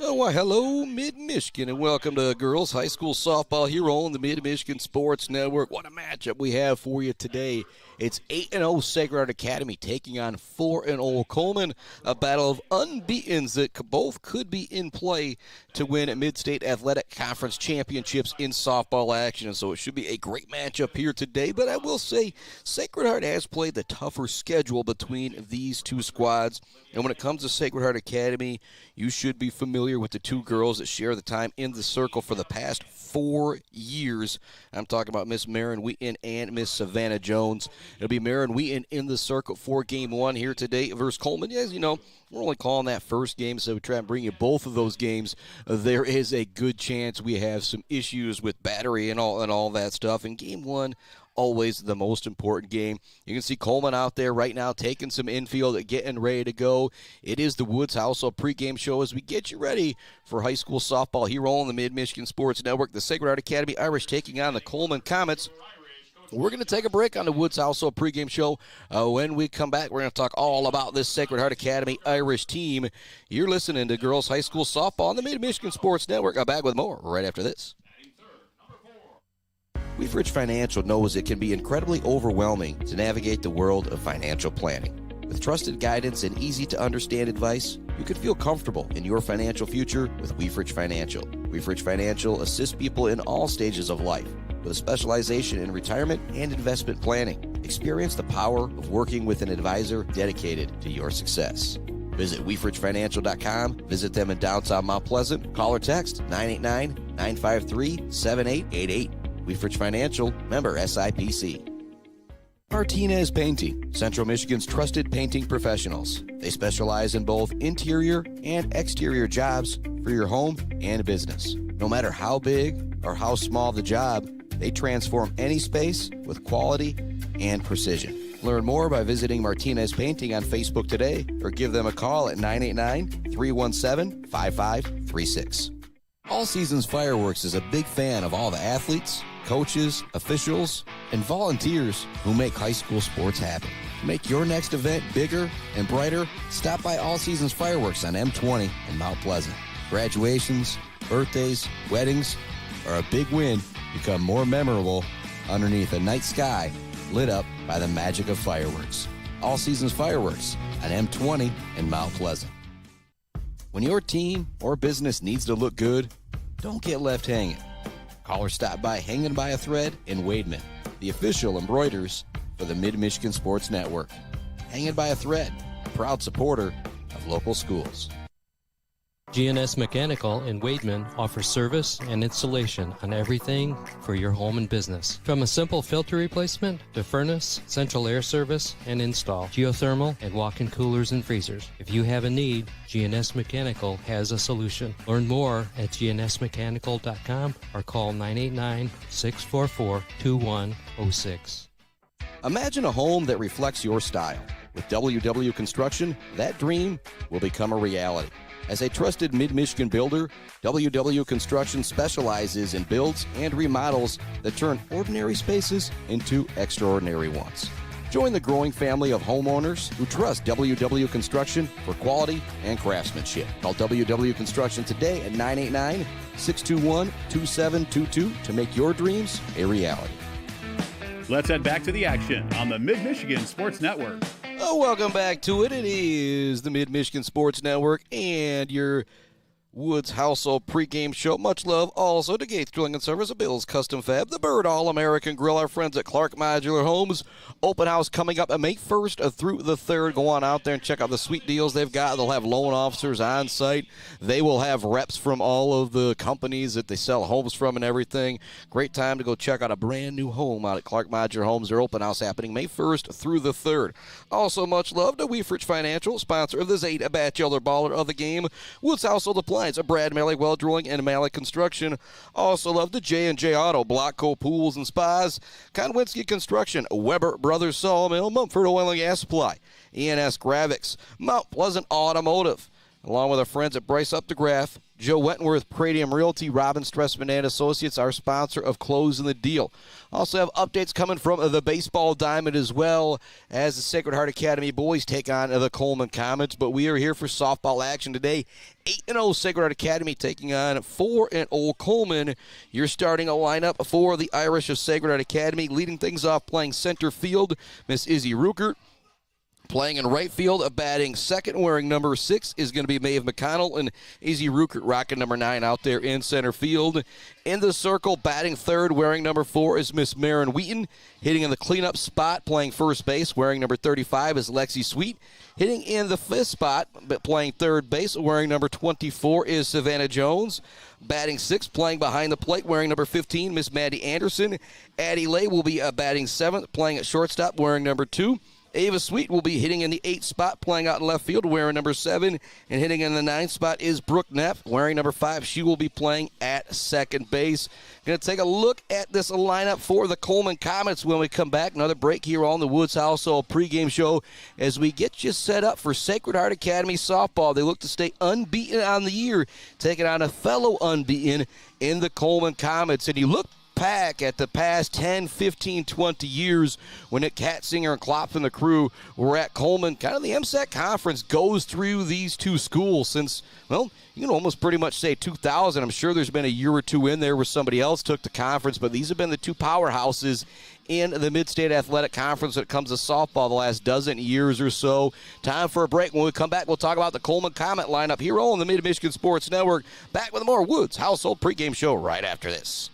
Oh, why, hello, Mid-Michigan, and welcome to Girls High School Softball here on the Mid-Michigan Sports Network. What a matchup we have for you today. It's 8-0 Sacred Heart Academy taking on 4-0 Coleman, a battle of unbeatens that both could be in play to win Mid-State Athletic Conference championships in softball action. And so it should be a great matchup here today, but I will say Sacred Heart has played the tougher schedule between these two squads. And when it comes to Sacred Heart Academy, you should be familiar with the two girls that share the time in the circle for the past 4 years. I'm talking about Miss Matin Wheaton and Miss Savannah Jones. It'll be Matin Wheaton in the circle for Game 1 here today versus Coleman. As you know, we're only calling that first game, so we try and bring you both of those games. There is a good chance we have some issues with battery and all that stuff. In Game 1, always the most important game. You can see Coleman out there right now taking some infield, getting ready to go. It is the Woods Household pregame show as we get you ready for high school softball here on the Mid-Michigan Sports Network. The Sacred Heart Academy Irish taking on the Coleman Comets. We're going to take a break on the Woods Household pregame show. When we come back, we're going to talk all about this Sacred Heart Academy Irish team. You're listening to Girls High School Softball on the Mid-Michigan Sports Network. I'm back with more right after this. Weefridge Financial knows it can be incredibly overwhelming to navigate the world of financial planning. With trusted guidance and easy-to-understand advice, you can feel comfortable in your financial future with Weefridge Financial. Weefridge Financial assists people in all stages of life with a specialization in retirement and investment planning. Experience the power of working with an advisor dedicated to your success. Visit WeefridgeFinancial.com. Visit them in downtown Mount Pleasant. Call or text 989-953-7888. Weefridge Financial, member SIPC. Martinez Painting, Central Michigan's trusted painting professionals. They specialize in both interior and exterior jobs for your home and business. No matter how big or how small the job, they transform any space with quality and precision. Learn more by visiting Martinez Painting on Facebook today or give them a call at 989-317-5536. All Seasons Fireworks is a big fan of all the athletes, coaches, officials, and volunteers who make high school sports happen. To make your next event bigger and brighter, stop by All Seasons Fireworks on M20 in Mount Pleasant. Graduations, birthdays, weddings, or a big win become more memorable underneath a night sky lit up by the magic of fireworks. All Seasons Fireworks on M20 in Mount Pleasant. When your team or business needs to look good, don't get left hanging. Call or stop by Hanging by a Thread in Wademan, the official embroiders for the Mid-Michigan Sports Network. Hanging by a Thread, a proud supporter of local schools. GNS Mechanical in Wademan offers service and installation on everything for your home and business. From a simple filter replacement to furnace, central air service, and install, geothermal, and walk-in coolers and freezers. If you have a need, GNS Mechanical has a solution. Learn more at gnsmechanical.com or call 989-644-2106. Imagine a home that reflects your style. With WW Construction, that dream will become a reality. As a trusted Mid-Michigan builder, WW Construction specializes in builds and remodels that turn ordinary spaces into extraordinary ones. Join the growing family of homeowners who trust WW Construction for quality and craftsmanship. Call WW Construction today at 989-621-2722 to make your dreams a reality. Let's head back to the action on the Mid-Michigan Sports Network. Oh, welcome back to it. It is the Mid-Michigan Sports Network and your Woods Household pregame show. Much love also to Gates Drilling and Service, Bill's Custom Fab, the Bird All-American Grill, our friends at Clark Modular Homes. Open house coming up May 1st through the 3rd. Go on out there and check out the sweet deals they've got. They'll have loan officers on site. They will have reps from all of the companies that they sell homes from and everything. Great time to go check out a brand new home out at Clark Modular Homes. Their open house happening May 1st through the 3rd. Also, much love to Weefridge Financial, sponsor of the Zeta Bachelor Baller of the game. Woods Household Appliance, Brad Malley Well Drilling and Malley Construction. Also love the J&J Auto, Blockco Pools and Spas, Konwinski Construction, Weber Brothers Sawmill, Mumford Oil and Gas Supply, ENS Graphics, Mount Pleasant Automotive, along with our friends at Bryce Up the Graph, Joe Wentworth, Pradium Realty, Robin Stressman and Associates, our sponsor of Closing the Deal. Also have updates coming from the baseball diamond as well as the Sacred Heart Academy boys take on the Coleman Comets. But we are here for softball action today. 8-0 Sacred Heart Academy taking on 4-0 Coleman. You're starting a lineup for the Irish of Sacred Heart Academy. Leading things off playing center field, Miss Izzy Ruckert. Playing in right field, batting second, wearing number 6, is going to be Maeve McConnell, and Izzy Ruckert rocking number 9 out there in center field. In the circle, batting third, wearing number 4, is Miss Matin Wheaton. Hitting in the cleanup spot, playing first base, wearing number 35, is Lexi Sweet. Hitting in the fifth spot, but playing third base, wearing number 24, is Savannah Jones. Batting sixth, playing behind the plate, wearing number 15, Miss Maddie Anderson. Addie Lay will be batting seventh, playing at shortstop, wearing number 2. Ava Sweet will be hitting in the 8th spot, playing out in left field, wearing number 7. And hitting in the 9th spot is Brooke Neff, wearing number 5. She will be playing at second base. Going to take a look at this lineup for the Coleman Comets when we come back. Another break here on the Woods Household pregame show as we get you set up for Sacred Heart Academy softball. They look to stay unbeaten on the year, taking on a fellow unbeaten in the Coleman Comets. And you look back at the past 10, 15, 20 years when Nick Katzinger and Klopp and the crew were at Coleman. Kind of the MSAC conference goes through these two schools since, well, you can almost pretty much say 2000. I'm sure there's been a year or two in there where somebody else took the conference, but these have been the two powerhouses in the Mid-State Athletic Conference when it comes to softball the last dozen years or so. Time for a break. When we come back, we'll talk about the Coleman Comet lineup here on the Mid-Michigan Sports Network. Back with more Woods Household pregame show right after this.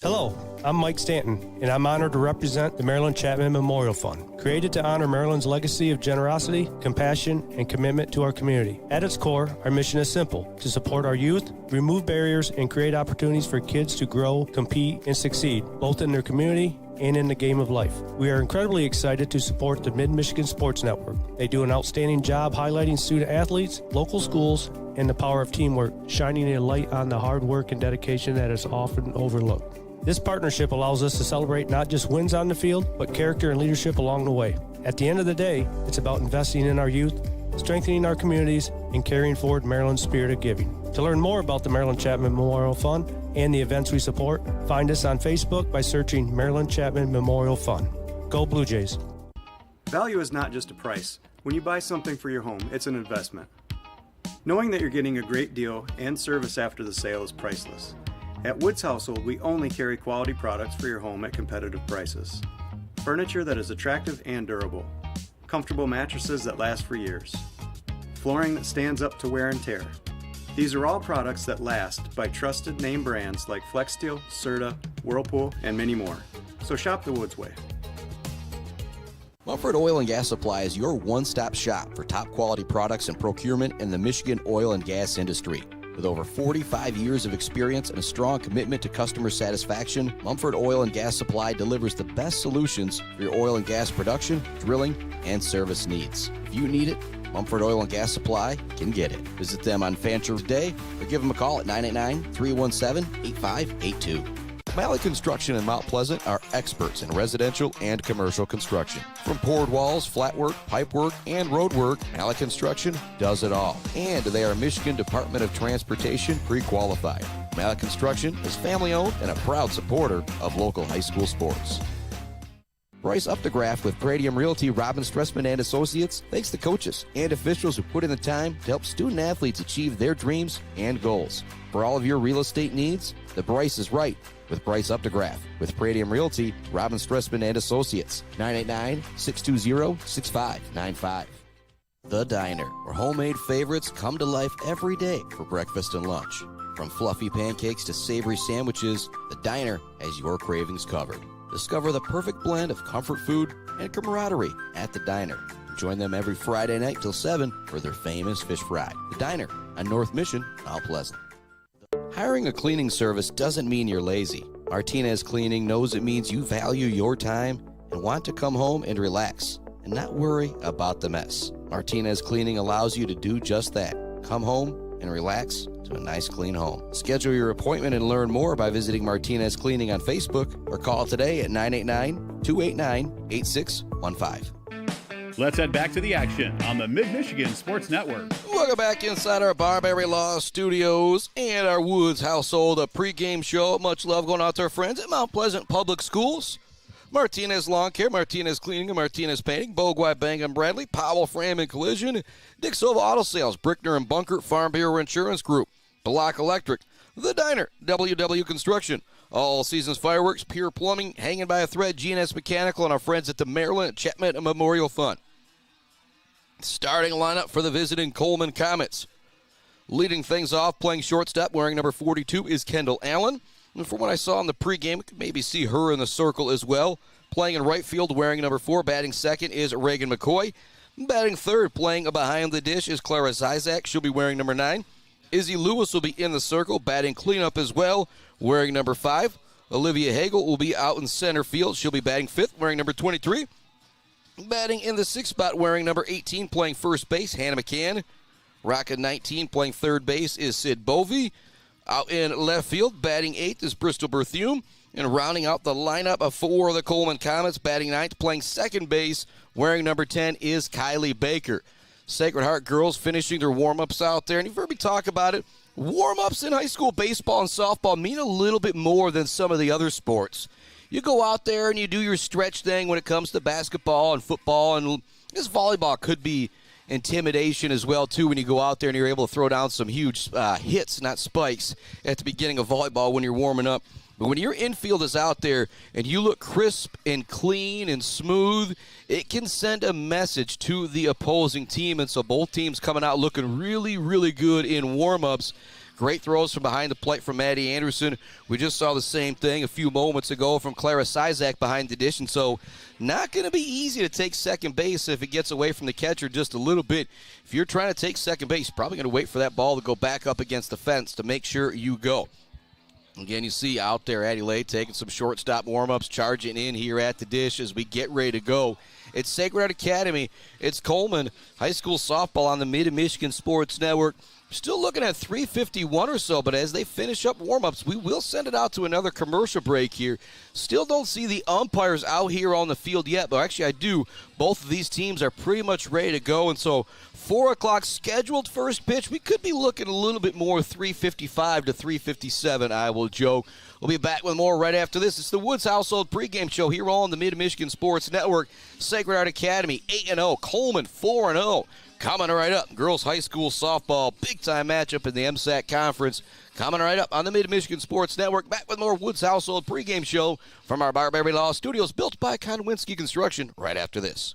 Hello, I'm Mike Stanton, and I'm honored to represent the Maryland Chapman Memorial Fund, created to honor Maryland's legacy of generosity, compassion, and commitment to our community. At its core, our mission is simple: to support our youth, remove barriers, and create opportunities for kids to grow, compete, and succeed, both in their community and in the game of life. We are incredibly excited to support the Mid-Michigan Sports Network. They do an outstanding job highlighting student athletes, local schools, and the power of teamwork, shining a light on the hard work and dedication that is often overlooked. This partnership allows us to celebrate not just wins on the field, but character and leadership along the way. At the end of the day, it's about investing in our youth, strengthening our communities, and carrying forward Maryland's spirit of giving. To learn more about the Maryland Chapman Memorial Fund and the events we support, find us on Facebook by searching Maryland Chapman Memorial Fund. Go Blue Jays. Value is not just a price. When you buy something for your home, it's an investment. Knowing that you're getting a great deal and service after the sale is priceless. At Woods Household, we only carry quality products for your home at competitive prices. Furniture that is attractive and durable. Comfortable mattresses that last for years. Flooring that stands up to wear and tear. These are all products that last by trusted name brands like FlexSteel, Serta, Whirlpool, and many more. So shop the Woods way. Mumford Oil and Gas Supply is your one-stop shop for top quality products and procurement in the Michigan oil and gas industry. With over 45 years of experience and a strong commitment to customer satisfaction, Mumford Oil and Gas Supply delivers the best solutions for your oil and gas production, drilling, and service needs. If you need it, Mumford Oil and Gas Supply can get it. Visit them on Fancher Day or give them a call at 989-317-8582. Malley Construction in Mount Pleasant are experts in residential and commercial construction. From poured walls, flat work, pipe work, and road work, Malley Construction does it all. And they are Michigan Department of Transportation pre-qualified. Malley Construction is family-owned and a proud supporter of local high school sports. Bryce Updegraff with Pradium Realty, Robin Stressman and Associates thanks the coaches and officials who put in the time to help student athletes achieve their dreams and goals. For all of your real estate needs, the Bryce is right with Bryce Updegraff. With Pradium Realty, Robin Stressman and Associates, 989-620-6595. The Diner, where homemade favorites come to life every day for breakfast and lunch. From fluffy pancakes to savory sandwiches, The Diner has your cravings covered. Discover the perfect blend of comfort food and camaraderie at The Diner. Join them every Friday night till 7 for their famous fish fry. The Diner on North Mission, Mount Pleasant. Hiring a cleaning service doesn't mean you're lazy. Martinez Cleaning knows it means you value your time and want to come home and relax and not worry about the mess. Martinez Cleaning allows you to do just that. Come home and relax to a nice clean home. Schedule your appointment and learn more by visiting Martinez Cleaning on Facebook or call today at 989-289-8615. Let's head back to the action on the Mid-Michigan Sports Network. Welcome back inside our Barbary Law Studios and our Woods household, a pregame show. Much love going out to our friends at Mount Pleasant Public Schools. Martinez Lawn Care, Martinez Cleaning, and Martinez Painting, Bogwai Bang and Bradley, Powell Frame and Collision, Dick Silva Auto Sales, Brickner and Bunker, Farm Bureau Insurance Group, Block Electric, The Diner, WW Construction, All Seasons Fireworks, Pure Plumbing, Hanging by a Thread, GNS Mechanical, and our friends at the Maryland Chapman Memorial Fund. Starting lineup for the visiting Coleman Comets. Leading things off, playing shortstop, wearing number 42, is Kendall Allen. And from what I saw in the pregame, you could maybe see her in the circle as well. Playing in right field, wearing number 4, batting second, is Reagan McCoy. Batting third, playing behind the dish, is Clara Zizak. She'll be wearing number 9. Izzy Lewis will be in the circle, batting cleanup as well, wearing number 5. Olivia Hagel will be out in center field. She'll be batting 5th, wearing number 23. Batting in the 6th spot, wearing number 18, playing first base, Hannah McCann. Rocking 19, playing third base, is Sid Bovey. Out in left field, batting 8th, is Bristol Berthume. And rounding out the lineup of 4 of the Coleman Comets, batting 9th, playing second base, wearing number 10, is Kylie Baker. Sacred Heart girls finishing their warm-ups out there. And you've heard me talk about it. Warm-ups in high school baseball and softball mean a little bit more than some of the other sports. You go out there and you do your stretch thing when it comes to basketball and football, and this volleyball could be intimidation as well, too, when you go out there and you're able to throw down some huge hits, not spikes, at the beginning of volleyball when you're warming up. But when your infield is out there and you look crisp and clean and smooth, it can send a message to the opposing team. And so both teams coming out looking really, really good in warm-ups. Great throws from behind the plate from Maddie Anderson. We just saw the same thing a few moments ago from Clara Sizak behind the dish. And so not going to be easy to take second base if it gets away from the catcher just a little bit. If you're trying to take second base, you're probably going to wait for that ball to go back up against the fence to make sure you go. Again, you see out there Addie Lay taking some shortstop warm-ups, charging in here at the dish as we get ready to go. It's Sacred Heart Academy. It's Coleman High School Softball on the Mid-Michigan Sports Network. Still looking at 3:51 or so, but as they finish up warm-ups, we will send it out to another commercial break here. Still don't see the umpires out here on the field yet, but actually I do. Both of these teams are pretty much ready to go, and so 4 o'clock scheduled first pitch. We could be looking a little bit more 3:55 to 3:57, I will joke. We'll be back with more right after this. It's the Woods Household pregame show here on the Mid-Michigan Sports Network. Sacred Heart Academy 8-0, Coleman 4-0. Coming right up, girls high school softball, big-time matchup in the MSAC Conference. Coming right up on the Mid-Michigan Sports Network. Back with more Woods Household pregame show from our Barbary Law Studios, built by Konwinski Construction, right after this.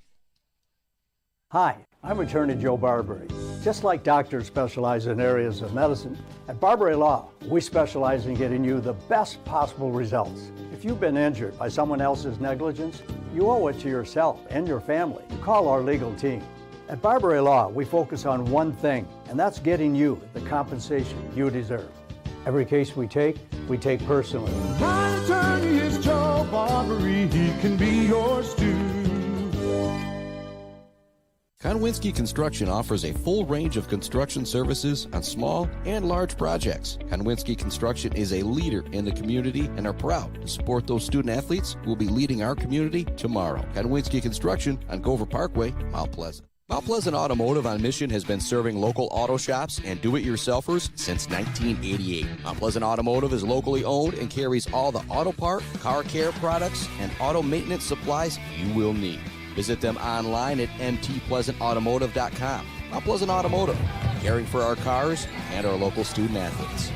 Hi, I'm attorney Joe Barbary. Just like doctors specialize in areas of medicine, at Barbary Law, we specialize in getting you the best possible results. If you've been injured by someone else's negligence, you owe it to yourself and your family to call our legal team. At Barbary Law, we focus on one thing, and that's getting you the compensation you deserve. Every case we take personally. My attorney is Joe Barbary, he can be yours too. Konwinski Construction offers a full range of construction services on small and large projects. Konwinski Construction is a leader in the community and are proud to support those student athletes who will be leading our community tomorrow. Konwinski Construction on Gover Parkway, Mount Pleasant. Mount Pleasant Automotive on Mission has been serving local auto shops and do-it-yourselfers since 1988. Mount Pleasant Automotive is locally owned and carries all the auto part, car care products, and auto maintenance supplies you will need. Visit them online at mtpleasantautomotive.com. Mount Pleasant Automotive, caring for our cars and our local student athletes.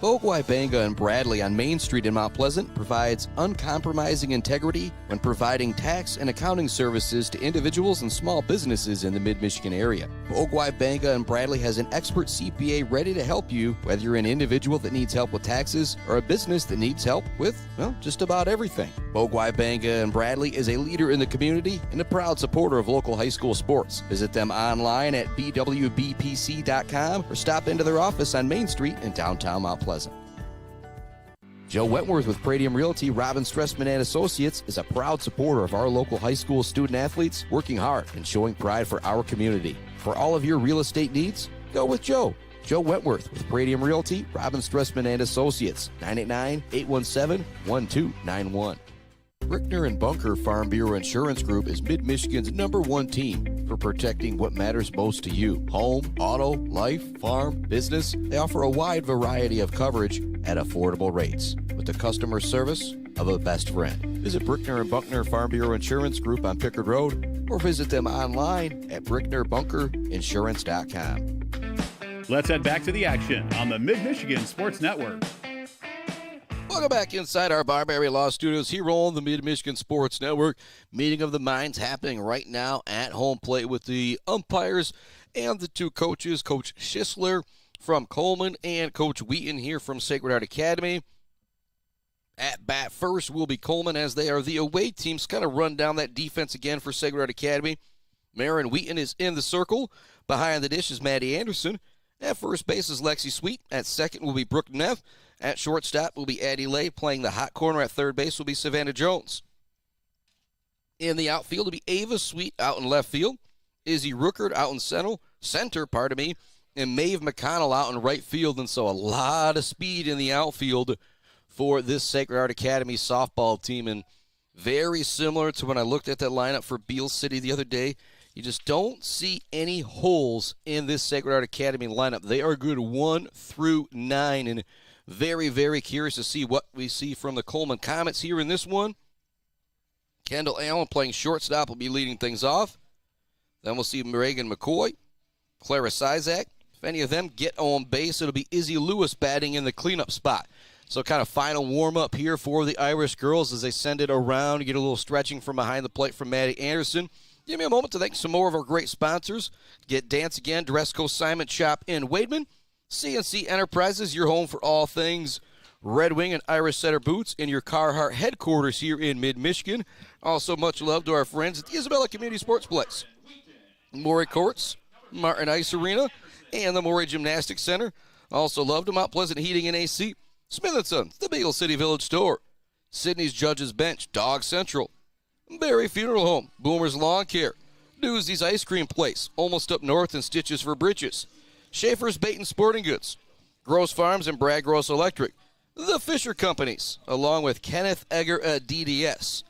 Bogwai Banga and Bradley on Main Street in Mount Pleasant provides uncompromising integrity when providing tax and accounting services to individuals and small businesses in the Mid-Michigan area. Bogwai Banga and Bradley has an expert CPA ready to help you, whether you're an individual that needs help with taxes or a business that needs help with, well, just about everything. Bogwai Banga and Bradley is a leader in the community and a proud supporter of local high school sports. Visit them online at bwbpc.com or stop into their office on Main Street in downtown Mount Pleasant. Joe Wentworth with Pradium Realty, Robin Stressman and Associates is a proud supporter of our local high school student athletes, working hard and showing pride for our community. For all of your real estate needs, go with Joe. Joe Wentworth with Pradium Realty, Robin Stressman and Associates, 989-817-1291. Brickner and Bunker Farm Bureau Insurance Group is Mid-Michigan's #1 team for protecting what matters most to you. Home, auto, life, farm, business. They offer a wide variety of coverage at affordable rates with the customer service of a best friend. Visit Brickner and Bunkner Farm Bureau Insurance Group on Pickard Road or visit them online at bricknerbunkerinsurance.com. Let's head back to the action on the Mid-Michigan Sports Network. Welcome back inside our Barbary Law Studios here on the Mid-Michigan Sports Network. Meeting of the minds happening right now at home plate with the umpires and the two coaches, Coach Schisler from Coleman and Coach Wheaton here from Sacred Heart Academy. At bat first will be Coleman as they are the away teams. Kind of run down that defense again for Sacred Heart Academy. Marin Wheaton is in the circle. Behind the dish is Maddie Anderson. At first base is Lexi Sweet. At second will be Brooke Neff. At shortstop will be Addie Lay. Playing the hot corner at third base will be Savannah Jones. In the outfield will be Ava Sweet out in left field. Izzy Rookert out in center, and Maeve McConnell out in right field. And so a lot of speed in the outfield for this Sacred Heart Academy softball team. And very similar to when I looked at that lineup for Beale City the other day. You just don't see any holes in this Sacred Heart Academy lineup. They are good 1 through 9, and very, very curious to see what we see from the Coleman Comets here in this one. Kendall Allen playing shortstop will be leading things off. Then we'll see Reagan McCoy, Clara Sizak. If any of them get on base, it'll be Izzy Lewis batting in the cleanup spot. So kind of final warm-up here for the Irish girls as they send it around, get a little stretching from behind the plate from Maddie Anderson. Give me a moment to thank some more of our great sponsors. Get Dance Again, Dress Consignment Shop in Wademan. CNC Enterprises, your home for all things Red Wing and Irish Setter boots in your Carhartt headquarters here in mid-Michigan. Also, much love to our friends at the Isabella Community Sportsplex. Morey Courts, Martin Ice Arena, and the Morey Gymnastics Center. Also love to Mount Pleasant Heating and AC. Smith & Sons, the Beale City Village Store. Sydney's Judges Bench, Dog Central. Berry Funeral Home, Boomer's Lawn Care. Newsy's Ice Cream Place, almost up north and Stitches for Bridges. Schaefer's Bait and Sporting Goods. Gross Farms and Brad Gross Electric. The Fisher Companies, along with Kenneth Egger at DDS.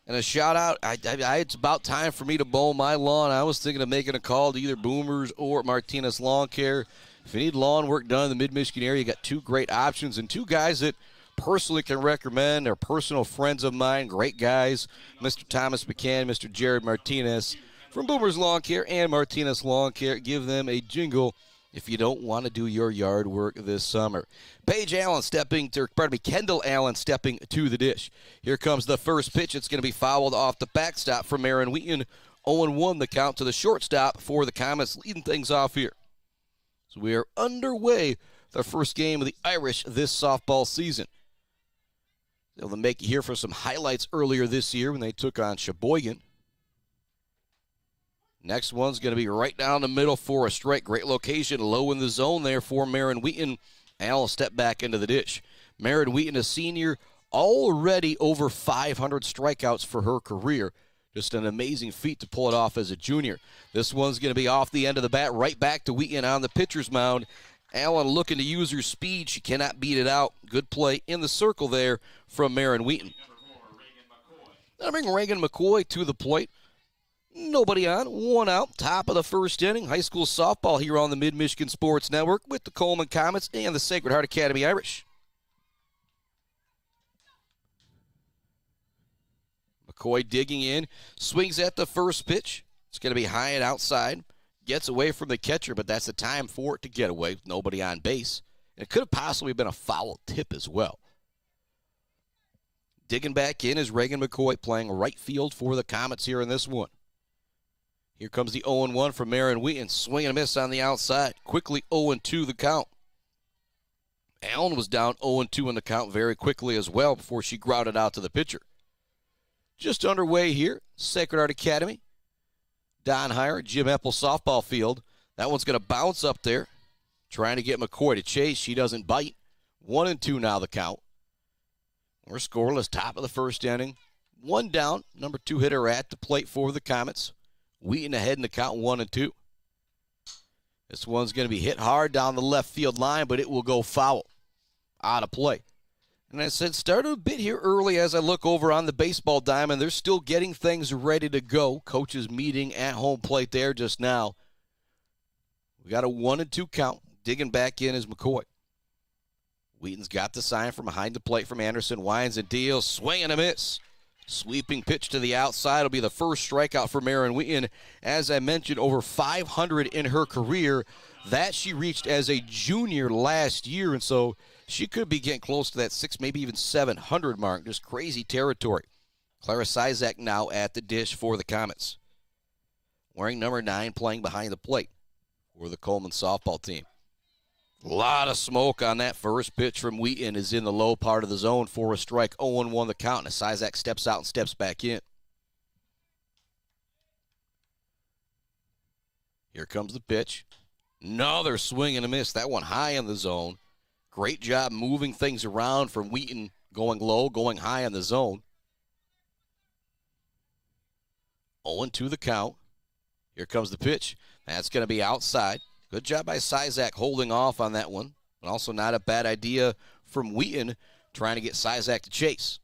And a shout out, it's about time for me to mow my lawn. I was thinking of making a call to either Boomers or Martinez Lawn Care. If you need lawn work done in the mid-Michigan area, you got two great options and two guys that personally can recommend. They're personal friends of mine, great guys, Mr. Thomas McCann, Mr. Jared Martinez from Boomers Lawn Care and Martinez Lawn Care. Give them a jingle if you don't want to do your yard work this summer. Kendall Allen stepping to the dish. Here comes the first pitch. It's going to be fouled off the backstop from Marin Wheaton. 0-1 the count to the shortstop for the Comets, leading things off here. So we are underway the first game of the Irish this softball season. They'll make you hear for some highlights earlier this year when they took on Sheboygan. Next one's going to be right down the middle for a strike. Great location, low in the zone there for Marin Wheaton. Al will step back into the dish. Marin Wheaton, a senior, already over 500 strikeouts for her career. Just an amazing feat to pull it off as a junior. This one's going to be off the end of the bat, right back to Wheaton on the pitcher's mound. Allen looking to use her speed. She cannot beat it out. Good play in the circle there from Marin Wheaton. Now bring Reagan McCoy to the plate. Nobody on, one out, top of the first inning. High school softball here on the Mid-Michigan Sports Network with the Coleman Comets and the Sacred Heart Academy Irish. McCoy digging in, swings at the first pitch. It's going to be high and outside. Gets away from the catcher, but that's the time for it to get away with nobody on base. And it could have possibly been a foul tip as well. Digging back in is Reagan McCoy playing right field for the Comets here in this one. Here comes the 0-1 from Marin Wheaton. Swing and a miss on the outside. Quickly 0-2 the count. Allen was down 0-2 in the count very quickly as well before she grouted out to the pitcher. Just underway here, Sacred Heart Academy. Don Heyer, Jim Epple softball field. That one's going to bounce up there. Trying to get McCoy to chase. She doesn't bite. 1-2 now the count. We're scoreless, top of the first inning. One down, number 2 hitter at the plate for the Comets. Wheaton ahead in the count 1-2. This one's going to be hit hard down the left field line, but it will go foul. Out of play. And I said, started a bit here early as I look over on the baseball diamond. They're still getting things ready to go. Coaches meeting at home plate there just now. We got a 1-2 count. Digging back in is McCoy. Wheaton's got the sign from behind the plate from Anderson. Winds and deals. Swing and a miss. Sweeping pitch to the outside will be the first strikeout for Matin Wheaton. As I mentioned, over 500 in her career. That she reached as a junior last year, and so she could be getting close to that 600, maybe even 700 mark. Just crazy territory. Clara Sizak now at the dish for the Comets. Wearing number 9, playing behind the plate for the Coleman softball team. A lot of smoke on that first pitch from Wheaton is in the low part of the zone for a strike. 0-1 the count, and Sizak steps out and steps back in. Here comes the pitch. Another swing and a miss. That one high in the zone. Great job moving things around from Wheaton, going low, going high in the zone. 0-2 the count. Here comes the pitch. That's going to be outside. Good job by Sizak holding off on that one. And also not a bad idea from Wheaton trying to get Sizak to chase.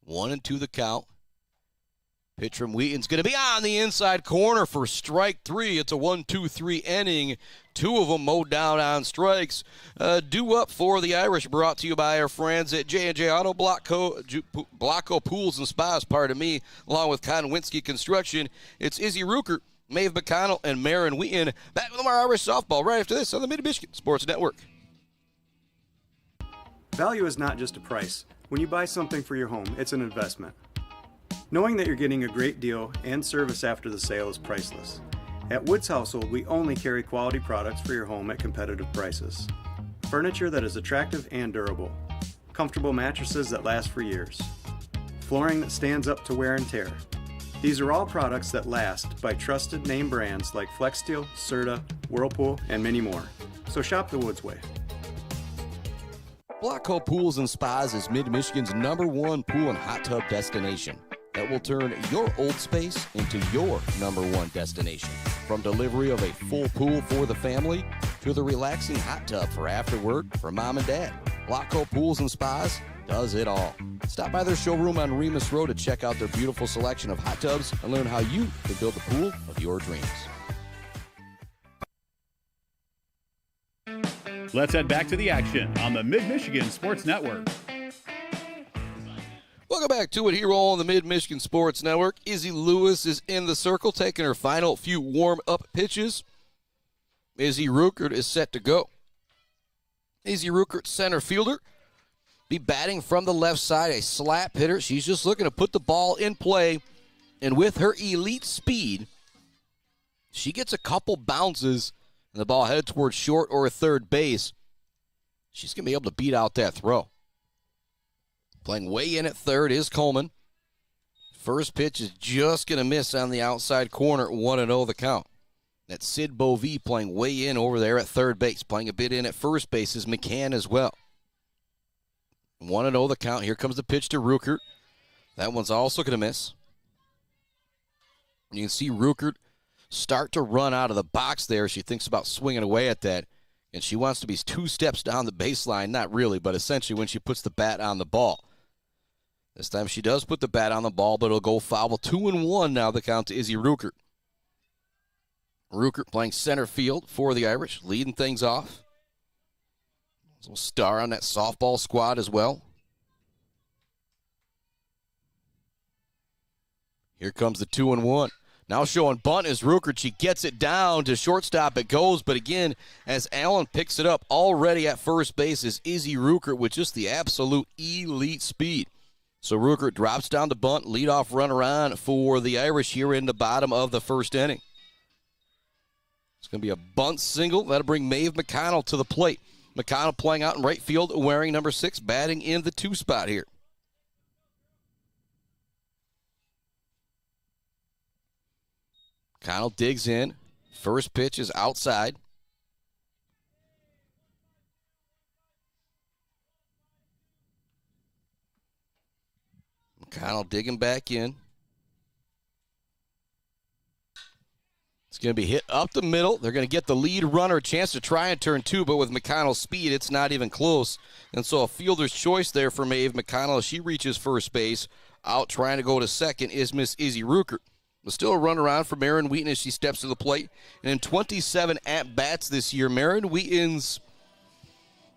1-2 the count. Pitch from Wheaton's going to be on the inside corner for strike 3. It's a 1-2-3 inning. 2 of them mowed down on strikes. Due up for the Irish, brought to you by our friends at J&J Auto Blocko Pools and Spas, along with Konwinski Construction. It's Izzy Ruckert, Maeve McConnell, and Marin Wheaton. Back with our Irish softball right after this on the Mid-Michigan Sports Network. Value is not just a price. When you buy something for your home, it's an investment. Knowing that you're getting a great deal and service after the sale is priceless. At Woods Household, we only carry quality products for your home at competitive prices. Furniture that is attractive and durable. Comfortable mattresses that last for years. Flooring that stands up to wear and tear. These are all products that last by trusted name brands like FlexSteel, Serta, Whirlpool, and many more. So shop the Woods way. Blocko Pools and Spas is Mid-Michigan's #1 pool and hot tub destination that will turn your old space into your #1 destination. From delivery of a full pool for the family to the relaxing hot tub for after work for mom and dad, Blocko Pools and Spas does it all. Stop by their showroom on Remus Road to check out their beautiful selection of hot tubs and learn how you can build the pool of your dreams. Let's head back to the action on the Mid-Michigan Sports Network. Welcome back to it here on the Mid-Michigan Sports Network. Izzy Lewis is in the circle, taking her final few warm-up pitches. Izzy Ruckert is set to go. Izzy Ruckert, center fielder, be batting from the left side, a slap hitter. She's just looking to put the ball in play, and with her elite speed, she gets a couple bounces, and the ball headed towards short or third base. She's going to be able to beat out that throw. Playing way in at third is Coleman. First pitch is just going to miss on the outside corner, 1-0 the count. That's Sid Bovee playing way in over there at third base. Playing a bit in at first base is McCann as well. 1-0 the count. Here comes the pitch to Ruckert. That one's also going to miss. You can see Ruckert start to run out of the box there. She thinks about swinging away at that. And she wants to be 2 steps down the baseline. Not really, but essentially when she puts the bat on the ball. This time she does put the bat on the ball, but it'll go foul. 2-1 now the count to Izzy Ruckert. Ruckert playing center field for the Irish, leading things off. So star on that softball squad as well. Here comes the 2-1. Now showing bunt is Ruckert. She gets it down to shortstop. It goes, but again, as Allen picks it up already at first base is Izzy Ruckert with just the absolute elite speed. So Ruckert drops down the bunt, leadoff runner on for the Irish here in the bottom of the first inning. It's going to be a bunt single. That'll bring Maeve McConnell to the plate. McConnell playing out in right field, wearing number 6, batting in the 2 spot here. McConnell digs in. First pitch is outside. McConnell digging back in. It's going to be hit up the middle. They're going to get the lead runner a chance to try and turn two, but with McConnell's speed, it's not even close. And so a fielder's choice there for Maeve McConnell as she reaches first base. Out trying to go to second is Miss Izzy Ruckert. But still a run around for Marin Wheaton as she steps to the plate. And in 27 at-bats this year, Marin Wheaton's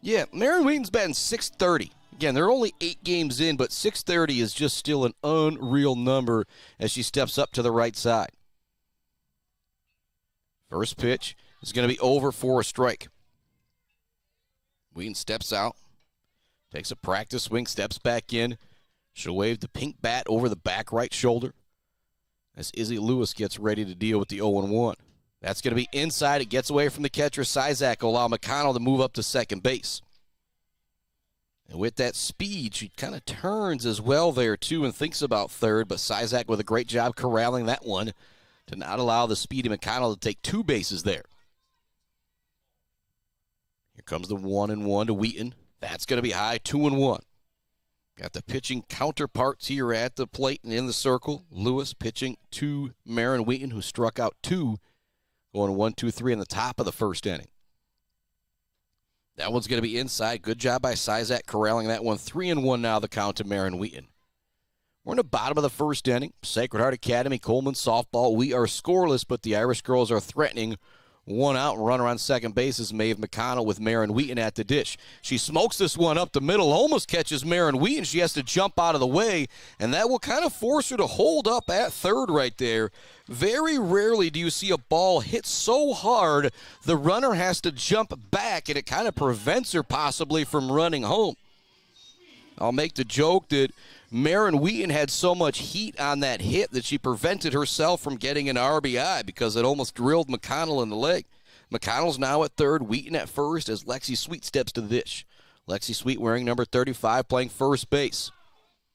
batting .630. Again, they're only 8 games in, but .630 is just still an unreal number as she steps up to the right side. First pitch is going to be over for a strike. Wheaton steps out, takes a practice swing, steps back in. She'll wave the pink bat over the back right shoulder as Izzy Lewis gets ready to deal with the 0-1. That's going to be inside. It gets away from the catcher. Sizak will allow McConnell to move up to second base. And with that speed, she kind of turns as well there, too, and thinks about third. But Sizak with a great job corralling that one to not allow the speedy McConnell to take 2 bases there. Here comes the 1-1 to Wheaton. That's going to be high, 2-1. Got the pitching counterparts here at the plate and in the circle. Lewis pitching to Marin Wheaton, who struck out 2, going 1-2-3 in the top of the first inning. That one's going to be inside. Good job by Sizak corralling that one. 3-1 now the count to Marin Wheaton. We're in the bottom of the first inning. Sacred Heart Academy, Coleman softball. We are scoreless, but the Irish girls are threatening. 1 out and runner on second base is Maeve McConnell with Marin Wheaton at the dish. She smokes this one up the middle, almost catches Marin Wheaton. She has to jump out of the way, and that will kind of force her to hold up at third right there. Very rarely do you see a ball hit so hard the runner has to jump back, and it kind of prevents her possibly from running home. I'll make the joke that Marin Wheaton had so much heat on that hit that she prevented herself from getting an RBI because it almost drilled McConnell in the leg. McConnell's now at third, Wheaton at first as Lexi Sweet steps to the dish. Lexi Sweet wearing number 35, playing first base.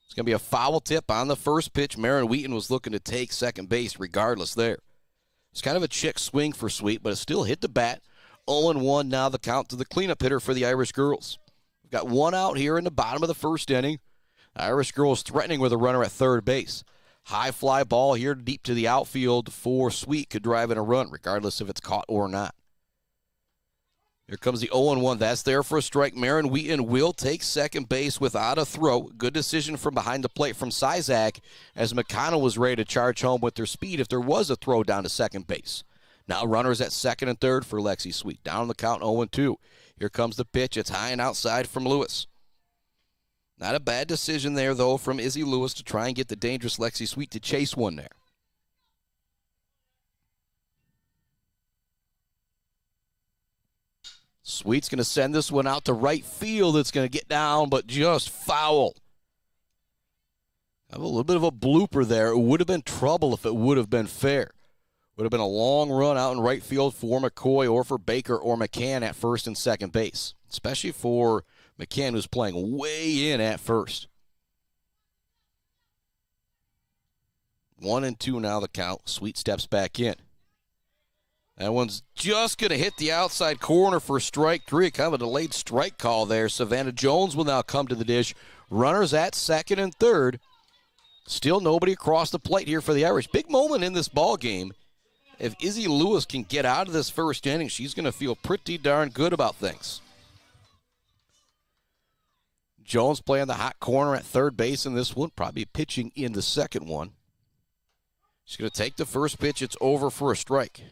It's going to be a foul tip on the first pitch. Marin Wheaton was looking to take second base regardless there. It's kind of a chick swing for Sweet, but it still hit the bat. 0-1 now the count to the cleanup hitter for the Irish girls. We've got 1 out here in the bottom of the first inning. Irish girls threatening with a runner at third base. High fly ball here deep to the outfield for Sweet. Could drive in a run, regardless if it's caught or not. Here comes the 0-1. That's there for a strike. Marin Wheaton will take second base without a throw. Good decision from behind the plate from Sizak as McConnell was ready to charge home with their speed if there was a throw down to second base. Now runners at second and third for Lexi Sweet. Down the count 0-2. Here comes the pitch. It's high and outside from Lewis. Not a bad decision there, though, from Izzy Lewis to try and get the dangerous Lexi Sweet to chase one there. Sweet's going to send this one out to right field. It's going to get down, but just foul. Have a little bit of a blooper there. It would have been trouble if it would have been fair. Would have been a long run out in right field for McCoy or for Baker or McCann at first and second base, especially for McCann, who's playing way in at first. 1-2 now the count. Sweet steps back in. That one's just going to hit the outside corner for strike 3. Kind of a delayed strike call there. Savannah Jones will now come to the dish. Runners at second and third. Still nobody across the plate here for the Irish. Big moment in this ball game. If Izzy Lewis can get out of this first inning, she's going to feel pretty darn good about things. Jones playing the hot corner at third base in this one, probably pitching in the second one. She's going to take the first pitch. It's over for a strike.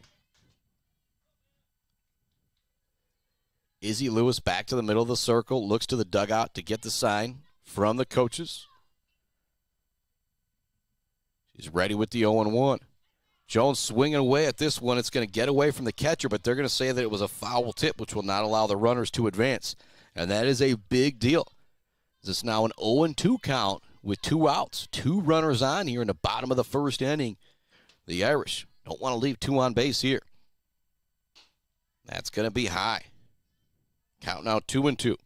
Izzy Lewis back to the middle of the circle, looks to the dugout to get the sign from the coaches. She's ready with the 0-1. Jones swinging away at this one. It's going to get away from the catcher, but they're going to say that it was a foul tip, which will not allow the runners to advance. And that is a big deal. It's now an 0-2 count with 2 outs. 2 runners on here in the bottom of the first inning. The Irish don't want to leave 2 on base here. That's going to be high. Count now 2-2. It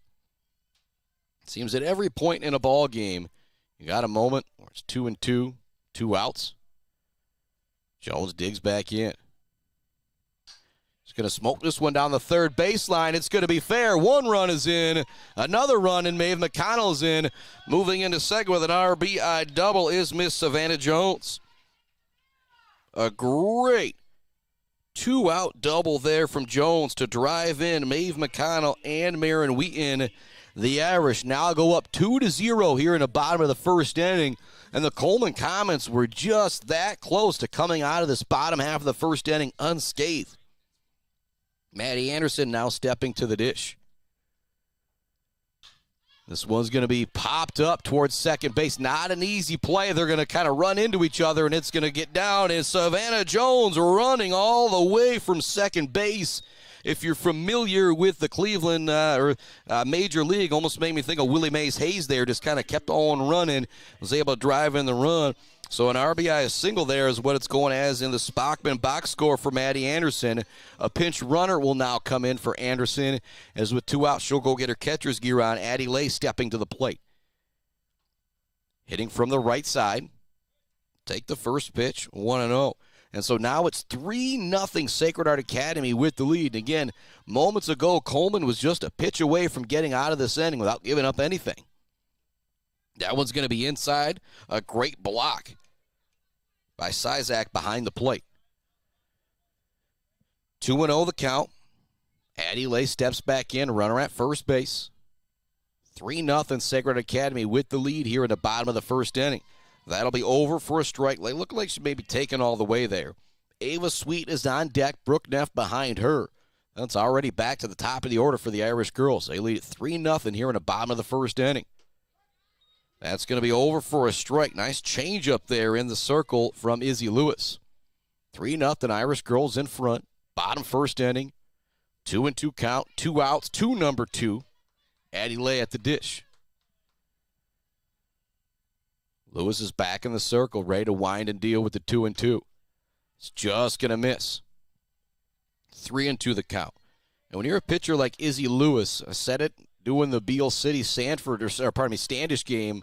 seems at every point in a ball game, you got a moment where it's 2-2, 2 outs. Jones digs back in. He's going to smoke this one down the third baseline. It's going to be fair. 1 run is in. Another run, and Maeve McConnell is in. Moving into second with an RBI double is Miss Savannah Jones. A great 2-out double there from Jones to drive in Maeve McConnell and Marin Wheaton. The Irish now go up 2-0 here in the bottom of the first inning, and the Coleman Comets were just that close to coming out of this bottom half of the first inning unscathed. Maddie Anderson now stepping to the dish. This one's going to be popped up towards second base. Not an easy play. They're going to kind of run into each other, and it's going to get down. And Savannah Jones running all the way from second base. If you're familiar with the Cleveland Major League, almost made me think of Willie Mays Hayes there. Just kind of kept on running. Was able to drive in the run. So an RBI single there is what it's going as in the Spockman box score for Maddie Anderson. A pinch runner will now come in for Anderson. As with 2 outs, she'll go get her catcher's gear on. Addie Lay stepping to the plate. Hitting from the right side. Take the first pitch, 1-0. And so now it's 3-0 Sacred Heart Academy with the lead. And again, moments ago, Coleman was just a pitch away from getting out of this inning without giving up anything. That one's going to be inside. A great block by Sizak behind the plate. 2-0 the count. Addie Lay steps back in, runner at first base. 3-0 Sacred Academy with the lead here in the bottom of the first inning. That'll be over for a strike. They look like she may be taken all the way there. Ava Sweet is on deck. Brooke Neff behind her. That's already back to the top of the order for the Irish girls. They lead it 3-0 here in the bottom of the first inning. That's going to be over for a strike. Nice change up there in the circle from Izzy Lewis. 3-0 Irish girls in front. Bottom first inning. 2-2 count. 2 outs. 2 number 2. Addie Lay at the dish. Lewis is back in the circle, ready to wind and deal with the 2-2. It's just going to miss. 3-2 the count. And when you're a pitcher like Izzy Lewis, I said it doing the Beale City Standish game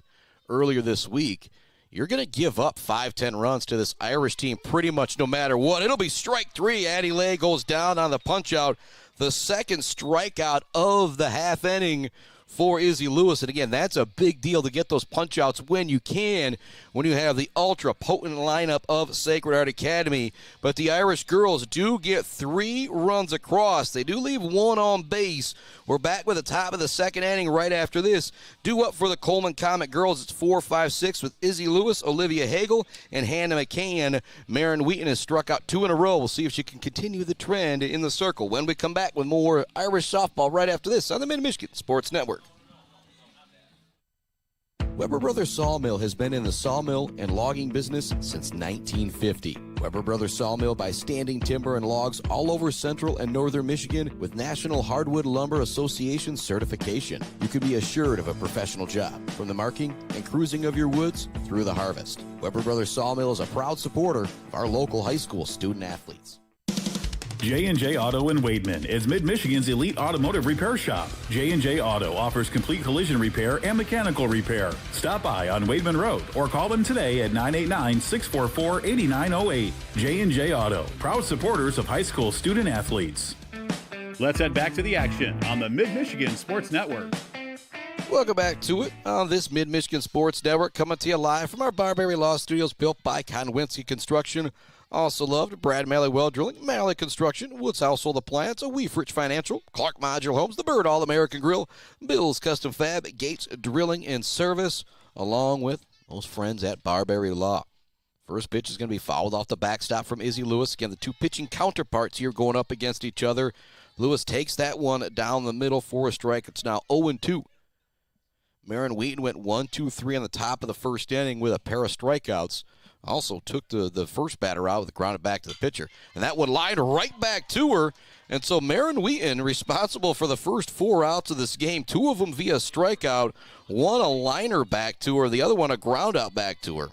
earlier this week, you're going to give up 5-10 runs to this Irish team pretty much no matter what. It'll be strike 3. Addie Lay goes down on the punch-out. The second strikeout of the half inning for Izzy Lewis. And again, that's a big deal to get those punch-outs when you can, when you have the ultra-potent lineup of Sacred Heart Academy. But the Irish girls do get 3 runs across. They do leave 1 on base. We're back with the top of the second inning right after this. Due up for the Coleman Comet girls, it's 4-5-6 with Izzy Lewis, Olivia Hagel, and Hannah McCann. Marin Wheaton has struck out 2 in a row. We'll see if she can continue the trend in the circle when we come back with more Irish softball right after this on the Mid-Michigan Sports Network. Weber Brothers Sawmill has been in the sawmill and logging business since 1950. Weber Brothers Sawmill buys standing timber and logs all over central and northern Michigan with National Hardwood Lumber Association certification. You can be assured of a professional job, from the marking and cruising of your woods through the harvest. Weber Brothers Sawmill is a proud supporter of our local high school student athletes. J&J Auto in Wademan is Mid-Michigan's elite automotive repair shop. J&J Auto offers complete collision repair and mechanical repair. Stop by on Wademan Road or call them today at 989-644-8908. J&J Auto, proud supporters of high school student athletes. Let's head back to the action on the Mid-Michigan Sports Network. Welcome back to it on this Mid-Michigan Sports Network, coming to you live from our Barbary Law Studios, built by Konwinski Construction. Also loved Brad Malley Well Drilling, Malley Construction, Woods Household Appliance, Weefrich Financial, Clark Modular Homes, The Bird All-American Grill, Bill's Custom Fab, Gates Drilling and Service, along with those friends at Barbary Law. First pitch is going to be fouled off the backstop from Izzy Lewis. Again, the 2 pitching counterparts here going up against each other. Lewis takes that one down the middle for a strike. It's now 0-2. Marin Wheaton went 1-2-3 on the top of the first inning with a pair of strikeouts. Also took the first batter out with the grounded back to the pitcher. And that one lined right back to her. And so Marin Wheaton responsible for the first 4 outs of this game. 2 of them via strikeout. 1 a liner back to her. The other one a ground out back to her.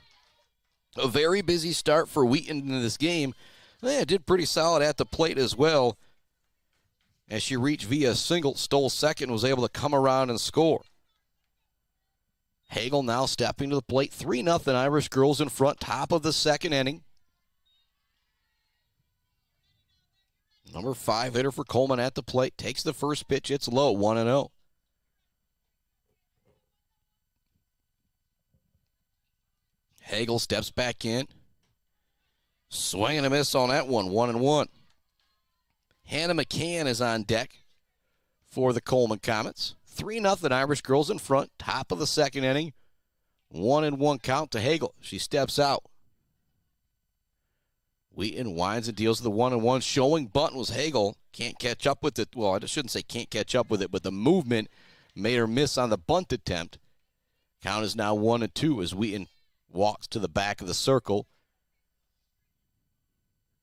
A very busy start for Wheaton in this game. Did pretty solid at the plate as well. As she reached via single, stole second, was able to come around and score. Hagel now stepping to the plate. 3-0 Irish girls in front, top of the second inning. Number 5 hitter for Coleman at the plate. Takes the first pitch. It's low, 1-0. Hagel steps back in. Swing and a miss on that one, 1-1. Hannah McCann is on deck for the Coleman Comets. 3-0 Irish girls in front, top of the second inning. 1-1 count to Hagel. She steps out. Wheaton winds and deals with the 1-1. Showing bunt was Hagel. Can't catch up with it. Well, I shouldn't say can't catch up with it, but the movement made her miss on the bunt attempt. Count is now 1-2 as Wheaton walks to the back of the circle.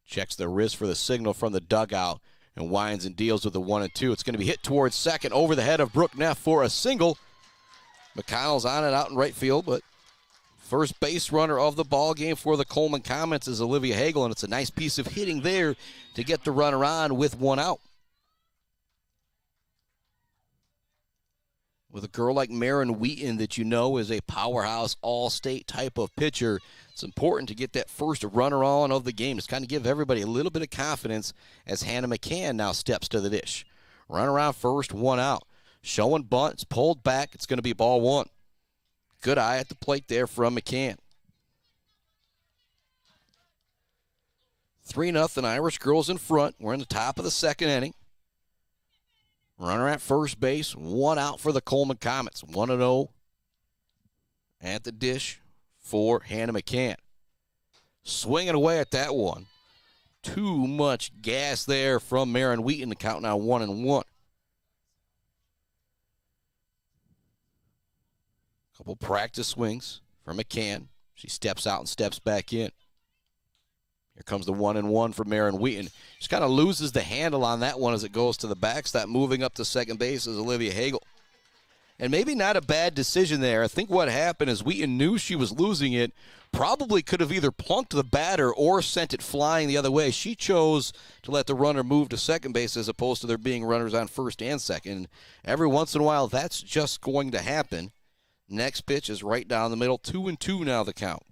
Checks the wrist for the signal from the dugout and winds and deals with the 1-2. It's going to be hit towards second over the head of Brooke Neff for a single. McConnell's on it out in right field, but first base runner of the ball game for the Coleman Comets is Olivia Hagel, and it's a nice piece of hitting there to get the runner on with one out. With a girl like Marin Wheaton that you know is a powerhouse all-state type of pitcher, it's important to get that first runner on of the game. Just kind of give everybody a little bit of confidence as Hannah McCann now steps to the dish. Run around first, one out. Showing bunt, it's pulled back, it's going to be ball one. Good eye at the plate there from McCann. 3-0 Irish girls in front. We're in the top of the second inning. Runner at first base, one out for the Coleman Comets. 1-0 at the dish for Hannah McCann. Swinging away at that one. Too much gas there from Marin Wheaton. The count now 1-1. Couple practice swings for McCann. She steps out and steps back in. Here comes the 1-1 for Marin Wheaton. She kind of loses the handle on that one as it goes to the backstop. Moving up to second base is Olivia Hagel. And maybe not a bad decision there. I think what happened is Wheaton knew she was losing it. Probably could have either plunked the batter or sent it flying the other way. She chose to let the runner move to second base as opposed to there being runners on first and second. Every once in a while, that's just going to happen. Next pitch is right down the middle. 2-2 now the count.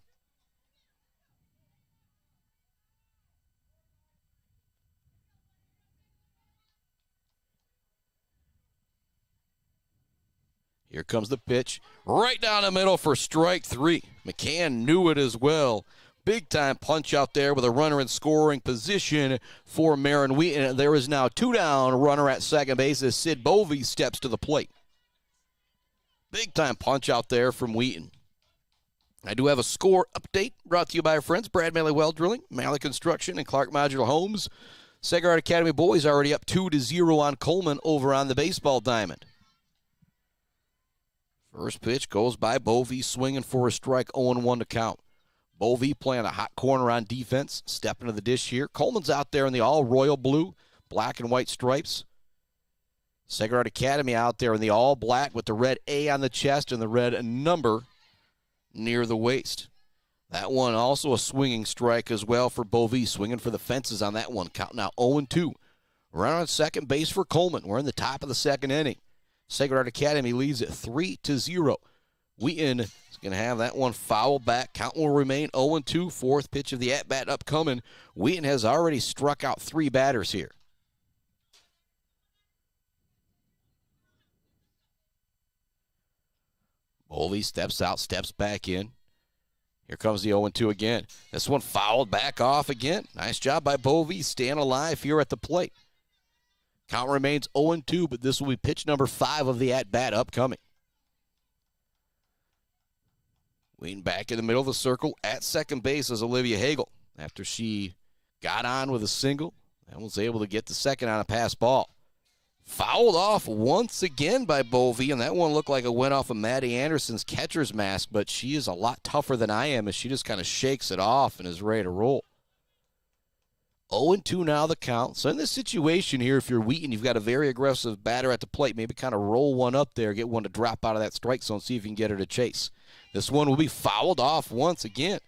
Here comes the pitch. Right down the middle for strike three. McCann knew it as well. Big time punch out there with a runner in scoring position for Marin Wheaton. There is now two down. Runner at second base as Sid Bovey steps to the plate. Big time punch out there from Wheaton. I do have a score update brought to you by our friends Brad Malley Well Drilling, Malley Construction, and Clark Modular Homes. Sacred Heart Academy boys already up 2-0 on Coleman over on the baseball diamond. First pitch goes by Bovey, swinging for a strike, 0-1 to count. Bovey playing a hot corner on defense, stepping to the dish here. Coleman's out there in the all-royal blue, black and white stripes. Sacred Heart Academy out there in the all-black with the red A on the chest and the red number near the waist. That one also a swinging strike as well for Bovey, swinging for the fences on that one. Count now 0-2. Runner on second base for Coleman. We're in the top of the second inning. Sacred Heart Academy leads it 3-0. Wheaton is going to have that one foul back. Count will remain 0-2. Fourth pitch of the at-bat upcoming. Wheaton has already struck out three batters here. Bovey steps out, steps back in. Here comes the 0-2 again. This one fouled back off again. Nice job by Bovey, staying alive here at the plate. Count remains 0-2, but this will be pitch number 5 of the at-bat upcoming. Wheaton back in the middle of the circle at second base is Olivia Hagel. After she got on with a single and was able to get the second on a pass ball. Fouled off once again by Bovey, and that one looked like it went off of Maddie Anderson's catcher's mask, but she is a lot tougher than I am as she just kind of shakes it off and is ready to roll. 0-2 now the count. So in this situation here, if you're Wheaton, you've got a very aggressive batter at the plate. Maybe kind of roll one up there, get one to drop out of that strike zone, see if you can get her to chase. This one will be fouled off once again.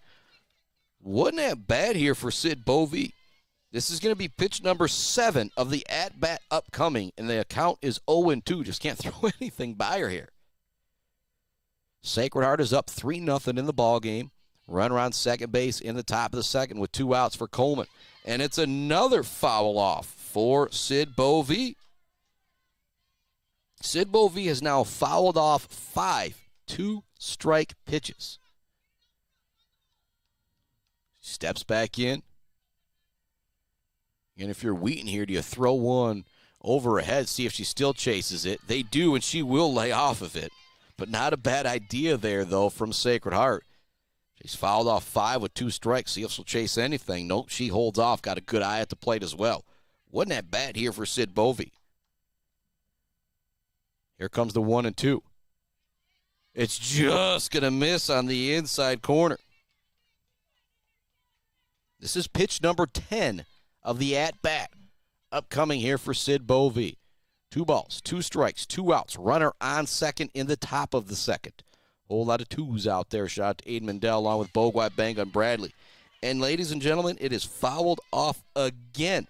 Wasn't that bad here for Sid Bovey. This is going to be pitch number 7 of the at-bat upcoming, and the account is 0-2. Just can't throw anything by her here. Sacred Heart is up 3-0 in the ball game. Runner on second base in the top of the second with 2 outs for Coleman. And it's another foul off for Sid Bovey. Sid Bovey has now fouled off 5 2-strike pitches. Steps back in. And if you're Wheaton here, do you throw one over her head, see if she still chases it? They do, and she will lay off of it. But not a bad idea there, though, from Sacred Heart. She's fouled off 5 with 2 strikes. See if she'll chase anything. Nope, she holds off. Got a good eye at the plate as well. Wasn't that bad here for Sid Bovee. Here comes the 1-2. It's just going to miss on the inside corner. This is pitch number 10 of the at-bat. Upcoming here for Sid Bovee. 2 balls, 2 strikes, 2 outs. Runner on second in the top of the second. Whole lot of 2s out there. Shot to Aiden Mendel along with Bogwai, Banga, and Bradley. And ladies and gentlemen, it is fouled off again.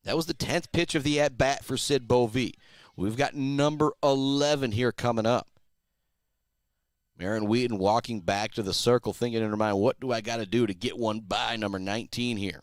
That was the 10th pitch of the at-bat for Sid Bovee. We've got number 11 here coming up. Marin Wheaton walking back to the circle, thinking in her mind, what do I got to do to get one by number 19 here?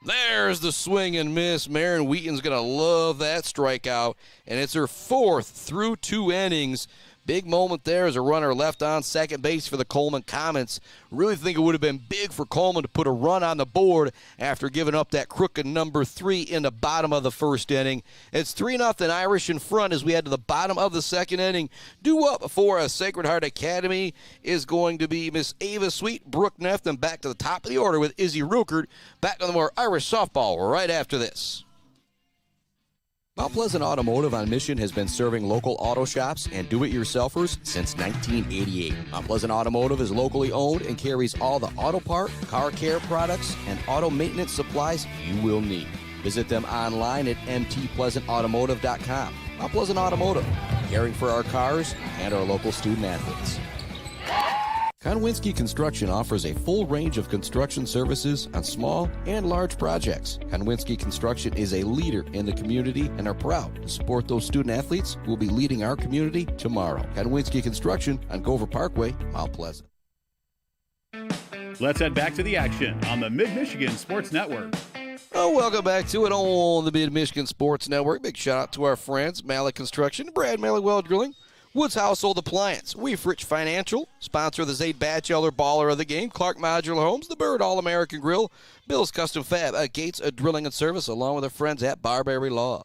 There's the swing and miss. Marin Wheaton's going to love that strikeout, and it's her 4th through 2 innings. Big moment there as a runner left on second base for the Coleman Comets. Really think it would have been big for Coleman to put a run on the board after giving up that crooked number 3 in the bottom of the first inning. It's 3-0 Irish in front as we head to the bottom of the second inning. Due up for a Sacred Heart Academy is going to be Miss Ava Sweet, Brooke Neff, and back to the top of the order with Izzy Ruckert. Back on the more Irish softball right after this. Mount Pleasant Automotive on Mission has been serving local auto shops and do-it-yourselfers since 1988. Mount Pleasant Automotive is locally owned and carries all the auto part, car care products, and auto maintenance supplies you will need. Visit them online at mtpleasantautomotive.com. Mount Pleasant Automotive, caring for our cars and our local student athletes. Konwinski Construction offers a full range of construction services on small and large projects. Konwinski Construction is a leader in the community and are proud to support those student athletes who will be leading our community tomorrow. Konwinski Construction on Gover Parkway, Mount Pleasant. Let's head back to the action on the Mid-Michigan Sports Network. Oh, welcome back to it on the Mid-Michigan Sports Network. Big shout out to our friends, Malik Construction, Brad Malik Well Drilling, Woods Household Appliance, Weef Rich Financial, sponsor of the Zaid Batchelder Baller of the Game, Clark Modular Homes, the Bird All-American Grill, Bill's Custom Fab, Gates Drilling and Service, along with our friends at Barbary Law.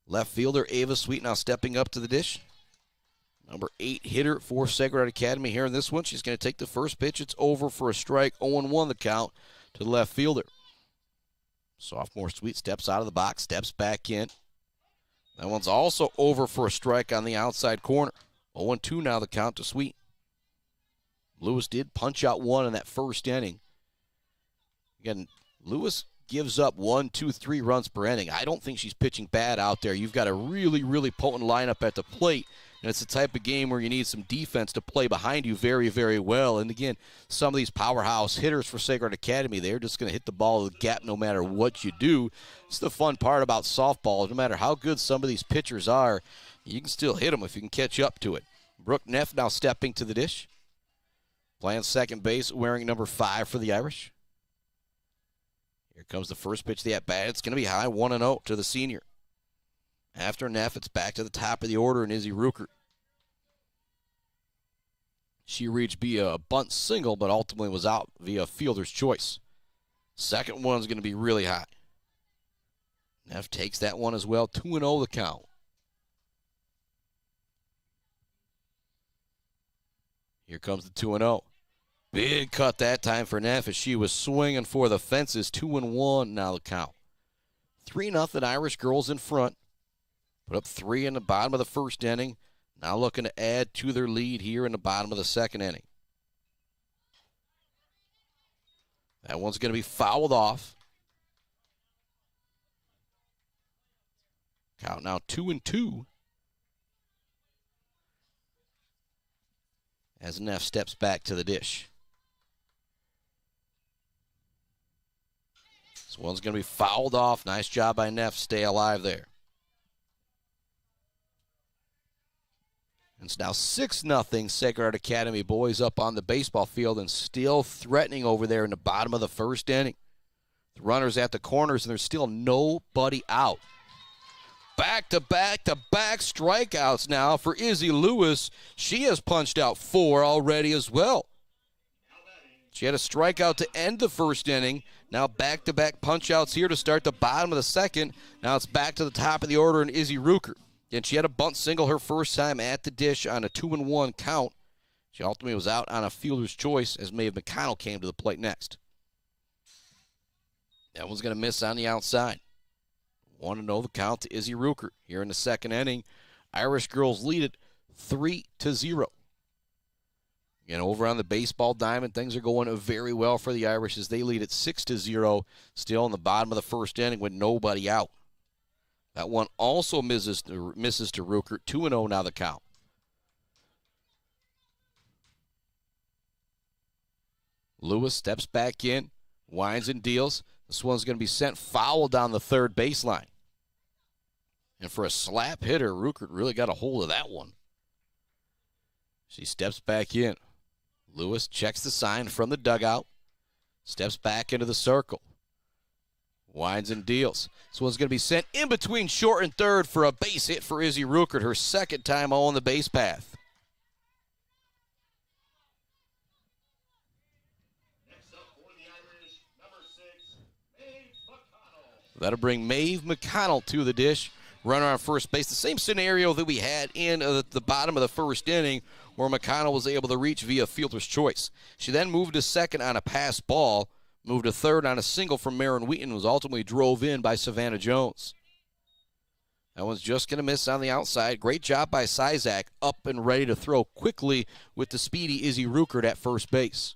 Left fielder Ava Sweet now stepping up to the dish. Number 8 hitter for Sacred Heart Academy here in this one. She's going to take the first pitch. It's over for a strike, 0-1 the count to the left fielder. Sophomore Sweet steps out of the box, steps back in. That one's also over for a strike on the outside corner. 0-2 now the count to Sweet. Lewis did punch out one in that first inning. Again, Lewis gives up 1, 2, 3 runs per inning. I don't think she's pitching bad out there. You've got a really, really potent lineup at the plate, and it's the type of game where you need some defense to play behind you very, very well. And again, some of these powerhouse hitters for Sacred Academy, they're just going to hit the ball to the gap no matter what you do. It's the fun part about softball. No matter how good some of these pitchers are, you can still hit them if you can catch up to it. Brooke Neff now stepping to the dish. Playing second base, wearing number 5 for the Irish. Here comes the first pitch of the at-bat. It's going to be high, 1-0 to the senior. After Neff, it's back to the top of the order and Izzy Ruckert. She reached via a bunt single, but ultimately was out via fielder's choice. Second one's going to be really high. Neff takes that one as well, 2-0 the count. Here comes the 2-0. Big cut that time for Neff as she was swinging for the fences. 2-1 now the count. 3-0 Irish girls in front. Put up 3 in the bottom of the first inning. Now looking to add to their lead here in the bottom of the second inning. That one's going to be fouled off. Count now 2-2. As Neff steps back to the dish. This one's going to be fouled off. Nice job by Neff. Stay alive there. It's now 6-0 Sacred Heart Academy boys up on the baseball field and still threatening over there in the bottom of the first inning. The runners at the corners, and there's still nobody out. Back-to-back-to-back strikeouts now for Izzy Lewis. She has punched out 4 already as well. She had a strikeout to end the first inning. Now back-to-back punch-outs here to start the bottom of the second. Now it's back to the top of the order in Izzy Ruckert. And she had a bunt single her first time at the dish on a 2-1 count. She ultimately was out on a fielder's choice as Maeve McConnell came to the plate next. That one's going to miss on the outside. 1-0 the count to Izzy Ruckert here in the second inning. Irish girls lead it 3-0. Again, over on the baseball diamond, things are going very well for the Irish as they lead at 6-0, still in the bottom of the first inning with nobody out. That one also misses to Ruckert. 2-0 now the count. Lewis steps back in, winds and deals. This one's going to be sent foul down the third baseline. And for a slap hitter, Ruckert really got a hold of that one. She steps back in. Lewis checks the sign from the dugout, steps back into the circle, winds and deals. This one's going to be sent in between short and third for a base hit for Izzy Ruckert, her second time on the base path. That'll bring Maeve McConnell to the dish. Runner on first base. The same scenario that we had in the bottom of the first inning where McConnell was able to reach via fielder's choice. She then moved to second on a pass ball, moved to third on a single from Matin Wheaton, was ultimately drove in by Savannah Jones. That one's just going to miss on the outside. Great job by Sizak, up and ready to throw quickly with the speedy Izzy Ruckert at first base.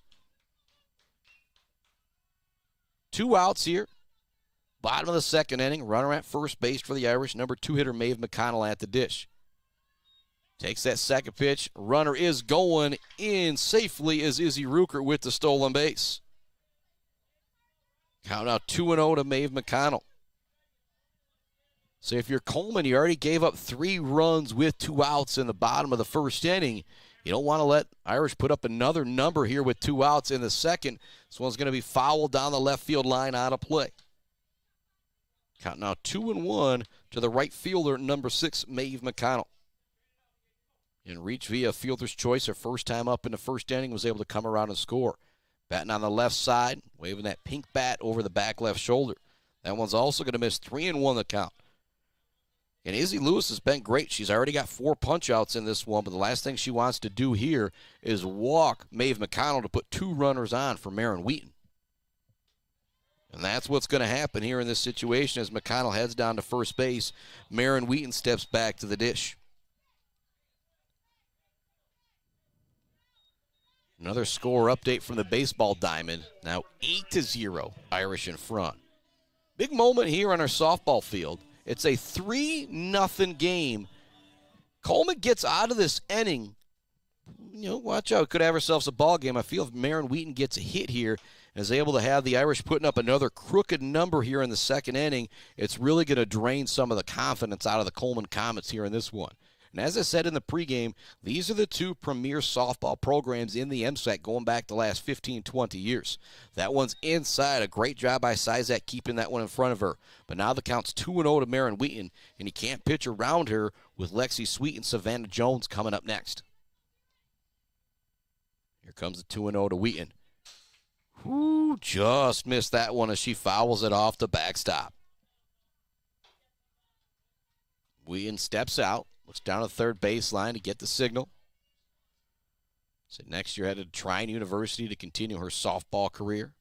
2 outs here. Bottom of the second inning, runner at first base for the Irish. Number 2 hitter Maeve McConnell at the dish. Takes that second pitch. Runner is going in safely as Izzy Ruckert with the stolen base. Count out 2-0 to Maeve McConnell. So if you're Coleman, you already gave up 3 runs with 2 outs in the bottom of the first inning. You don't want to let Irish put up another number here with 2 outs in the second. This one's going to be fouled down the left field line out of play. Count now 2-1 to the right fielder, number 6, Maeve McConnell. In reach via fielder's choice, her first time up in the first inning, was able to come around and score. Batting on the left side, waving that pink bat over the back left shoulder. That one's also going to miss. 3-1 the count. And Izzy Lewis has been great. She's already got 4 punch-outs in this one, but the last thing she wants to do here is walk Maeve McConnell to put 2 runners on for Matin Wheaton. And that's what's going to happen here in this situation as McConnell heads down to first base. Matin Wheaton steps back to the dish. Another score update from the baseball diamond. Now 8-0, Irish in front. Big moment here on our softball field. It's a 3-0 game. Coleman gets out of this inning. Watch out. Could have ourselves a ball game. I feel if Matin Wheaton gets a hit here and is able to have the Irish putting up another crooked number here in the second inning, it's really going to drain some of the confidence out of the Coleman Comets here in this one. And as I said in the pregame, these are the 2 premier softball programs in the MSAC going back the last 15, 20 years. That one's inside. A great job by Sizak keeping that one in front of her. But now the count's 2-0 to Matin Wheaton, and he can't pitch around her with Lexi Sweet and Savannah Jones coming up next. Here comes the 2-0 to Wheaton. Whoo, just missed that one as she fouls it off the backstop. Wheaton steps out, looks down the third baseline to get the signal. So next year headed to Trine University to continue her softball career.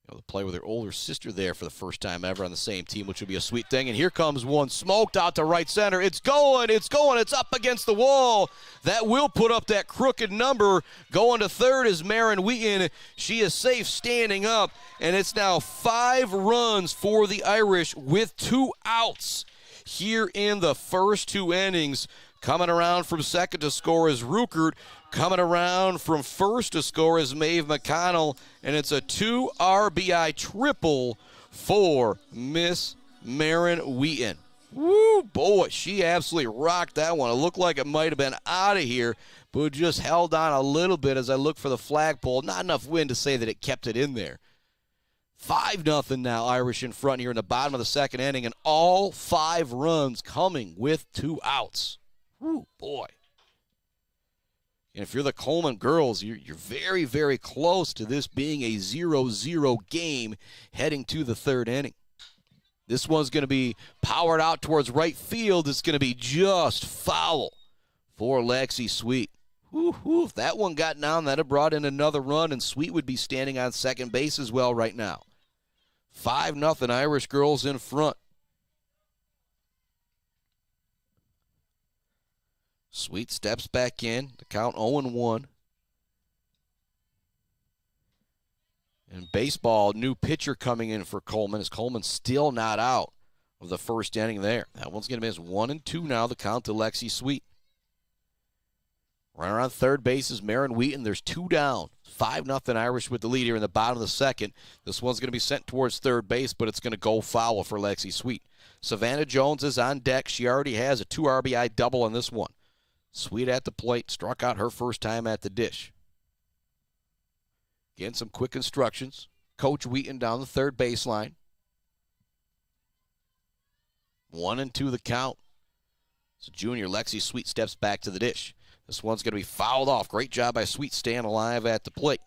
To play with her older sister there for the first time ever on the same team, which would be a sweet thing. And here comes one smoked out to right center. It's going, it's up against the wall. That will put up that crooked number. Going to third is Matin Wheaton. She is safe standing up, and it's now 5 runs for the Irish with 2 outs here in the first 2 innings. Coming around from second to score is Ruckert. Coming around from first to score is Maeve McConnell. And it's a 2 RBI triple for Miss Matin Wheaton. Woo, boy, she absolutely rocked that one. It looked like it might have been out of here, but just held on a little bit as I looked for the flagpole. Not enough wind to say that it kept it in there. 5-0 now, Irish in front here in the bottom of the second inning, and all 5 runs coming with 2 outs. Woo, boy. And if you're the Coleman girls, you're very, very close to this being a 0-0 game heading to the third inning. This one's going to be powered out towards right field. It's going to be just foul for Lexi Sweet. If that one got down, that would have brought in another run, and Sweet would be standing on second base as well right now. 5-0 Irish girls in front. Sweet steps back in. The count 0-1. And baseball, new pitcher coming in for Coleman, as Coleman's still not out of the first inning there. That one's going to miss 1-2 now, the count to Lexi Sweet. Runner on third base is Matin Wheaton. There's 2 down. 5-0 Irish with the lead here in the bottom of the second. This one's going to be sent towards third base, but it's going to go foul for Lexi Sweet. Savannah Jones is on deck. She already has a 2 RBI double on this one. Sweet at the plate, struck out her first time at the dish. Again, some quick instructions. Coach Wheaton down the third baseline. 1-2 the count. So junior Lexi Sweet steps back to the dish. This one's going to be fouled off. Great job by Sweet staying alive at the plate.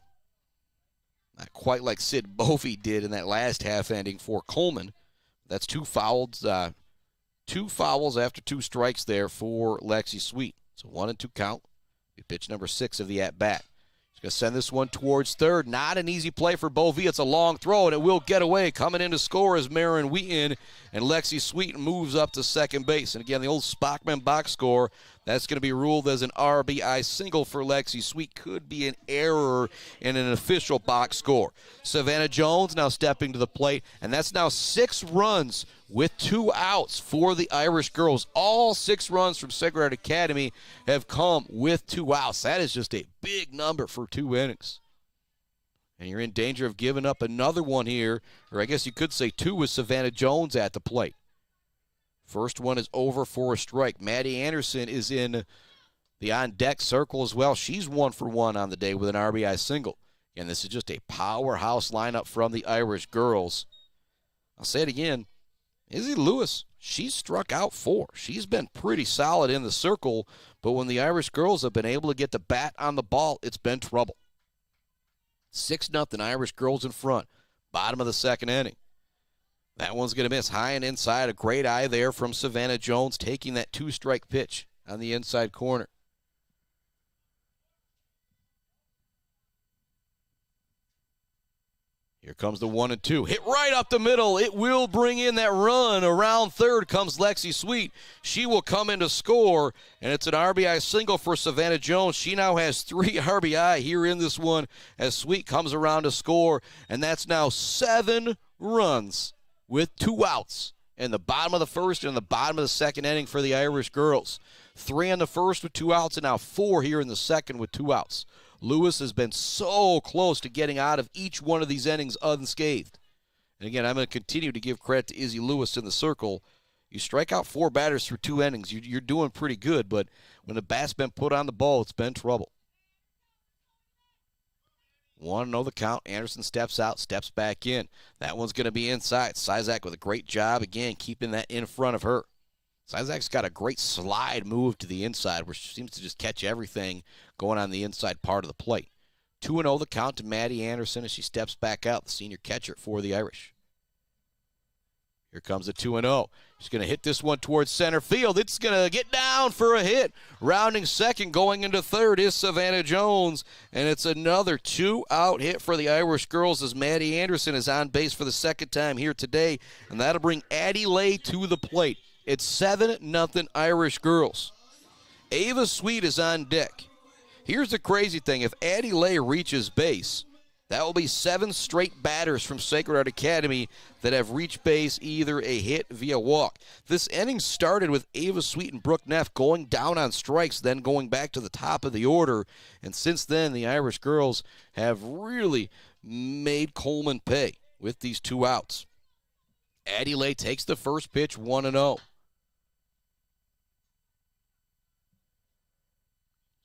Not quite like Sid Bovey did in that last half ending for Coleman. That's 2 fouls. 2 fouls after 2 strikes there for Lexi Sweet. So 1-2 count. Pitch number 6 of the at-bat. He's going to send this one towards third. Not an easy play for Bovey. It's a long throw, and it will get away. Coming in to score is Matin Wheaton, and Lexi Sweet moves up to second base. And again, the old Spockman box score, that's going to be ruled as an RBI single for Lexi Sweet. Could be an error in an official box score. Savannah Jones now stepping to the plate, and that's now 6 runs with 2 outs for the Irish girls. All 6 runs from Sacred Heart Academy have come with 2 outs. That is just a big number for 2 innings. And you're in danger of giving up another one here, or I guess you could say 2 with Savannah Jones at the plate. First one is over for a strike. Maddie Anderson is in the on-deck circle as well. She's 1 for 1 on the day with an RBI single. And this is just a powerhouse lineup from the Irish girls. I'll say it again. Izzy Lewis, she's struck out 4. She's been pretty solid in the circle, but when the Irish girls have been able to get the bat on the ball, it's been trouble. 6-0 Irish girls in front. Bottom of the second inning. That one's going to miss high and inside. A great eye there from Savannah Jones taking that 2-strike pitch on the inside corner. Here comes the 1-2. Hit right up the middle. It will bring in that run. Around third comes Lexi Sweet. She will come in to score, and it's an RBI single for Savannah Jones. She now has 3 RBI here in this one as Sweet comes around to score, and that's now 7 runs with 2 outs in the bottom of the first and the bottom of the second inning for the Irish girls. 3 in the first with 2 outs, and now 4 here in the second with 2 outs. Lewis has been so close to getting out of each one of these innings unscathed. And again, I'm going to continue to give credit to Izzy Lewis in the circle. You strike out 4 batters through 2 innings, you're doing pretty good, but when the bat's been put on the ball, it's been trouble. 1-0 the count. Anderson steps out, steps back in. That one's going to be inside. Sizak with a great job, again, keeping that in front of her. Sizak's got a great slide move to the inside, which seems to just catch everything going on the inside part of the plate. 2-0 the count to Maddie Anderson as she steps back out, the senior catcher for the Irish. Here comes the 2-0. She's going to hit this one towards center field. It's going to get down for a hit. Rounding second, going into third is Savannah Jones. And it's another 2-out hit for the Irish girls as Maddie Anderson is on base for the second time here today. And that'll bring Addie Lay to the plate. It's 7-0 Irish girls. Ava Sweet is on deck. Here's the crazy thing. If Addie Lay reaches base, that will be 7 straight batters from Sacred Heart Academy that have reached base, either a hit via walk. This inning started with Ava Sweet and Brooke Neff going down on strikes, then going back to the top of the order. And since then, the Irish girls have really made Coleman pay with these 2 outs. Addie Lay takes the first pitch, 1-0.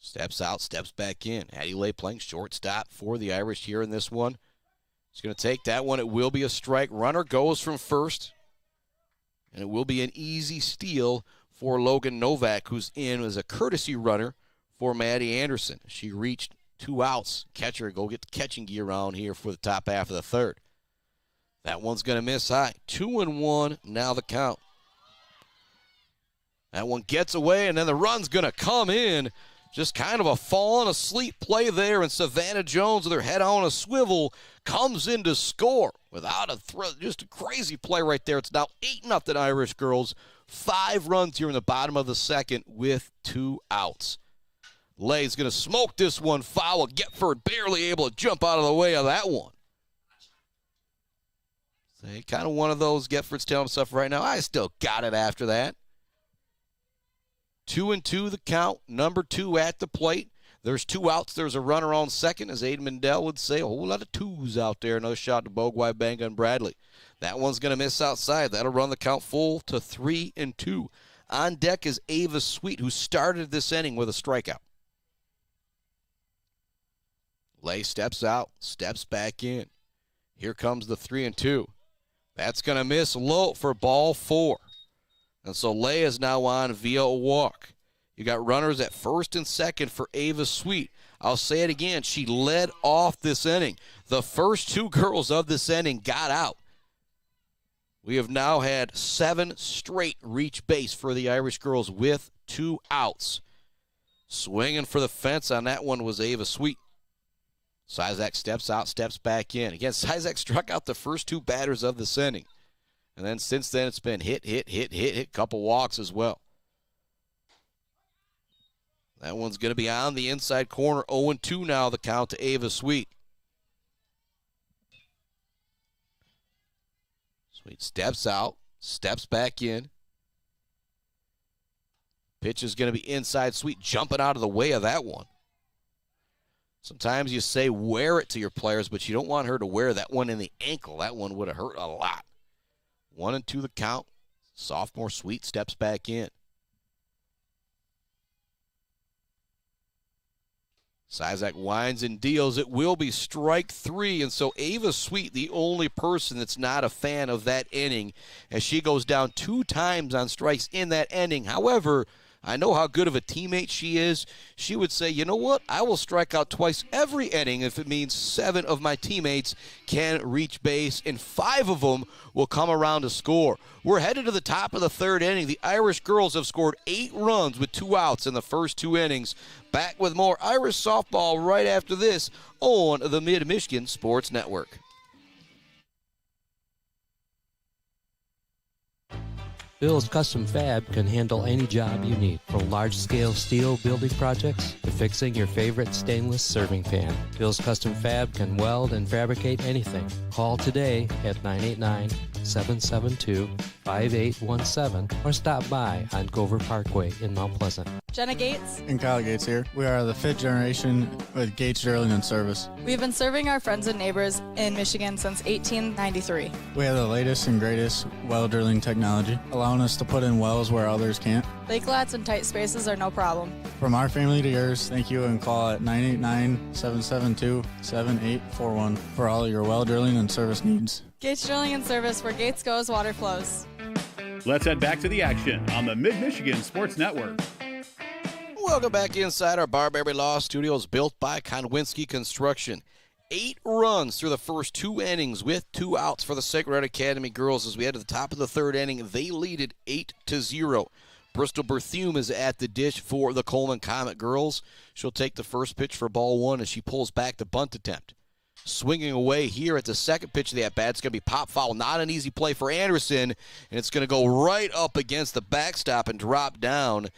Steps out, steps back in. Addie Lay playing shortstop for the Irish here in this one. He's going to take that one. It will be a strike. Runner goes from first. And it will be an easy steal for Logan Novak, who's in as a courtesy runner for Maddie Anderson. She reached 2 outs. Catcher go get the catching gear on here for the top half of the third. That one's going to miss high. 2-1 now the count. That one gets away, and then the run's going to come in. Just kind of a falling asleep play there, and Savannah Jones with her head on a swivel comes in to score without a throw. Just a crazy play right there. It's now 8-0 Irish girls. 5 runs here in the bottom of the second with 2 outs. Lay's going to smoke this one foul. Getford barely able to jump out of the way of that one. So kind of one of those, Getford's telling himself right now, I still got it after that. 2-2 the count. Number 2 at the plate. There's 2 outs. There's a runner on second, as Aiden Mendel would say. A whole lot of 2s out there. Another shot to Bogwai, Banga, and Bradley. That one's going to miss outside. That'll run the count full to 3-2. On deck is Ava Sweet, who started this inning with a strikeout. Lay steps out, steps back in. Here comes the 3-2. That's going to miss low for ball 4. And so Lay is now on via a walk. You got runners at first and second for Ava Sweet. I'll say it again. She led off this inning. The first 2 girls of this inning got out. We have now had 7 straight reach base for the Irish girls with 2 outs. Swinging for the fence on that one was Ava Sweet. Sizak steps out, steps back in. Again, Sizak struck out the first 2 batters of this inning. And then since then, it's been hit, couple walks as well. That one's going to be on the inside corner. 0-2 now, the count to Ava Sweet. Sweet steps out, steps back in. Pitch is going to be inside. Sweet jumping out of the way of that one. Sometimes you say wear it to your players, but you don't want her to wear that one in the ankle. That one would have hurt a lot. 1-2 the count. Sophomore Sweet steps back in. Sizak winds and deals. It will be strike 3, and so Ava Sweet, the only person that's not a fan of that inning, as she goes down 2 times on strikes in that inning. However, I know how good of a teammate she is. She would say, you know what? I will strike out twice every inning if it means 7 of my teammates can reach base, and 5 of them will come around to score. We're headed to the top of the 3rd inning. The Irish girls have scored 8 runs with 2 outs in the first 2 innings. Back with more Irish softball right after this on the Mid-Michigan Sports Network. Bill's Custom Fab can handle any job you need, from large-scale steel building projects to fixing your favorite stainless serving pan. Bill's Custom Fab can weld and fabricate anything. Call today at 989-772-5817 or stop by on Gover Parkway in Mount Pleasant. Jenna Gates and Kyle Gates here. We are the 5th generation with Gates Drilling and Service. We've been serving our friends and neighbors in Michigan since 1893. We have the latest and greatest well drilling technology, allowing us to put in wells where others can't. Lake lots and tight spaces are no problem. From our family to yours, thank you, and call at 989-772-7841 for all your well drilling and service needs. Gates Drilling and Service, where Gates goes, water flows. Let's head back to the action on the Mid-Michigan Sports Network. Welcome back inside our Barberry Law Studios, built by Konwinski Construction. 8 runs through the first 2 innings with 2 outs for the Sacred Heart Academy girls. As we head to the top of the 3rd inning, they lead it 8-0. Bristol Berthume is at the dish for the Coleman Comet girls. She'll take the first pitch for ball 1 as she pulls back the bunt attempt. Swinging away here at the second pitch of the at-bat. It's going to be pop foul. Not an easy play for Anderson, and it's going to go right up against the backstop and drop down.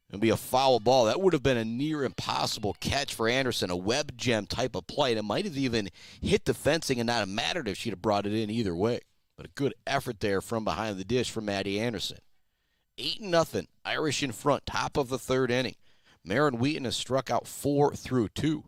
It'll be a foul ball. That would have been a near impossible catch for Anderson, a web gem type of play. And it might have even hit the fencing and not have mattered if she'd have brought it in either way. But a good effort there from behind the dish from Maddie Anderson. 8-0, Irish in front, top of the 3rd inning. Matin Wheaton has struck out 4 through 2.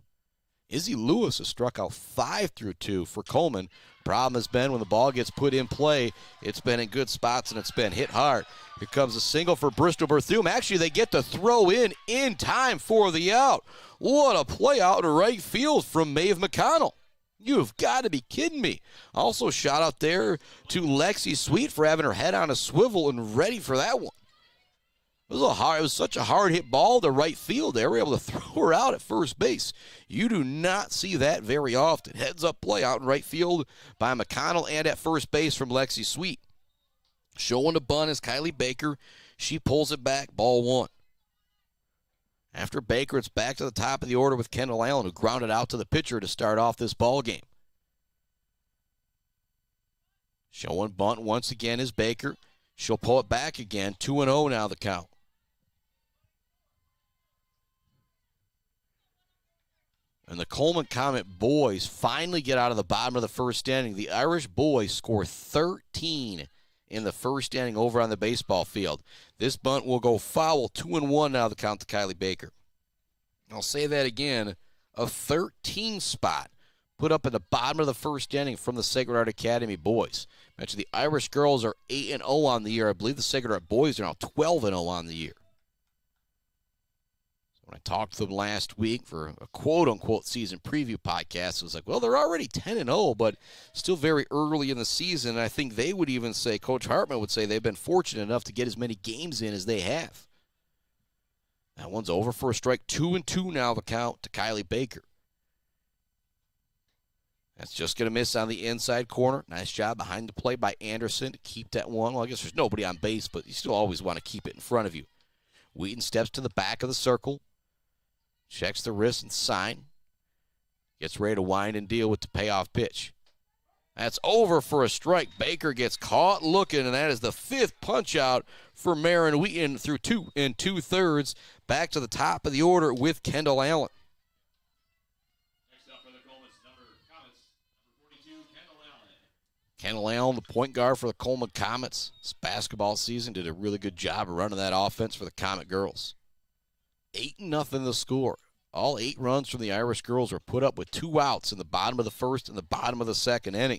Izzy Lewis has struck out 5 through 2 for Coleman. Problem has been when the ball gets put in play, it's been in good spots and it's been hit hard. Here comes a single for Bristol Berthume. Actually, they get to throw in time for the out. What a play out to right field from Maeve McConnell. You've got to be kidding me. Also, shout out there to Lexi Sweet for having her head on a swivel and ready for that one. It was such a hard hit ball to right field. They were able to throw her out at first base. You do not see that very often. Heads up play out in right field by McConnell and at first base from Lexi Sweet. Showing the bunt is Kylie Baker. She pulls it back, ball one. After Baker, it's back to the top of the order with Kendall Allen, who grounded out to the pitcher to start off this ball game. Showing bunt once again is Baker. She'll pull it back again. 2-0 now the count. And the Coleman Comet boys finally get out of the bottom of the first inning. The Irish boys score 13 in the first inning over on the baseball field. This bunt will go foul. 2-1 now the count to Kylie Baker. I'll say that again. A 13 spot put up in the bottom of the first inning from the Sacred Heart Academy boys. Mentioned the Irish girls are 8-0 on the year. I believe the Sacred Heart boys are now 12-0 on the year. When I talked to them last week for a quote-unquote season preview podcast, it was like, well, they're already 10-0, but still very early in the season. And I think they would even say, Coach Hartman would say, they've been fortunate enough to get as many games in as they have. That one's over for a strike. 2-2 now the count to Kylie Baker. That's just going to miss on the inside corner. Nice job behind the plate by Anderson to keep that one. Well, I guess there's nobody on base, but you still always want to keep it in front of you. Wheaton steps to the back of the circle. Checks the wrist and sign. Gets ready to wind and deal with the payoff pitch. That's over for a strike. Baker gets caught looking, and that is the fifth punch out for Marin Wheaton through 2 2/3. Back to the top of the order with Kendall Allen. Next up for the Coleman Comets, number 42, Kendall Allen. Kendall Allen, the point guard for the Coleman Comets. This basketball season did a really good job of running that offense for the Comet girls. 8-0 the score. All 8 runs from the Irish girls were put up with 2 outs in the bottom of the first and the bottom of the second inning.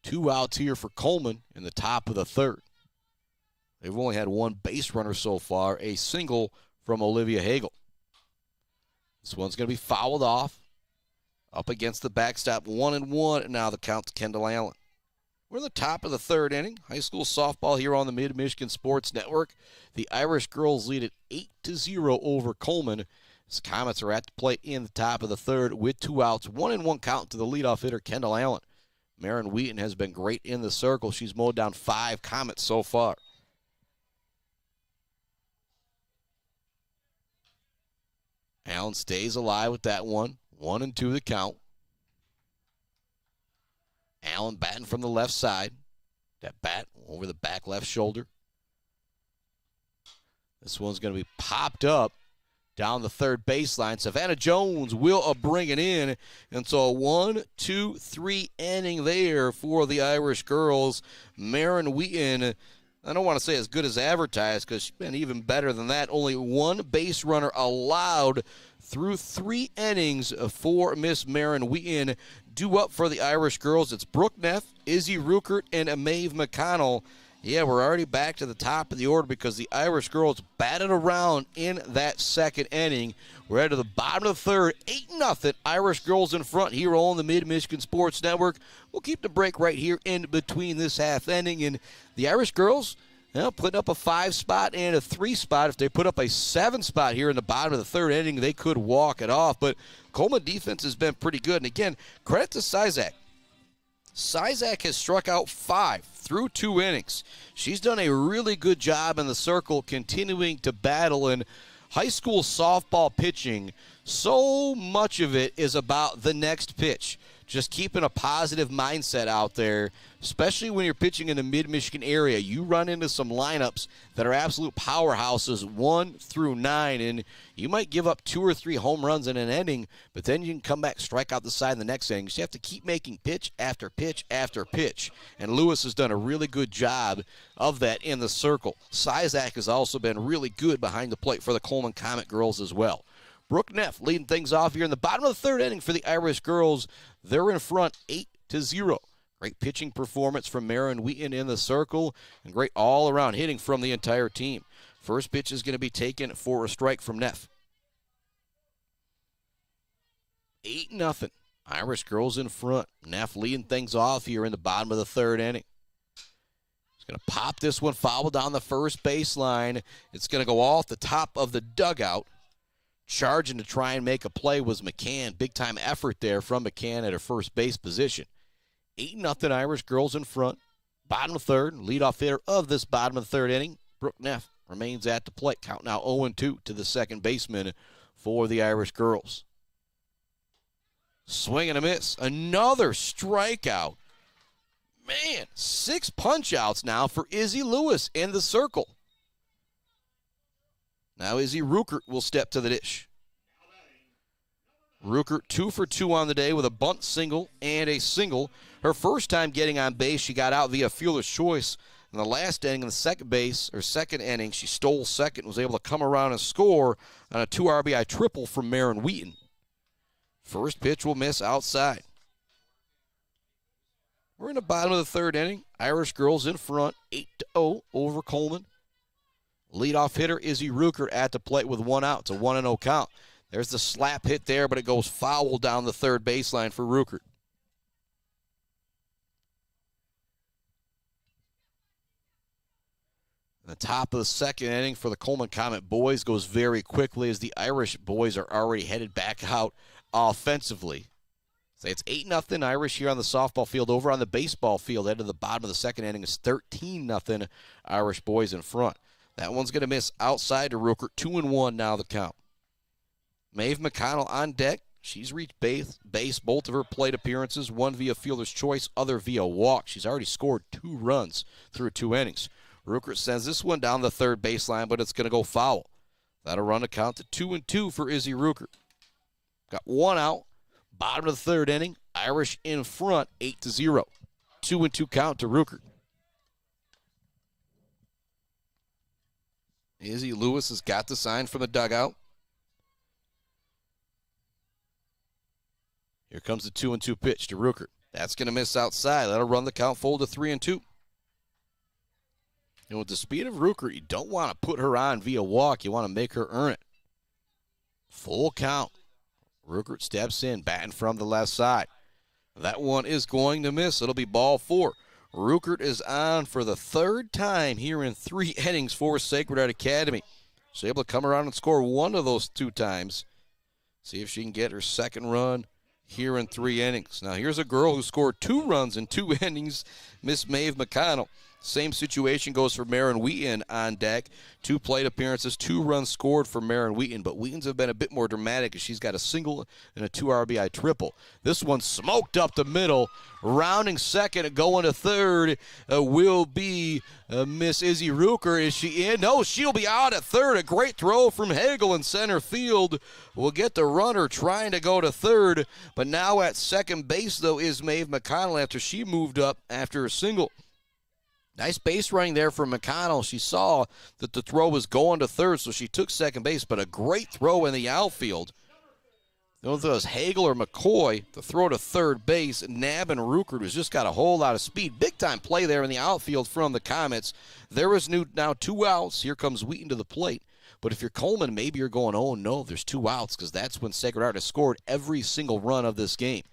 2 outs here for Coleman in the top of the third. They've only had 1 base runner so far, a single from Olivia Hagel. This one's going to be fouled off. Up against the backstop, 1-1, and now the count to Kendall Allen. We're in the top of the third inning. High school softball here on the Mid-Michigan Sports Network. The Irish girls lead at 8-0 over Coleman. The Comets are at the plate in the top of the third with 2 outs. 1-1 count to the leadoff hitter, Kendall Allen. Marin Wheaton has been great in the circle. She's mowed down 5 Comets so far. Allen stays alive with that one. 1-2 the count. Allen batting from the left side. That bat over the back left shoulder. This one's going to be popped up down the third baseline. Savannah Jones will bring it in. And so a 1-2-3 inning there for the Irish girls. Marin Wheaton, I don't want to say as good as advertised because she's been even better than that. Only 1 base runner allowed through 3 innings for Miss Marin Wheaton. Due up for the Irish girls, it's Brooke Neff, Izzy Ruckert, and Maeve McConnell. Yeah, we're already back to the top of the order because the Irish girls batted around in that second inning. We're at the bottom of the third, 8-0. Irish girls in front here on the Mid-Michigan Sports Network. We'll keep the break right here in between this half inning. And the Irish girls, putting up a 5 spot and a 3 spot. If they put up a 7 spot here in the bottom of the third inning, they could walk it off. But Coleman defense has been pretty good. And again, credit to Sizak. Sizak has struck out 5 through 2 innings. She's done a really good job in the circle, continuing to battle. In high school softball pitching, so much of it is about the next pitch. Just keeping a positive mindset out there, especially when you're pitching in the mid-Michigan area. You run into some lineups that are absolute powerhouses 1 through 9, and you might give up 2 or 3 home runs in an inning, but then you can come back, strike out the side in the next inning. You have to keep making pitch after pitch after pitch, and Lewis has done a really good job of that in the circle. Sizak has also been really good behind the plate for the Coleman Comet girls as well. Brooke Neff leading things off here in the bottom of the third inning for the Irish girls. They're in front 8-0. Great pitching performance from Marin Wheaton in the circle, and great all-around hitting from the entire team. First pitch is going to be taken for a strike from Neff. 8-0. Irish girls in front. Neff leading things off here in the bottom of the third inning. Going to pop this one, foul down the first baseline. It's going to go off the top of the dugout. Charging to try and make a play was McCann. Big-time effort there from McCann at her first base position. 8-0 Irish girls in front. Bottom of third, leadoff hitter of this bottom of the third inning, Brooke Neff, remains at the plate. Count now 0-2 to the second baseman for the Irish girls. Swing and a miss. Another strikeout. Man, 6 punch-outs now for Izzy Lewis in the circle. Now Izzy Ruckert will step to the dish. Ruckert 2 for 2 on the day with a bunt single and a single. Her first time getting on base, she got out via fielder's choice. In the last inning, in the second inning, she stole second and was able to come around and score on a 2 RBI triple from Matin Wheaton. First pitch will miss outside. We're in the bottom of the third inning. Irish girls in front, 8-0 over Coleman. Leadoff hitter Izzy Ruckert at the plate with 1 out. It's a 1-0 count. There's the slap hit there, but it goes foul down the third baseline for Ruckert. The top of the second inning for the Coleman Comet boys goes very quickly as the Irish boys are already headed back out offensively. So it's 8-0 Irish here on the softball field. Over on the baseball field, headed to the bottom of the second inning, is 13-0 Irish boys in front. That one's going to miss outside to Ruckert. 2-1 now the count. Maeve McConnell on deck. She's reached base both of her plate appearances, one via fielder's choice, other via walk. She's already scored 2 runs through 2 innings. Ruckert sends this one down the third baseline, but it's going to go foul. That'll run the count to 2-2 for Izzy Ruckert. Got 1 out. Bottom of the third inning. Irish in front, 8-0. 2-2 count to Ruckert. Izzy Lewis has got the sign from the dugout. Here comes the 2-2 pitch to Ruckert. That's going to miss outside. That'll run the count full to 3-2. And with the speed of Ruckert, you don't want to put her on via walk. You want to make her earn it. Full count. Ruckert steps in, batting from the left side. That one is going to miss. It'll be ball 4. Ruckert is on for the 3rd time here in 3 innings for Sacred Heart Academy. She's able to come around and score 1 of those 2 times. See if she can get her 2nd run here in 3 innings. Now here's a girl who scored 2 runs in 2 innings, Miss Maeve McConnell. Same situation goes for Marin Wheaton on deck. 2 plate appearances, 2 runs scored for Marin Wheaton, but Wheaton's have been a bit more dramatic as she's got a single and a 2 RBI triple. This one smoked up the middle, rounding second and going to third will be Miss Izzy Ruckert. Is she in? No, she'll be out at third. A great throw from Hagel in center field will get the runner trying to go to third, but now at second base, though, is Maeve McConnell after she moved up after a single. Nice base running there for McConnell. She saw that the throw was going to third, so she took second base, but a great throw in the outfield. I don't know if it was Hagel or McCoy, the throw to third base, nabbing Ruckert, who's just got a whole lot of speed. Big-time play there in the outfield from the Comets. There is now 2 outs. Here comes Wheaton to the plate. But if you're Coleman, maybe you're going, oh, no, there's 2 outs, because that's when Sacred Heart has scored every single run of this game.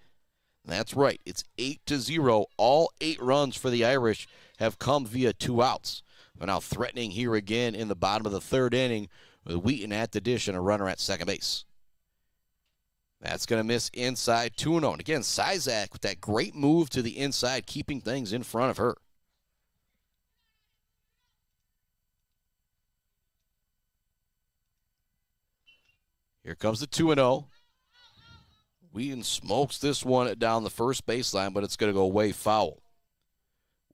That's right. It's 8-0. All 8 runs for the Irish have come via 2 outs. But now threatening here again in the bottom of the 3rd inning with Wheaton at the dish and a runner at second base. That's going to miss inside 2-0. And again, Sizak with that great move to the inside, keeping things in front of her. Here comes the 2-0. Wheaton smokes this one down the first baseline, but it's going to go way foul.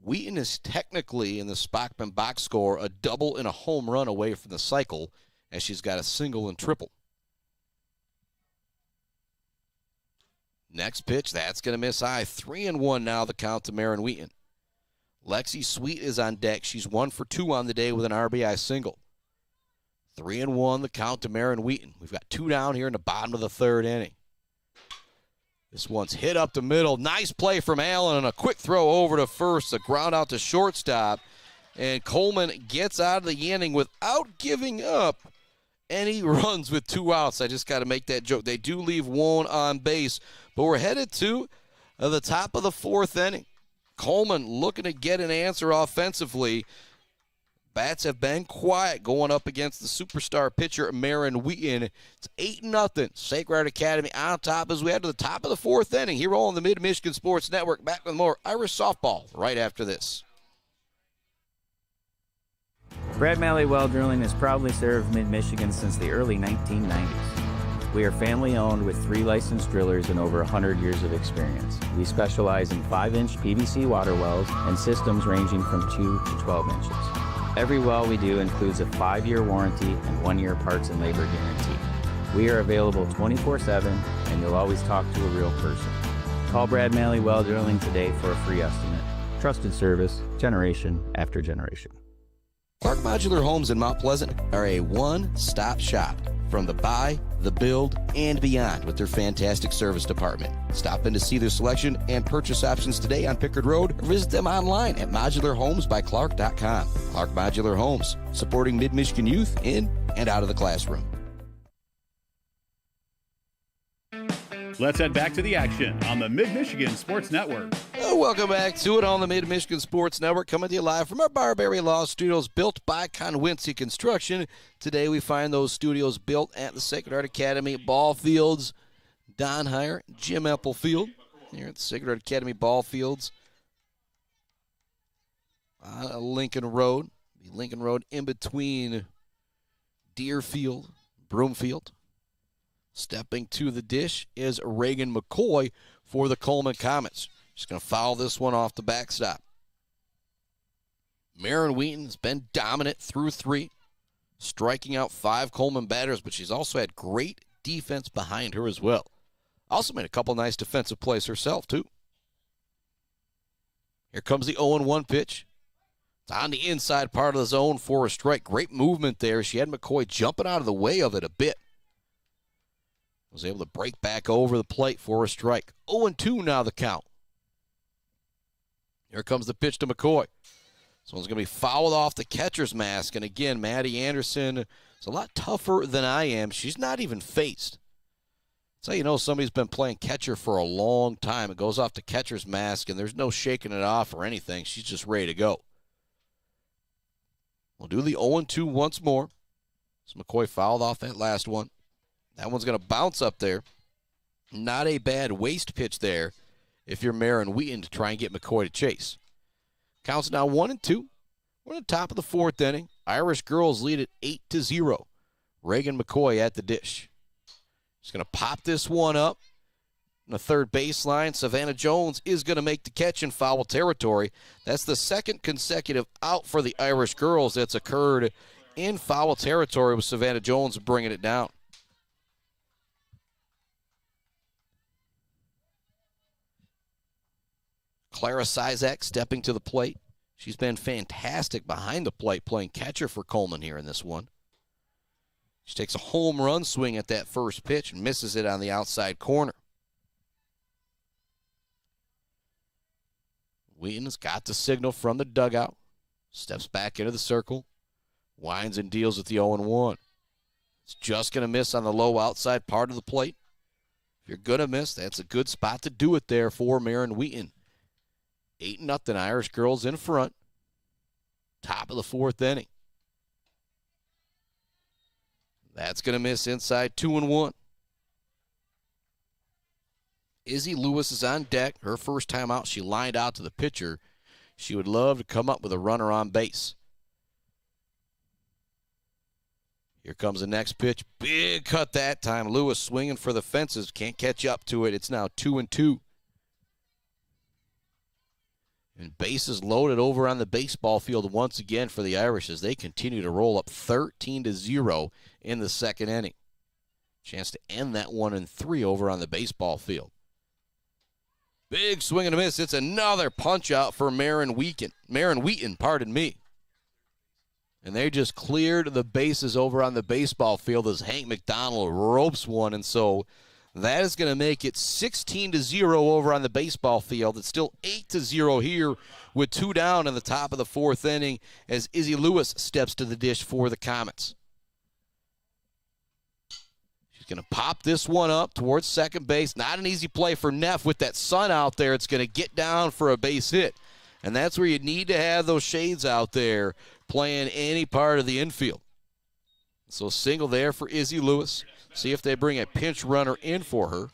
Wheaton is technically in the Spockman box score a double and a home run away from the cycle as she's got a single and triple. Next pitch, that's going to miss high. 3-1 now the count to Marin Wheaton. Lexi Sweet is on deck. She's 1 for 2 on the day with an RBI single. 3-1 the count to Marin Wheaton. We've got 2 down here in the bottom of the 3rd inning. This one's hit up the middle. Nice play from Allen and a quick throw over to first. A ground out to shortstop. And Coleman gets out of the inning without giving up any runs with 2 outs. I just got to make that joke. They do leave 1 on base. But we're headed to the top of the 4th inning. Coleman looking to get an answer offensively. Bats have been quiet going up against the superstar pitcher, Matin Wheaton. It's 8-0. Sacred Heart Academy on top as we head to the top of the fourth inning here on the Mid-Michigan Sports Network. Back with more Irish softball right after this. Brad Malley Well Drilling has proudly served Mid-Michigan since the early 1990s. We are family-owned with 3 licensed drillers and over 100 years of experience. We specialize in 5-inch PVC water wells and systems ranging from 2 to 12 inches. Every well we do includes a 5-year warranty and 1-year parts and labor guarantee. We are available 24/7, and you'll always talk to a real person. Call Brad Malley Well Drilling today for a free estimate. Trusted service, generation after generation. Clark Modular Homes in Mount Pleasant are a one-stop shop from the buy, the build, and beyond with their fantastic service department. Stop in to see their selection and purchase options today on Pickard Road or visit them online at modularhomesbyclark.com. Clark Modular Homes, supporting Mid-Michigan youth in and out of the classroom. Let's head back to the action on the Mid-Michigan Sports Network. Welcome back to it on the Mid-Michigan Sports Network, coming to you live from our Barbary Law Studios, built by Conwincy Construction. Today we find those studios built at the Sacred Heart Academy ball fields. Don Heyer, Jim Epplefield, here at the Sacred Heart Academy ball fields on Lincoln Road. Lincoln Road in between Deerfield, Broomfield. Stepping to the dish is Reagan McCoy for the Coleman Comets. Just going to foul this one off the backstop. Matin Wheaton has been dominant through 3, striking out 5 Coleman batters, but she's also had great defense behind her as well. Also made a couple nice defensive plays herself, too. Here comes the 0-1 pitch. It's on the inside part of the zone for a strike. Great movement there. She had McCoy jumping out of the way of it a bit. Was able to break back over the plate for a strike. 0-2 now the count. Here comes the pitch to McCoy. This one's going to be fouled off the catcher's mask. And again, Maddie Anderson is a lot tougher than I am. She's not even faced. So you know somebody's been playing catcher for a long time. It goes off the catcher's mask, and there's no shaking it off or anything. She's just ready to go. We'll do the 0-2 once more. So McCoy fouled off that last one. That one's going to bounce up there. Not a bad waste pitch there if you're Matin Wheaton to try and get McCoy to chase. Counts now 1-2. We're at the top of the fourth inning. Irish girls lead it 8-0. Reagan McCoy at the dish. She's going to pop this one up. On the third baseline, Savannah Jones is going to make the catch in foul territory. That's the second consecutive out for the Irish girls that's occurred in foul territory with Savannah Jones bringing it down. Clara Sizak stepping to the plate. She's been fantastic behind the plate, playing catcher for Coleman here in this one. She takes a home run swing at that first pitch and misses it on the outside corner. Wheaton's got the signal from the dugout. Steps back into the circle. Winds and deals with the 0-1. It's just going to miss on the low outside part of the plate. If you're going to miss, that's a good spot to do it there for Matin Wheaton. 8-0 Irish girls in front. Top of the fourth inning. That's going to miss inside 2-1. Izzy Lewis is on deck. Her first time out, she lined out to the pitcher. She would love to come up with a runner on base. Here comes the next pitch. Big cut that time. Lewis swinging for the fences. Can't catch up to it. It's now 2-2. And bases loaded over on the baseball field once again for the Irish as they continue to roll up 13-0 in the second inning. Chance to end that 1-3 over on the baseball field. Big swing and a miss. It's another punch out for Matin Wheaton, pardon me. And they just cleared the bases over on the baseball field as Hank McDonald ropes one. And so that is going to make it 16-0 over on the baseball field. It's still 8-0 here with 2 down in the top of the fourth inning as Izzy Lewis steps to the dish for the Comets. She's going to pop this one up towards second base. Not an easy play for Neff with that sun out there. It's going to get down for a base hit. And that's where you need to have those shades out there playing any part of the infield. So single there for Izzy Lewis. See if they bring a pinch runner in for her.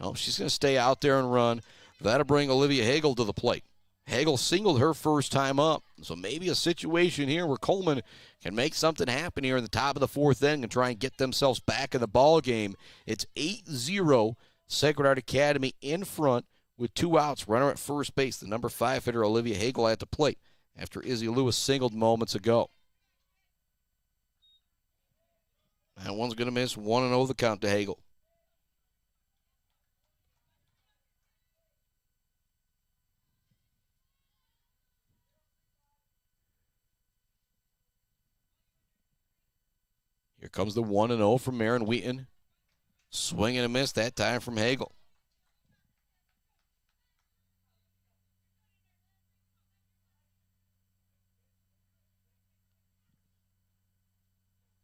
No, she's going to stay out there and run. That'll bring Olivia Hagel to the plate. Hagel singled her first time up. So maybe a situation here where Coleman can make something happen here in the top of the fourth inning and try and get themselves back in the ball game. It's 8-0, Sacred Heart Academy in front with 2 outs. Runner at first base, the number 5 hitter Olivia Hagel at the plate after Izzy Lewis singled moments ago. That one's going to miss. 1-0 the count to Hagel. Here comes the 1-0 from Matin Wheaton. Swing and a miss that time from Hagel.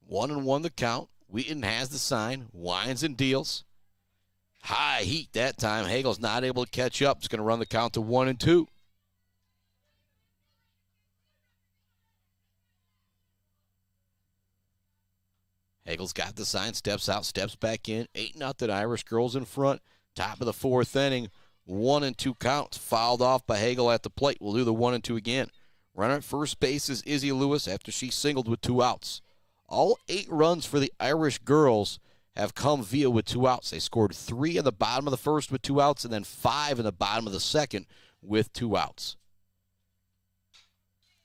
One and one the count. Wheaton has the sign, winds and deals. High heat that time. Hagel's not able to catch up. It's going to run the count to 1-2. Hagel's got the sign, steps out, steps back in. 8-0 Irish girls in front. Top of the fourth inning. 1-2 counts. Fouled off by Hagel at the plate. We'll do the 1-2 again. Runner at first base is Izzy Lewis after she singled with 2 outs. All 8 runs for the Irish girls have come via with 2 outs. They scored 3 in the bottom of the first with 2 outs and then 5 in the bottom of the second with 2 outs.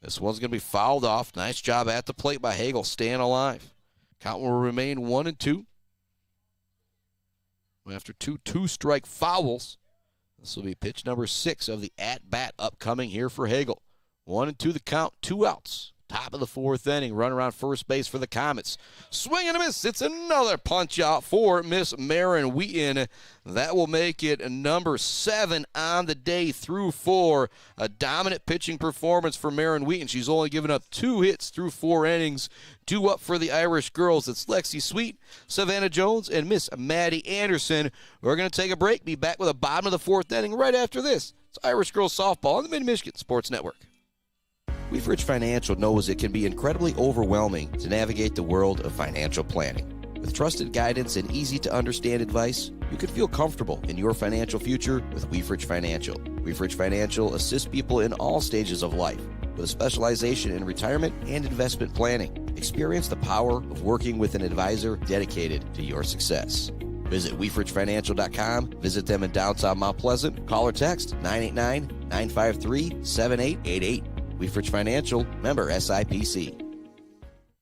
This one's going to be fouled off. Nice job at the plate by Hagel, staying alive. Count will remain 1-2. After 2 two-strike fouls, this will be pitch number 6 of the at-bat upcoming here for Hagel. 1-2 the count, 2 outs. Top of the fourth inning, run around first base for the Comets. Swing and a miss. It's another punch out for Miss Matin Wheaton. That will make it number 7 on the day through 4. A dominant pitching performance for Matin Wheaton. She's only given up 2 hits through 4 innings. 2 up for the Irish girls. It's Lexi Sweet, Savannah Jones, and Miss Maddie Anderson. We're going to take a break. Be back with the bottom of the fourth inning right after this. It's Irish girls softball on the Mid-Michigan Sports Network. Weaveridge Financial knows it can be incredibly overwhelming to navigate the world of financial planning. With trusted guidance and easy-to-understand advice, you can feel comfortable in your financial future with Weaveridge Financial. Weaveridge Financial assists people in all stages of life with a specialization in retirement and investment planning. Experience the power of working with an advisor dedicated to your success. Visit WeaveridgeFinancial.com. Visit them in downtown Mount Pleasant. Call or text 989-953-7888. Weaveridge Financial, member SIPC.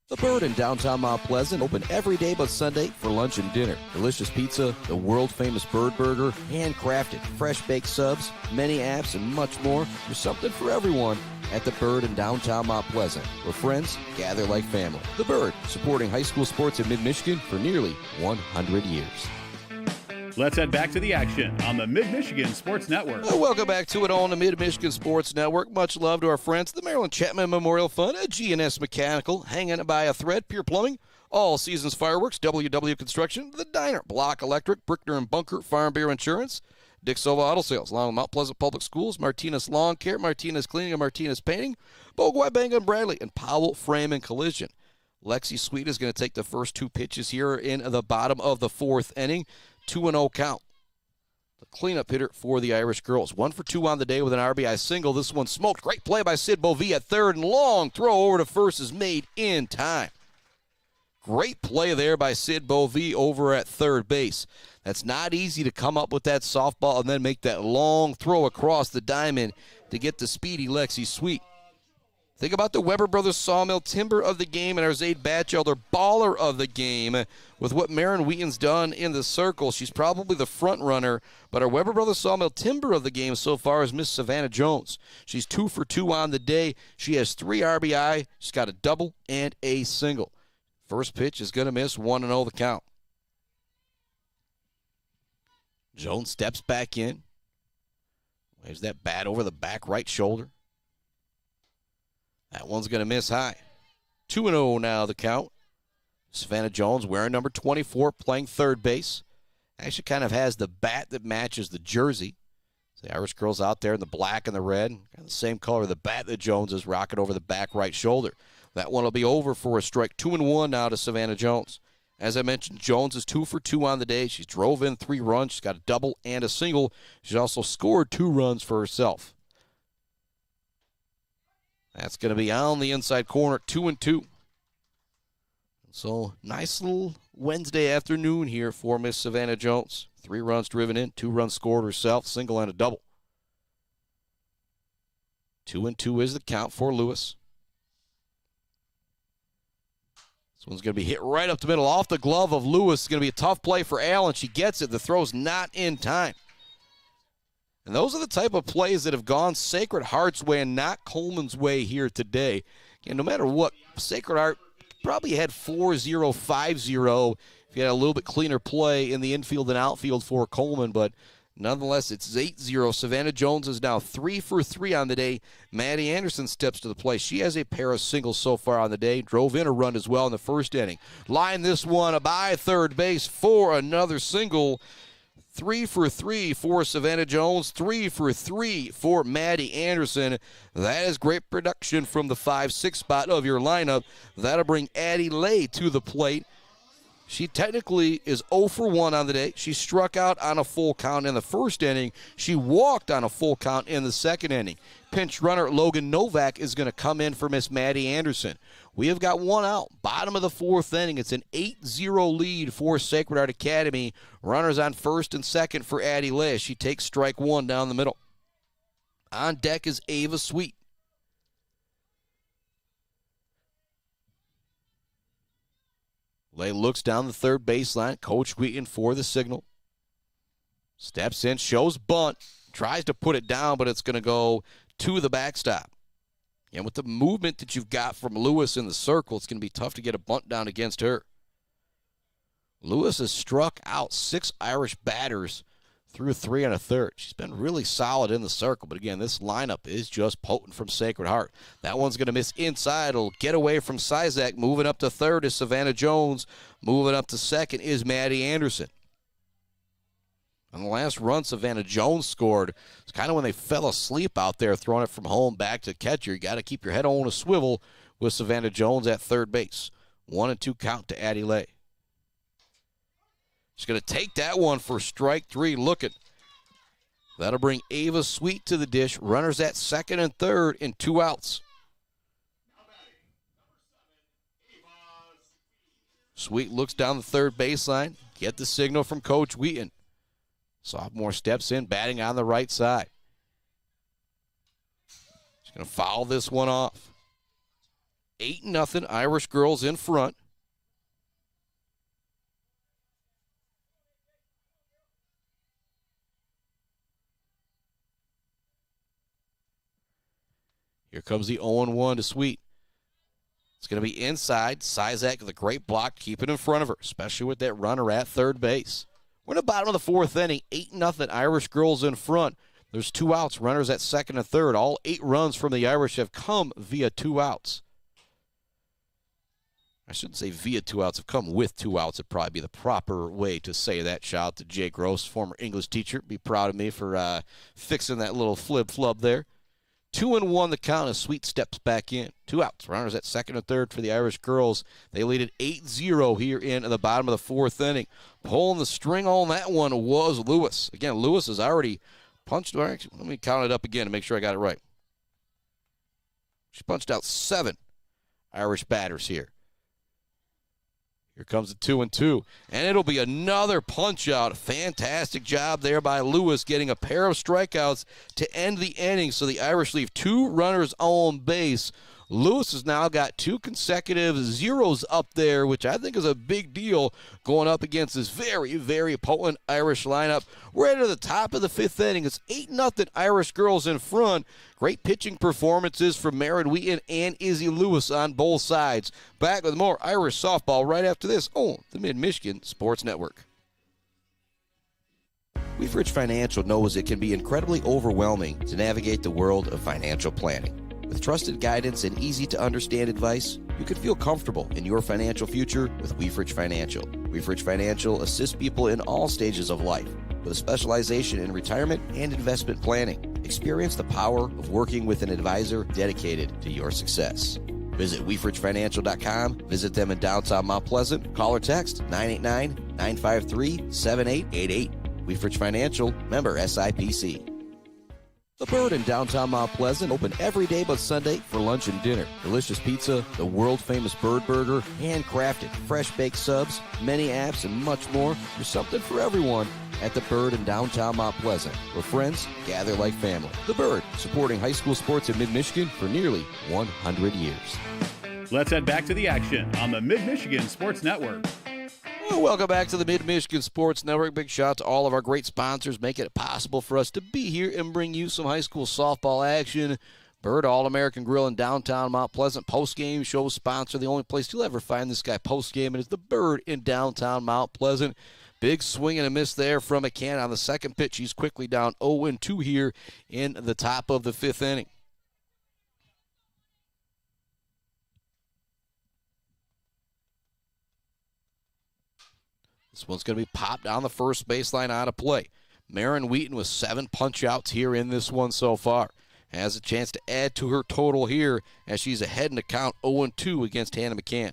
The Bird in downtown Mount Pleasant, open every day but Sunday for lunch and dinner. Delicious pizza, the world-famous Bird Burger, handcrafted, fresh-baked subs, many apps, and much more. There's something for everyone at The Bird in downtown Mount Pleasant, where friends gather like family. The Bird, supporting high school sports in mid-Michigan for nearly 100 years. Let's head back to the action on the Mid-Michigan Sports Network. Welcome back to it on the Mid-Michigan Sports Network. Much love to our friends, the Maryland Chapman Memorial Fund, GNS Mechanical, hanging by a thread, Pure Plumbing, All Seasons Fireworks, WW Construction, The Diner, Block Electric, Brickner and Bunker, Farm Beer Insurance, Dick Silva Auto Sales, along with Mount Pleasant Public Schools, Martinez Lawn Care, Martinez Cleaning and Martinez Painting, Bogwai Bang and Bradley, and Powell Frame and Collision. Lexi Sweet is going to take the first 2 pitches here in the bottom of the fourth inning. 2-0 count. The cleanup hitter for the Irish girls. 1 for 2 on the day with an RBI single. This one smoked. Great play by Sid Bovee at third, and long throw over to first is made in time. Great play there by Sid Bovee over at third base. That's not easy to come up with that softball and then make that long throw across the diamond to get the speedy Lexi Sweet. Think about the Weber Brothers Sawmill Timber of the game and our Zaid Batchelder Baller of the game. With what Matin Wheaton's done in the circle, she's probably the front runner, but our Weber Brothers Sawmill Timber of the game so far is Miss Savannah Jones. She's 2 for 2 on the day. She has 3 RBI. She's got a double and a single. First pitch is going to miss. 1-0 the count. Jones steps back in. Waves that bat over the back right shoulder. That one's going to miss high. 2-0 now the count. Savannah Jones wearing number 24, playing third base. Actually kind of has the bat that matches the jersey. The Irish girls out there in the black and the red, got the same color of the bat that Jones is rocking over the back right shoulder. That one will be over for a strike. 2-1 now to Savannah Jones. As I mentioned, Jones is 2 for 2 on the day. She's drove in 3 runs. She's got a double and a single. She's also scored 2 runs for herself. That's going to be on the inside corner, 2-2. So, nice little Wednesday afternoon here for Miss Savannah Jones. 3 runs driven in, 2 runs scored herself, single and a double. 2-2 is the count for Lewis. This one's going to be hit right up the middle, off the glove of Lewis. It's going to be a tough play for Allen. She gets it. The throw's not in time. And those are the type of plays that have gone Sacred Heart's way and not Coleman's way here today. And no matter what, Sacred Heart probably had 4-0, 5-0 if you had a little bit cleaner play in the infield and outfield for Coleman. But nonetheless, it's 8-0. Savannah Jones is now 3 for 3 on the day. Maddie Anderson steps to the plate. She has a pair of singles so far on the day. Drove in a run as well in the first inning. Line this one by third base for another single. 3 for 3 for Savannah Jones. 3 for 3 for Maddie Anderson. That is great production from the 5-6 spot of your lineup. That'll bring Addie Lay to the plate. She technically is 0 for 1 on the day. She struck out on a full count in the first inning. She walked on a full count in the second inning. Pinch runner Logan Novak is going to come in for Miss Maddie Anderson. We have got 1 out. Bottom of the 4th inning. It's an 8-0 lead for Sacred Heart Academy. Runners on first and second for Addie Lay. She takes strike 1 down the middle. On deck is Ava Sweet. Lay looks down the third baseline. Coach Wheaton for the signal. Steps in, shows bunt. Tries to put it down, but it's going to go to the backstop. And with the movement that you've got from Lewis in the circle, it's going to be tough to get a bunt down against her. Lewis has struck out 6 Irish batters through 3 1/3. She's been really solid in the circle, but again, this lineup is just potent from Sacred Heart. That one's going to miss inside. It'll get away from Sizak. Moving up to third is Savannah Jones. Moving up to second is Maddie Anderson. On the last run Savannah Jones scored, it's kind of when they fell asleep out there throwing it from home back to catcher. You got to keep your head on a swivel with Savannah Jones at third base. 1-2 count to Addie Lay. She's going to take that one for strike 3. Looking. That'll bring Ava Sweet to the dish. Runners at second and third and 2 outs. Sweet looks down the third baseline. Get the signal from Coach Wheaton. Sophomore steps in, batting on the right side. She's going to foul this one off. 8-0, Irish girls in front. Here comes the 0-1 to Sweet. It's going to be inside. Sizak with a great block, keep it in front of her, especially with that runner at third base. We're in the bottom of the 4th inning, 8-0, Irish girls in front. There's 2 outs, runners at second and third. All 8 runs from the Irish have come via 2 outs. I shouldn't say via 2 outs, have come with 2 outs. It'd probably be the proper way to say that. Shout out to Jay Gross, former English teacher. Be proud of me for fixing that little flub there. 2-1 the count as Sweet steps back in. 2 outs. Runners at second and third for the Irish girls. They lead it 8-0 here in the bottom of the 4th inning. Pulling the string on that one was Lewis. Again, Lewis has already punched. Let me count it up again to make sure I got it right. She punched out 7 Irish batters here. Here comes the 2-2, and it'll be another punch-out. Fantastic job there by Lewis, getting a pair of strikeouts to end the inning, so the Irish leave 2 runners on base. Lewis has now got 2 consecutive zeros up there, which I think is a big deal going up against this very, very potent Irish lineup. We're into the top of the 5th inning. It's 8-0 Irish girls in front. Great pitching performances from Marin Wheaton and Izzy Lewis on both sides. Back with more Irish softball right after this on the Mid-Michigan Sports Network. Weaveridge Financial knows it can be incredibly overwhelming to navigate the world of financial planning. With trusted guidance and easy-to-understand advice, you can feel comfortable in your financial future with Weaveridge Financial. Weaveridge Financial assists people in all stages of life, with a specialization in retirement and investment planning. Experience the power of working with an advisor dedicated to your success. Visit WeefridgeFinancial.com. Visit them in downtown Mount Pleasant. Call or text 989-953-7888. Weefridge Financial, member SIPC. The Bird in downtown Mount Pleasant, open every day but Sunday for lunch and dinner. Delicious pizza, the world-famous Bird Burger, handcrafted, fresh-baked subs, many apps, and much more. There's something for everyone at The Bird in downtown Mount Pleasant, where friends gather like family. The Bird, supporting high school sports in mid-Michigan for nearly 100 years. Let's head back to the action on the Mid-Michigan Sports Network. Well, welcome back to the Mid-Michigan Sports Network. Big shout out to all of our great sponsors making it possible for us to be here and bring you some high school softball action. Bird All-American Grill in downtown Mount Pleasant. Post-game show sponsor. The only place you'll ever find this guy post-game is the Bird in downtown Mount Pleasant. Big swing and a miss there from McCann on the second pitch. He's quickly down 0-2 here in the top of the fifth inning. This one's going to be popped down the first baseline out of play. Marin Wheaton with 7 punch-outs here in this one so far. Has a chance to add to her total here as she's ahead in the count 0-2 against Hannah McCann.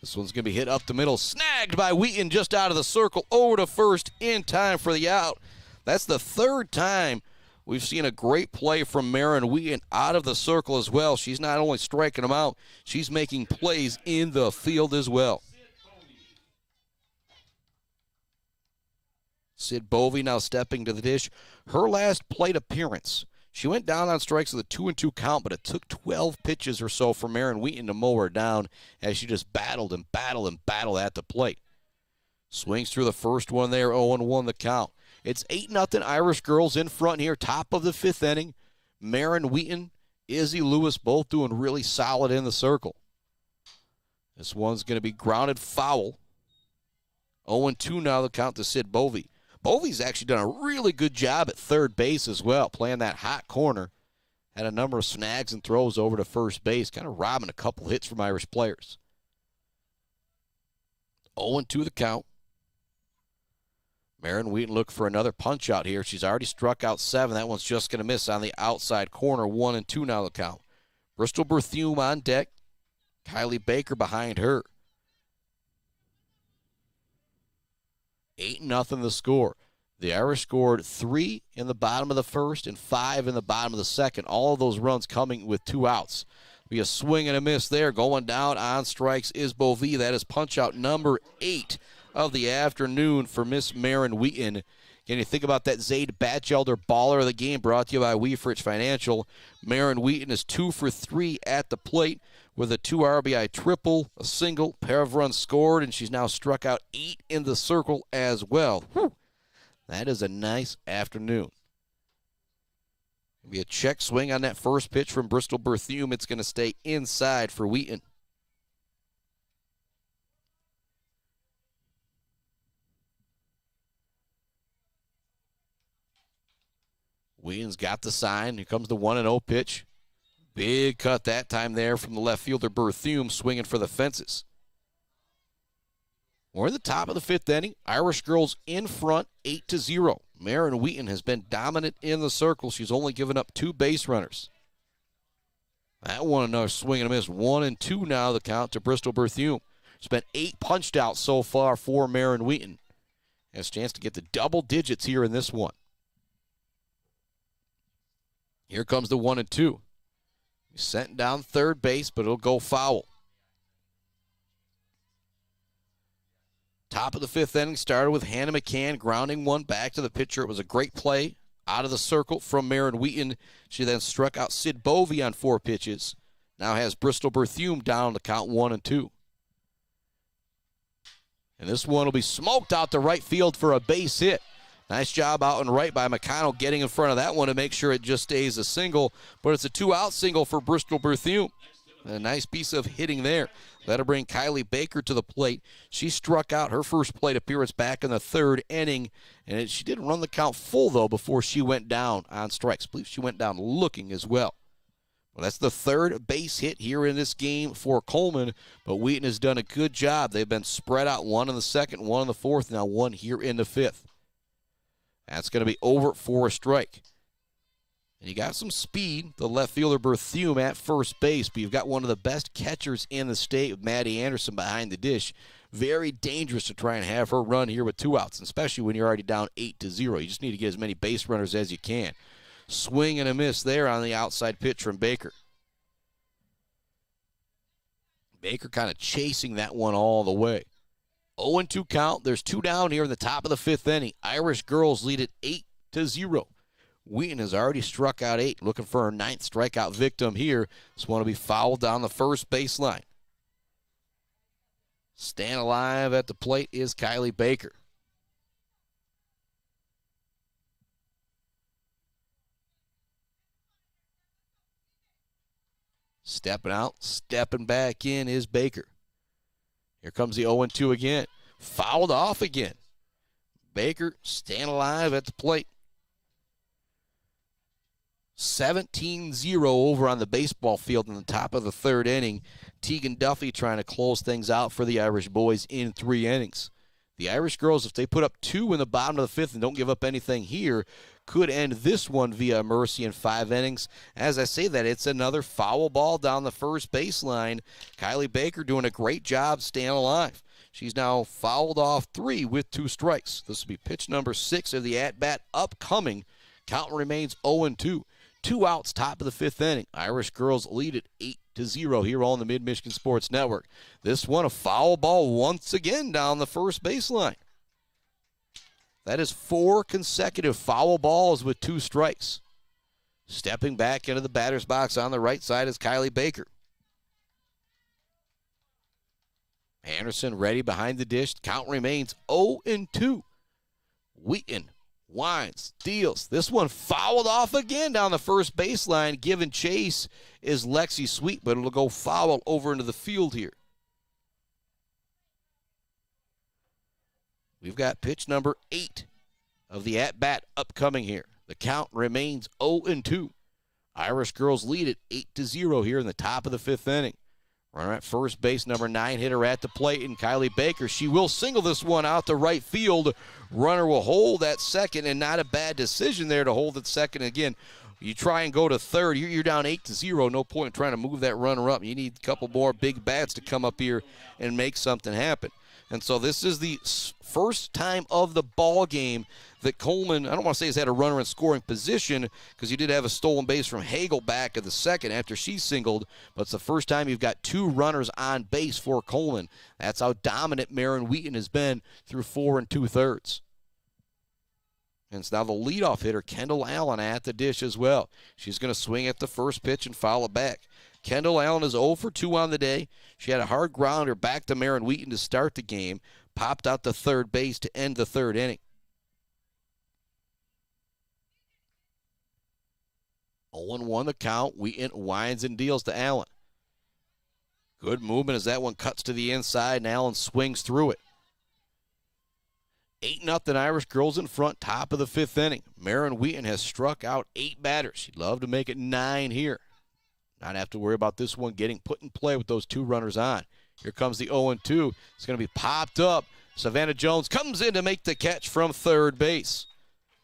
This one's going to be hit up the middle. Snagged by Wheaton just out of the circle. Over to first in time for the out. That's the third time we've seen a great play from Marin Wheaton out of the circle as well. She's not only striking them out, she's making plays in the field as well. Sid Bovey now stepping to the dish. Her last plate appearance, she went down on strikes with a 2-2 count, but it took 12 pitches or so for Marin Wheaton to mow her down as she just battled and battled and battled at the plate. Swings through the first one there, 0-1 the count. It's 8-0 Irish girls in front here, top of the fifth inning. Marin Wheaton, Izzy Lewis both doing really solid in the circle. This one's going to be grounded foul. 0-2 now the count to Sid Bovey. Bovey's actually done a really good job at third base as well, playing that hot corner. Had a number of snags and throws over to first base, kind of robbing a couple hits from Irish players. 0-2 the count. Marin Wheaton look for another punch out here. She's already struck out 7. That one's just going to miss on the outside corner. 1-2 now the count. Bristol Berthume on deck. Kylie Baker behind her. 8-0 the score. The Irish scored 3 in the bottom of the first and 5 in the bottom of the second. All of those runs coming with 2 outs. Be a swing and a miss there. Going down on strikes is Bovey. That is punch out number 8 of the afternoon for Miss Marin Wheaton. Can you think about that Zaid Batchelder baller of the game brought to you by Weefridge Financial? Marin Wheaton is 2 for 3 at the plate with a 2 RBI triple, a single, pair of runs scored, and she's now struck out 8 in the circle as well. Whew. That is a nice afternoon. Be a check swing on that first pitch from Bristol Berthume. It's going to stay inside for Wheaton. Wheaton's got the sign. Here comes the 1-0 pitch. Big cut that time there from the left fielder Berthume, swinging for the fences. We're in the top of the fifth inning. Irish girls in front, 8-0. Marin Wheaton has been dominant in the circle. She's only given up 2 base runners. That one another swing and a miss. 1-2 now the count to Bristol Berthume. It's been 8 punched out so far for Marin Wheaton. Has a chance to get to double digits here in this one. Here comes the 1-2. He's sent down third base, but it'll go foul. Top of the fifth inning started with Hannah McCann grounding one back to the pitcher. It was a great play out of the circle from Marin Wheaton. She then struck out Sid Bovey on 4 pitches. Now has Bristol Berthume down to count 1-2. And this one will be smoked out to right field for a base hit. Nice job out and right by McConnell getting in front of that one to make sure it just stays a single. But it's a 2-out single for Bristol Berthume. A nice piece of hitting there. That'll bring Kylie Baker to the plate. She struck out her first plate appearance back in the 3rd inning. And she didn't run the count full, though, before she went down on strikes. I believe she went down looking as well. Well, that's the third base hit here in this game for Coleman, but Wheaton has done a good job. They've been spread out, one in the second, one in the fourth, now one here in the fifth. That's going to be over for a strike. And you got some speed, the left fielder Berthume at first base, but you've got one of the best catchers in the state with Maddie Anderson behind the dish. Very dangerous to try and have her run here with 2 outs, especially when you're already down 8-0. You just need to get as many base runners as you can. Swing and a miss there on the outside pitch from Baker. Baker kind of chasing that one all the way. 0-2 count. There's 2 down here in the top of the 5th inning. Irish girls lead it 8-0. Wheaton has already struck out 8, looking for her 9th strikeout victim here. This one will be fouled down the first baseline. Staying alive at the plate is Kylie Baker. Stepping out, stepping back in is Baker. Here comes the 0-2 again. Fouled off again. Baker staying alive at the plate. 17-0 over on the baseball field in the top of the 3rd inning. Tegan Duffy trying to close things out for the Irish boys in 3 innings. The Irish girls, if they put up 2 in the bottom of the 5th and don't give up anything here, could end this one via mercy in 5 innings. As I say that, it's another foul ball down the first baseline. Kylie Baker doing a great job staying alive. She's now fouled off 3 with 2 strikes. This will be pitch number 6 of the at-bat upcoming. Count remains 0-2. 2 outs, top of the 5th inning. Irish girls lead it 8-0 here on the Mid-Michigan Sports Network. This one, a foul ball once again down the first baseline. That is 4 consecutive foul balls with 2 strikes. Stepping back into the batter's box on the right side is Kylie Baker. Anderson ready behind the dish. Count remains 0-2. Wheaton winds, deals. This one fouled off again down the first baseline. Giving chase is Lexi Sweet, but it'll go foul over into the field here. We've got pitch number 8 of the at-bat upcoming here. The count remains 0-2. Irish girls lead it 8-0 here in the top of the 5th inning. Runner at first base, number 9 hitter at the plate, and Kylie Baker. She will single this one out to right field. Runner will hold at second, and not a bad decision there to hold at second. Again, you try and go to third, you're down 8-0. No point in trying to move that runner up. You need a couple more big bats to come up here and make something happen. And so this is the first time of the ball game that Coleman, I don't want to say has had a runner in scoring position, because you did have a stolen base from Hagel back in the second after she singled, but it's the first time you've got 2 runners on base for Coleman. That's how dominant Matin Wheaton has been through 4 2/3. And it's now the leadoff hitter, Kendall Allen, at the dish as well. She's going to swing at the first pitch and foul it back. Kendall Allen is 0 for 2 on the day. She had a hard grounder back to Matin Wheaton to start the game. Popped out to third base to end the 3rd inning. 0-1 the count. Wheaton winds and deals to Allen. Good movement as that one cuts to the inside, and Allen swings through it. 8-0 Irish girls in front, top of the 5th inning. Matin Wheaton has struck out 8 batters. She'd love to make it 9 here. Not have to worry about this one getting put in play with those 2 runners on. Here comes the 0-2. It's going to be popped up. Savannah Jones comes in to make the catch from third base.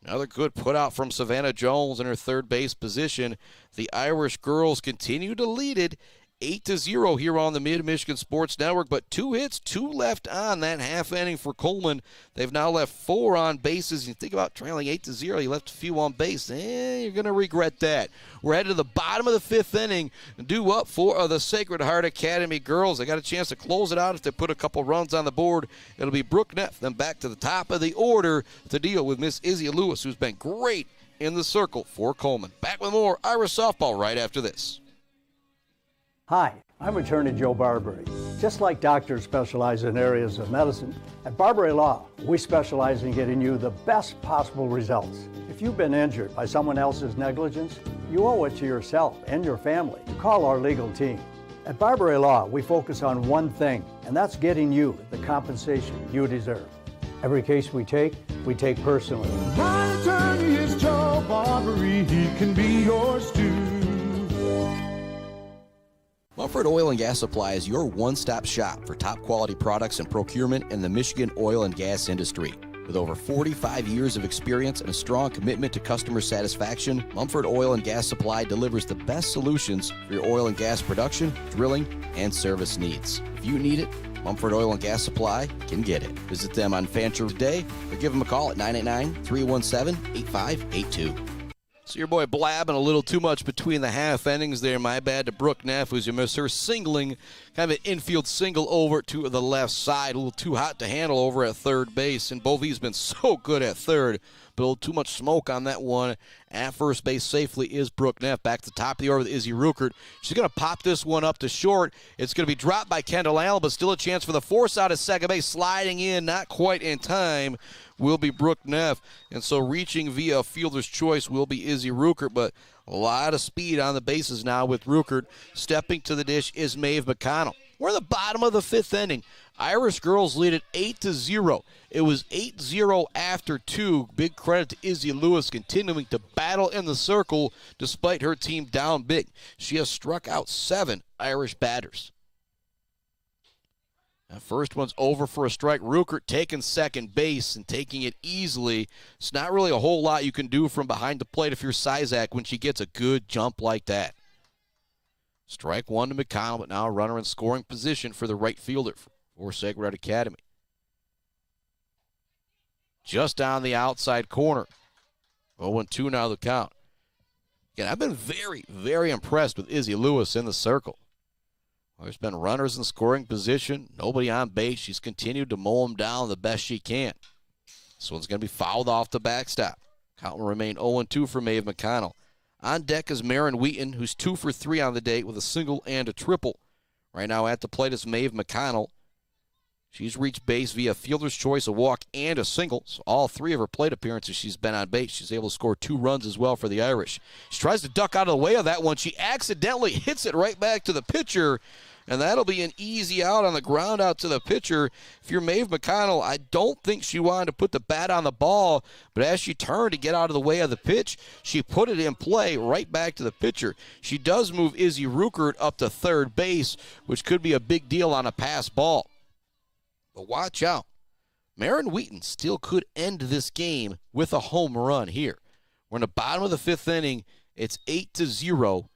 Another good put out from Savannah Jones in her third base position. The Irish girls continue to lead it 8-0 here on the Mid-Michigan Sports Network, but 2 hits, 2 left on that half inning for Coleman. They've now left 4 on bases. You think about trailing 8-0, you left a few on base. You're going to regret that. We're headed to the bottom of the 5th inning, due up for the Sacred Heart Academy girls. They got a chance to close it out if they put a couple runs on the board. It'll be Brooke Neff, then back to the top of the order to deal with Miss Izzy Lewis, who's been great in the circle for Coleman. Back with more Irish softball right after this. Hi, I'm attorney Joe Barbary. Just like doctors specialize in areas of medicine, at Barbary Law, we specialize in getting you the best possible results. If you've been injured by someone else's negligence, you owe it to yourself and your family to call our legal team. At Barbary Law, we focus on one thing, and that's getting you the compensation you deserve. Every case we take personally. My attorney is Joe Barbary. He can be yours too. Mumford Oil and Gas Supply is your one-stop shop for top quality products and procurement in the Michigan oil and gas industry. With over 45 years of experience and a strong commitment to customer satisfaction, Mumford Oil and Gas Supply delivers the best solutions for your oil and gas production, drilling, and service needs. If you need it, Mumford Oil and Gas Supply can get it. Visit them on Fancher today or give them a call at 989-317-8582. So your boy blabbing a little too much between the half innings there. My bad to Brooke Neff, who's you miss her singling, kind of an infield single over to the left side. A little too hot to handle over at third base. And Bovey's been so good at third, but a little too much smoke on that one. At first base safely is Brooke Neff. Back to the top of the order with Izzy Ruckert. She's going to pop this one up to short. It's going to be dropped by Kendall Allen, but still a chance for the force out at second base. Sliding in, not quite in time, will be Brooke Neff. And so reaching via fielder's choice will be Izzy Ruckert, but a lot of speed on the bases now with Ruckert. Stepping to the dish is Maeve McConnell. We're in the bottom of the fifth inning. Irish girls lead it 8-0. It was 8-0 after 2. Big credit to Izzy Lewis continuing to battle in the circle despite her team down big. She has struck out 7 Irish batters. That first one's over for a strike. Ruckert taking second base and taking it easily. It's not really a whole lot you can do from behind the plate if you're Sizak when she gets a good jump like that. Strike one to McConnell, but now a runner in scoring position for the right fielder for Sacred Heart Academy. Just down the outside corner. 0-2 now the count. Again, I've been very, very impressed with Izzy Lewis in the circle. There's been runners in scoring position, nobody on base. She's continued to mow them down the best she can. This one's going to be fouled off the backstop. Count will remain 0-2 for Maeve McConnell. On deck is Marin Wheaton, who's 2 for 3 on the day with a single and a triple. Right now at the plate is Maeve McConnell. She's reached base via fielder's choice, a walk, and a single. So all 3 of her plate appearances she's been on base. She's able to score 2 runs as well for the Irish. She tries to duck out of the way of that one. She accidentally hits it right back to the pitcher, and that'll be an easy out on the ground out to the pitcher. If you're Maeve McConnell, I don't think she wanted to put the bat on the ball, but as she turned to get out of the way of the pitch, she put it in play right back to the pitcher. She does move Izzy Ruckert up to third base, which could be a big deal on a pass ball. But watch out. Marin Wheaton still could end this game with a home run here. We're in the bottom of the fifth inning. It's 8-0.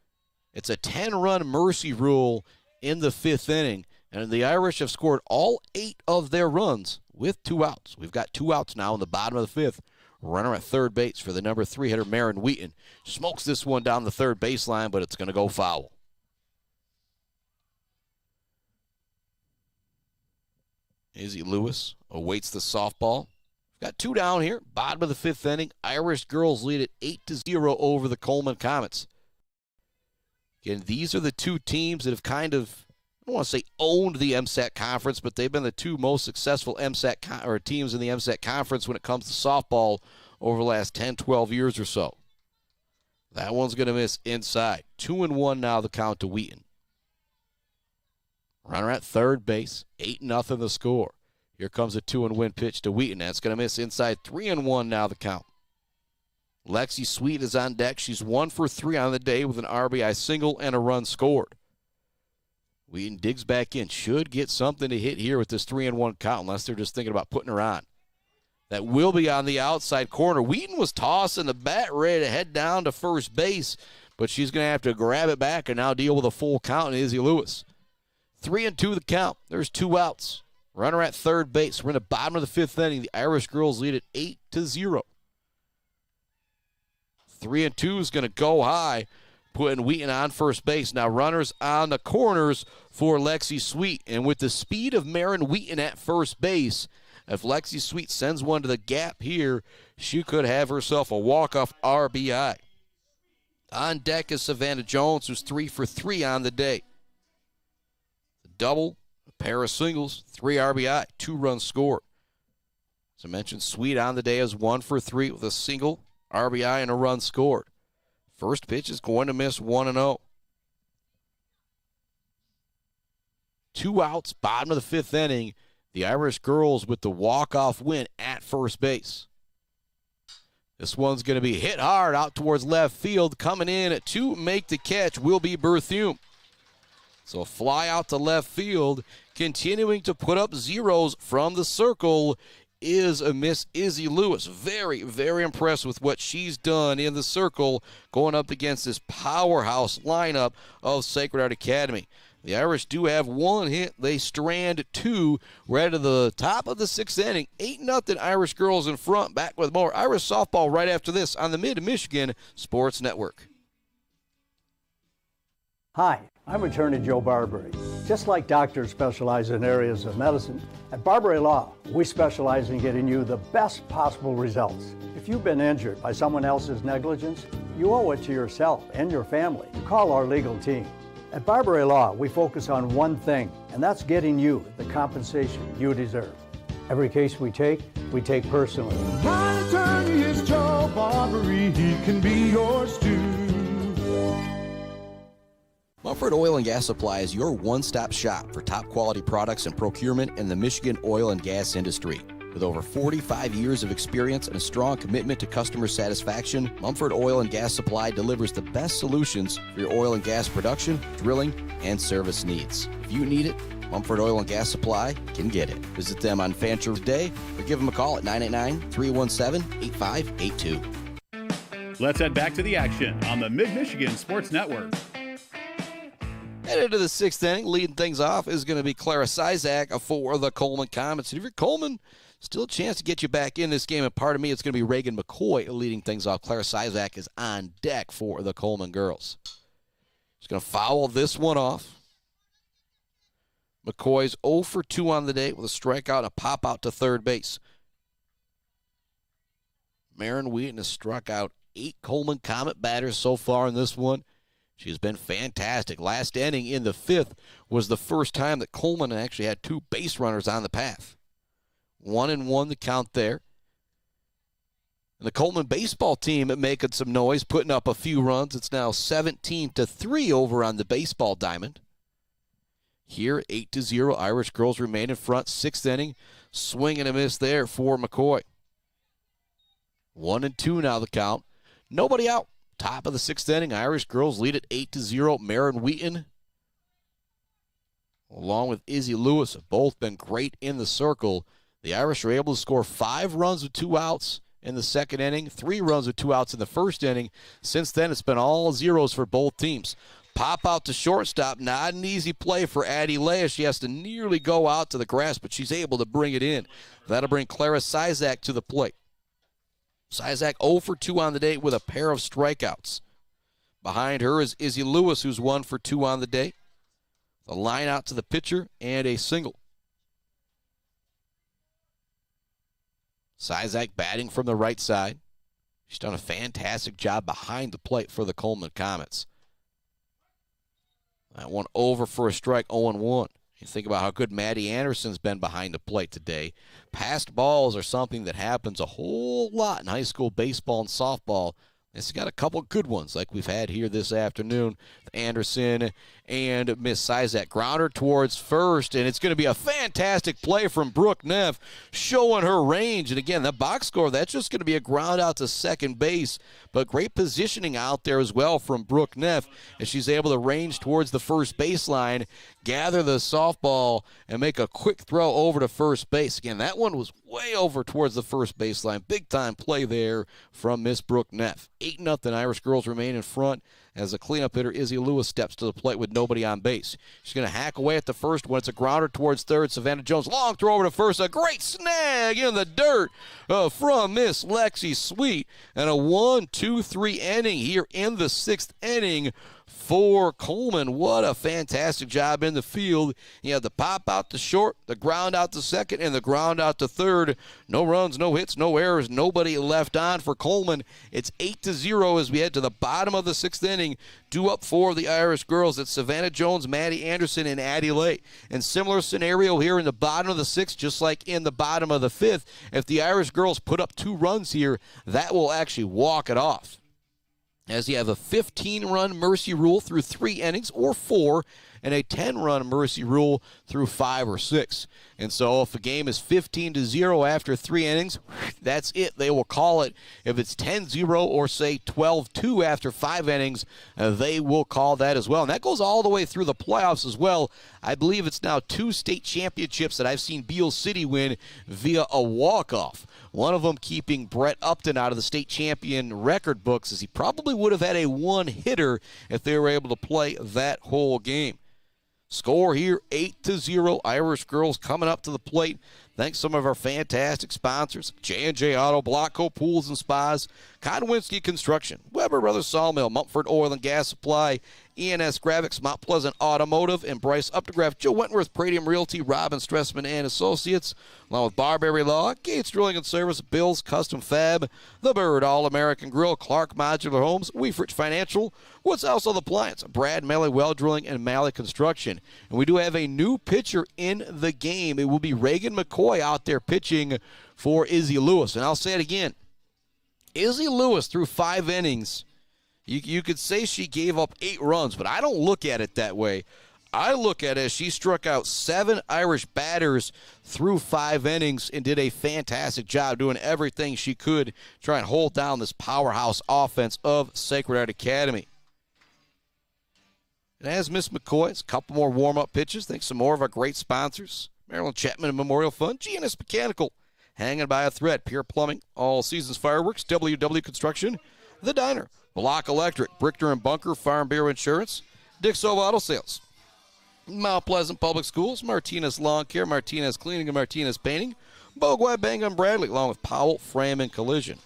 It's a 10-run mercy rule in the fifth inning. And the Irish have scored all 8 of their runs with 2 outs. We've got 2 outs now in the bottom of the fifth. Runner at third base for the number 3 hitter, Marin Wheaton. Smokes this one down the third baseline, but it's going to go foul. Izzy Lewis awaits the softball. Got 2 down here. Bottom of the fifth inning. Irish girls lead it 8-0 over the Coleman Comets. Again, these are the 2 teams that have kind of, I don't want to say owned the MSAC conference, but they've been the 2 most successful MSAC teams in the MSAC conference when it comes to softball over the last 10, 12 years or so. That one's going to miss inside. 2-1 now the count to Wheaton. Runner at third base, 8-0 the score. Here comes a 2-1 pitch to Wheaton. That's going to miss inside. 3-1 now the count. Lexi Sweet is on deck. She's 1 for 3 on the day with an RBI single and a run scored. Wheaton digs back in. Should get something to hit here with this 3-1 count unless they're just thinking about putting her on. That will be on the outside corner. Wheaton was tossing the bat ready to head down to first base, but she's going to have to grab it back and now deal with a full count in Izzy Lewis. 3-2 the count. There's 2 outs. Runner at third base. We're in the bottom of the fifth inning. The Irish girls lead it 8-0. 3-2 is going to go high, putting Wheaton on first base. Now runners on the corners for Lexi Sweet. And with the speed of Marin Wheaton at first base, if Lexi Sweet sends one to the gap here, she could have herself a walk-off RBI. On deck is Savannah Jones, who's 3 for 3 on the day. Double, a pair of singles, 3 RBI, 2 runs scored. As I mentioned, Sweet on the day is 1 for 3 with a single, RBI, and a run scored. First pitch is going to miss 1-0. 2 outs, bottom of the fifth inning. The Irish girls with the walk-off win at first base. This one's going to be hit hard out towards left field. Coming in to make the catch will be Berthume. So a fly out to left field, continuing to put up zeros from the circle is Miss Izzy Lewis. Very, very impressed with what she's done in the circle going up against this powerhouse lineup of Sacred Heart Academy. The Irish do have one hit. They strand two. We're at the top of the sixth inning. 8-0 Irish girls in front. Back with more Irish softball right after this on the Mid-Michigan Sports Network. Hi, I'm attorney Joe Barbary. Just like doctors specialize in areas of medicine, at Barbary Law, we specialize in getting you the best possible results. If you've been injured by someone else's negligence, you owe it to yourself and your family to call our legal team. At Barbary Law, we focus on one thing, and that's getting you the compensation you deserve. Every case we take personally. My attorney is Joe Barbary. He can be yours too. Mumford Oil and Gas Supply is your one-stop shop for top quality products and procurement in the Michigan oil and gas industry. With over 45 years of experience and a strong commitment to customer satisfaction, Mumford Oil and Gas Supply delivers the best solutions for your oil and gas production, drilling, and service needs. If you need it, Mumford Oil and Gas Supply can get it. Visit them on Fancher Day or give them a call at 989-317-8582. Let's head back to the action on the Mid-Michigan Sports Network. Headed to the sixth inning, leading things off is going to be Clara Sizak for the Coleman Comets. And if you're Coleman, still a chance to get you back in this game. And part of me, it's going to be Reagan McCoy leading things off. Clara Sizak is on deck for the Coleman girls. She's going to foul this one off. McCoy's 0 for 2 on the day with a strikeout and a pop out to third base. Marin Wheaton has struck out 8 Coleman Comet batters so far in this one. She's been fantastic. Last inning in the fifth was the first time that Coleman actually had 2 base runners on the path. 1-1 the count there. And the Coleman baseball team making some noise, putting up a few runs. It's now 17-3 over on the baseball diamond. Here, 8-0. Irish girls remain in front. Sixth inning, swing and a miss there for McCoy. 1-2 now the count. Nobody out. Top of the sixth inning, Irish girls lead at 8-0. Marin Wheaton, along with Izzy Lewis, have both been great in the circle. The Irish are able to score 5 runs with 2 outs in the second inning, 3 runs with 2 outs in the first inning. Since then, it's been all zeros for both teams. Pop out to shortstop, not an easy play for Addie Leah. She has to nearly go out to the grass, but she's able to bring it in. That'll bring Clara Sizak to the plate. Sizak 0 for 2 on the day with a pair of strikeouts. Behind her is Izzy Lewis, who's 1 for 2 on the day. The line out to the pitcher and a single. Sizak batting from the right side. She's done a fantastic job behind the plate for the Coleman Comets. That one over for a strike, 0-1. You think about how good Maddie Anderson's been behind the plate today. Passed balls are something that happens a whole lot in high school baseball and softball. It's got a couple good ones like we've had here this afternoon. Anderson and Miss Sizak. Grounder towards first, and it's going to be a fantastic play from Brooke Neff, showing her range. And again, that box score, that's just going to be a ground out to second base. But great positioning out there as well from Brooke Neff as she's able to range towards the first baseline, gather the softball, and make a quick throw over to first base. Again, that one was way over towards the first baseline. Big-time play there from Miss Brooke Neff. 8-0 Irish girls remain in front as the cleanup hitter Izzy Lewis steps to the plate with nobody on base. She's going to hack away at the first one. It's a grounder towards third. Savannah Jones, long throw over to first. A great snag in the dirt from Miss Lexi Sweet. And a 1-2-3 inning here in the sixth inning for Coleman. What a fantastic job in the field. You have the pop out to short, the ground out to second, and the ground out to third. No runs, no hits, no errors, nobody left on for Coleman. It's 8-0 as we head to the bottom of the sixth inning. Due up for the Irish girls. It's Savannah Jones, Maddie Anderson, and Addie Lay. And similar scenario here in the bottom of the sixth, just like in the bottom of the fifth. If the Irish girls put up 2 runs here, that will actually walk it off, as you have a 15-run mercy rule through 3 innings or 4, and a 10-run mercy rule through 5 or 6. And so if a game is 15-0 after 3 innings, that's it. They will call it. If it's 10-0 or, say, 12-2 after 5 innings, they will call that as well. And that goes all the way through the playoffs as well. I believe it's now 2 state championships that I've seen Beale City win via a walk-off. One of them keeping Brett Upton out of the state champion record books, as he probably would have had a one-hitter if they were able to play that whole game. Score here, 8-0. Irish girls coming up to the plate. Thanks to some of our fantastic sponsors: J&J Auto, Blocko Pools and Spas, Konwinski Construction, Weber Brothers Sawmill, Mumford Oil and Gas Supply, ENS Graphics, Mount Pleasant Automotive, and Bryce Updegraff, Joe Wentworth, Pradium Realty, Robin Stressman and Associates, along with Barbary Law, Gates Drilling and Service, Bill's Custom Fab, The Bird, All-American Grill, Clark Modular Homes, Weefrich Financial, Woods Household Appliance, Brad Malley Well Drilling, and Malley Construction. And we do have a new pitcher in the game. It will be Reagan McCoy out there pitching for Izzy Lewis. And I'll say it again. Izzy Lewis through 5 innings. You could say she gave up 8 runs, but I don't look at it that way. I look at it as she struck out 7 Irish batters through 5 innings and did a fantastic job doing everything she could to try and hold down this powerhouse offense of Sacred Heart Academy. And as Miss McCoy's, a couple more warm-up pitches. Thanks to more of our great sponsors: Maryland Chapman Memorial Fund, GNS Mechanical, Hanging by a Thread, Pure Plumbing, All Seasons Fireworks, WW Construction, The Diner, Block Electric, Brichter and Bunker, Farm Bureau Insurance, Dixo Auto Sales, Mount Pleasant Public Schools, Martinez Lawn Care, Martinez Cleaning, and Martinez Painting, Bogwai, Bang and Bradley, along with Powell Frame and Collision.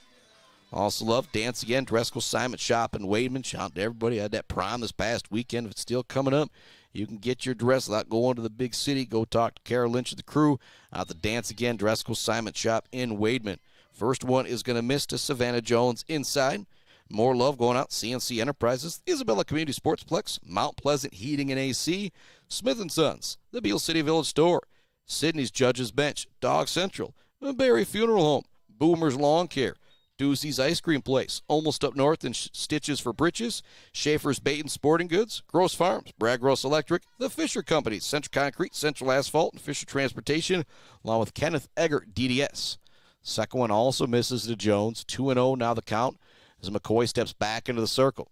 Also love Dance Again, Dresco Simon Shop in Wademan. Shout out to everybody. I had that prom this past weekend. If it's still coming up, you can get your dress without going to the big city. Go talk to Carol Lynch and the crew out the Dance Again, Dresco Simon Shop in Wademan. First one is going to miss to Savannah Jones inside. More love going out CNC Enterprises, Isabella Community Sportsplex, Mount Pleasant Heating and AC, Smith & Sons, the Beale City Village Store, Sydney's Judges Bench, Dog Central, Barry Funeral Home, Boomer's Lawn Care, Doozy's Ice Cream Place, Almost Up North and Stitches for Britches, Schaefer's Bait and Sporting Goods, Gross Farms, Bragg Gross Electric, The Fisher Company, Central Concrete, Central Asphalt, and Fisher Transportation, along with Kenneth Eggert, DDS. Second one also misses to Jones, 2-0 now the count, as McCoy steps back into the circle.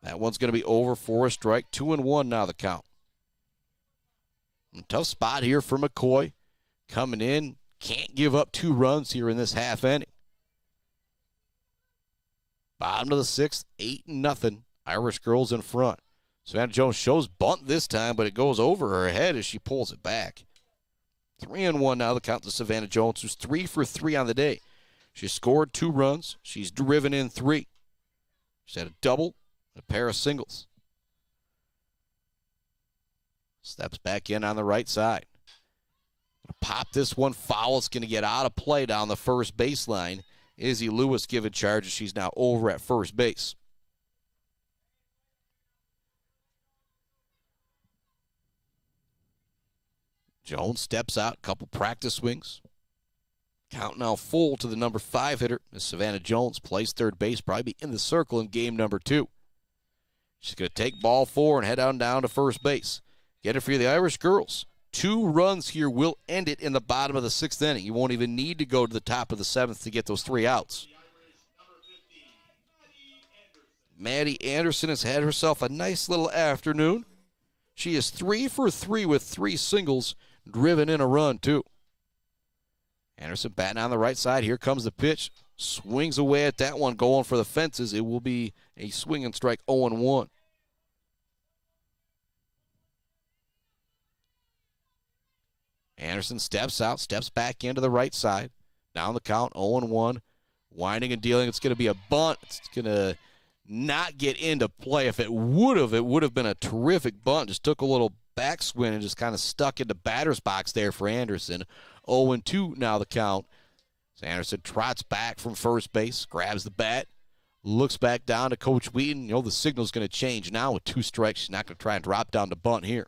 That one's going to be over for a strike, 2-1 now the count. Tough spot here for McCoy. Coming in, can't give up 2 runs here in this half inning. Bottom of the 6th, 8-0. Irish girls in front. Savannah Jones shows bunt this time, but it goes over her head as she pulls it back. 3-1 now the count to Savannah Jones, who's 3 for 3 on the day. She scored 2 runs. She's driven in 3. She's had a double and a pair of singles. Steps back in on the right side. Pop this one foul. It's going to get out of play down the first baseline. Izzy Lewis given charge as she's now over at first base. Jones steps out, couple practice swings. Count now full to the number 5 hitter as Savannah Jones plays third base, probably be in the circle in game number 2. She's going to take ball 4 and head on down to first base. Get it for the Irish girls. 2 runs here will end it in the bottom of the 6th inning. You won't even need to go to the top of the 7th to get those 3 outs. Maddie Anderson has had herself a nice little afternoon. She is 3 for 3 with 3 singles, driven in a run too. Anderson batting on the right side. Here comes the pitch. Swings away at that one, going for the fences. It will be a swing and strike, 0-1. Anderson steps out, steps back into the right side. Down the count, 0-1. Winding and dealing. It's going to be a bunt. It's going to not get into play. If it would have been a terrific bunt. Just took a little backswing and just kind of stuck in the batter's box there for Anderson. 0-2 now the count. So Anderson trots back from first base, grabs the bat, looks back down to Coach Wheaton. You know the signal's going to change now with 2 strikes. She's not going to try and drop down to bunt here.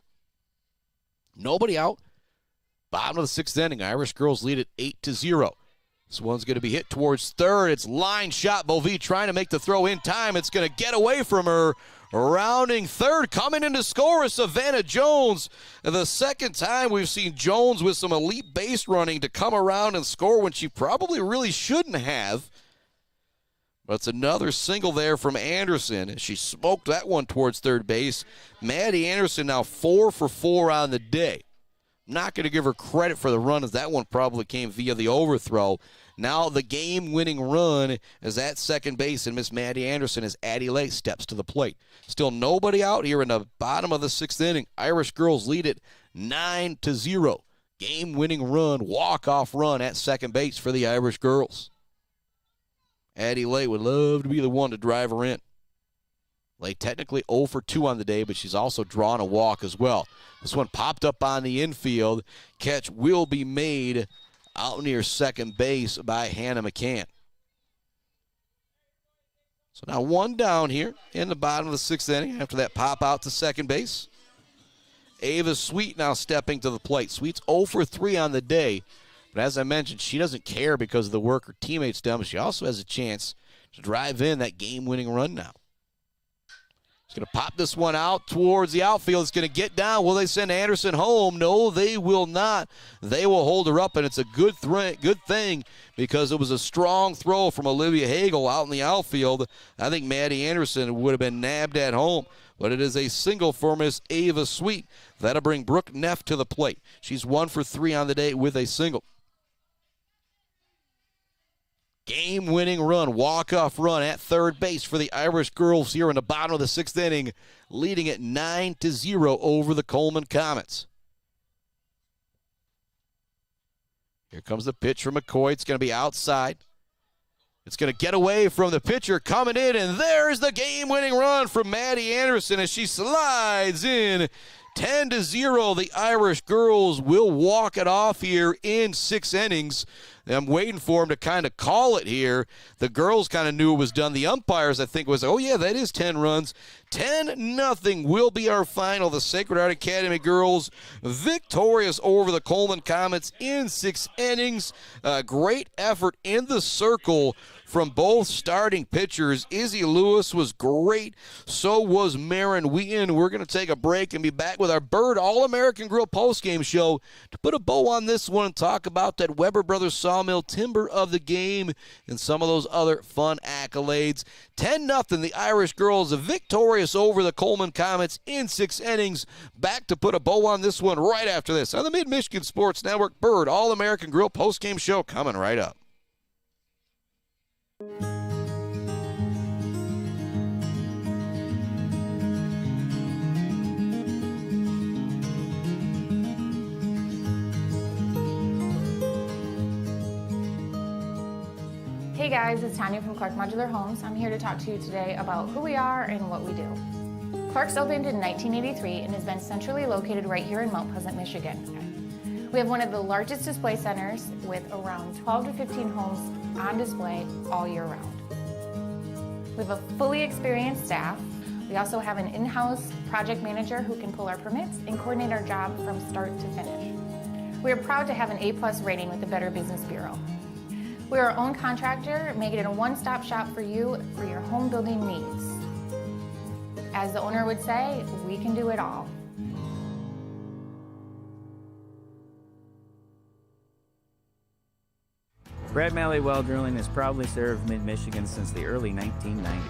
Nobody out. Bottom of the 6th inning. Irish girls lead it 8-0. This one's going to be hit towards third. It's line shot. Bovee trying to make the throw in time. It's going to get away from her Rounding third, coming in to score is Savannah Jones. The second time we've seen Jones with some elite base running to come around and score when she probably really shouldn't have. But it's another single there from Anderson. She smoked that one towards third base. Maddie Anderson now 4 for 4 on the day. Not going to give her credit for the run, as that one probably came via the overthrow. Now the game-winning run is at second base, and Miss Maddie Anderson as Addie Lake steps to the plate. Still nobody out here in the bottom of the 6th inning. Irish girls lead it 9-0. Game-winning run, walk-off run at second base for the Irish girls. Addie Lake would love to be the one to drive her in. Lake technically 0 for 2 on the day, but she's also drawn a walk as well. This one popped up on the infield. Catch will be made out near second base by Hannah McCann. So now one down here in the bottom of the 6th inning after that pop out to second base. Ava Sweet now stepping to the plate. Sweet's 0 for 3 on the day, but as I mentioned, she doesn't care because of the work her teammates done, but she also has a chance to drive in that game-winning run now. She's going to pop this one out towards the outfield. It's going to get down. Will they send Anderson home? No, they will not. They will hold her up, and it's a good thing because it was a strong throw from Olivia Hagel out in the outfield. I think Maddie Anderson would have been nabbed at home, but it is a single for Miss Ava Sweet. That'll bring Brooke Neff to the plate. She's 1 for 3 on the day with a single. Game-winning run, walk-off run at third base for the Irish girls here in the bottom of the 6th inning, leading it 9-0 over the Coleman Comets. Here comes the pitch from McCoy. It's going to be outside. It's going to get away from the pitcher coming in, and there's the game-winning run from Maddie Anderson as she slides in. 10-0, the Irish girls will walk it off here in 6 innings. I'm waiting for him to kind of call it here. The girls kind of knew it was done. The umpires, I think, was, oh, yeah, that is 10 runs. 10-0 will be our final. The Sacred Heart Academy girls victorious over the Coleman Comets in 6 innings. Great effort in the circle from both starting pitchers. Izzy Lewis was great. So was Matin Wheaton. We're going to take a break and be back with our Bird All-American Grill postgame show to put a bow on this one and talk about that Weber Brothers Sawmill Timber of the Game and some of those other fun accolades. 10-0, the Irish girls victorious over the Coleman Comets in 6 innings. Back to put a bow on this one right after this on the Mid-Michigan Sports Network Bird All-American Grill postgame show coming right up. Hey guys, it's Tanya from Clark Modular Homes. I'm here to talk to you today about who we are and what we do. Clark's opened in 1983 and has been centrally located right here in Mount Pleasant, Michigan. We have one of the largest display centers with around 12 to 15 homes on display all year round. We have a fully experienced staff. We also have an in-house project manager who can pull our permits and coordinate our job from start to finish. We are proud to have an A+ rating with the Better Business Bureau. We are our own contractor, making it a one-stop shop for you for your home building needs. As the owner would say, we can do it all. Brad Malley Well Drilling has proudly served Mid-Michigan since the early 1990s.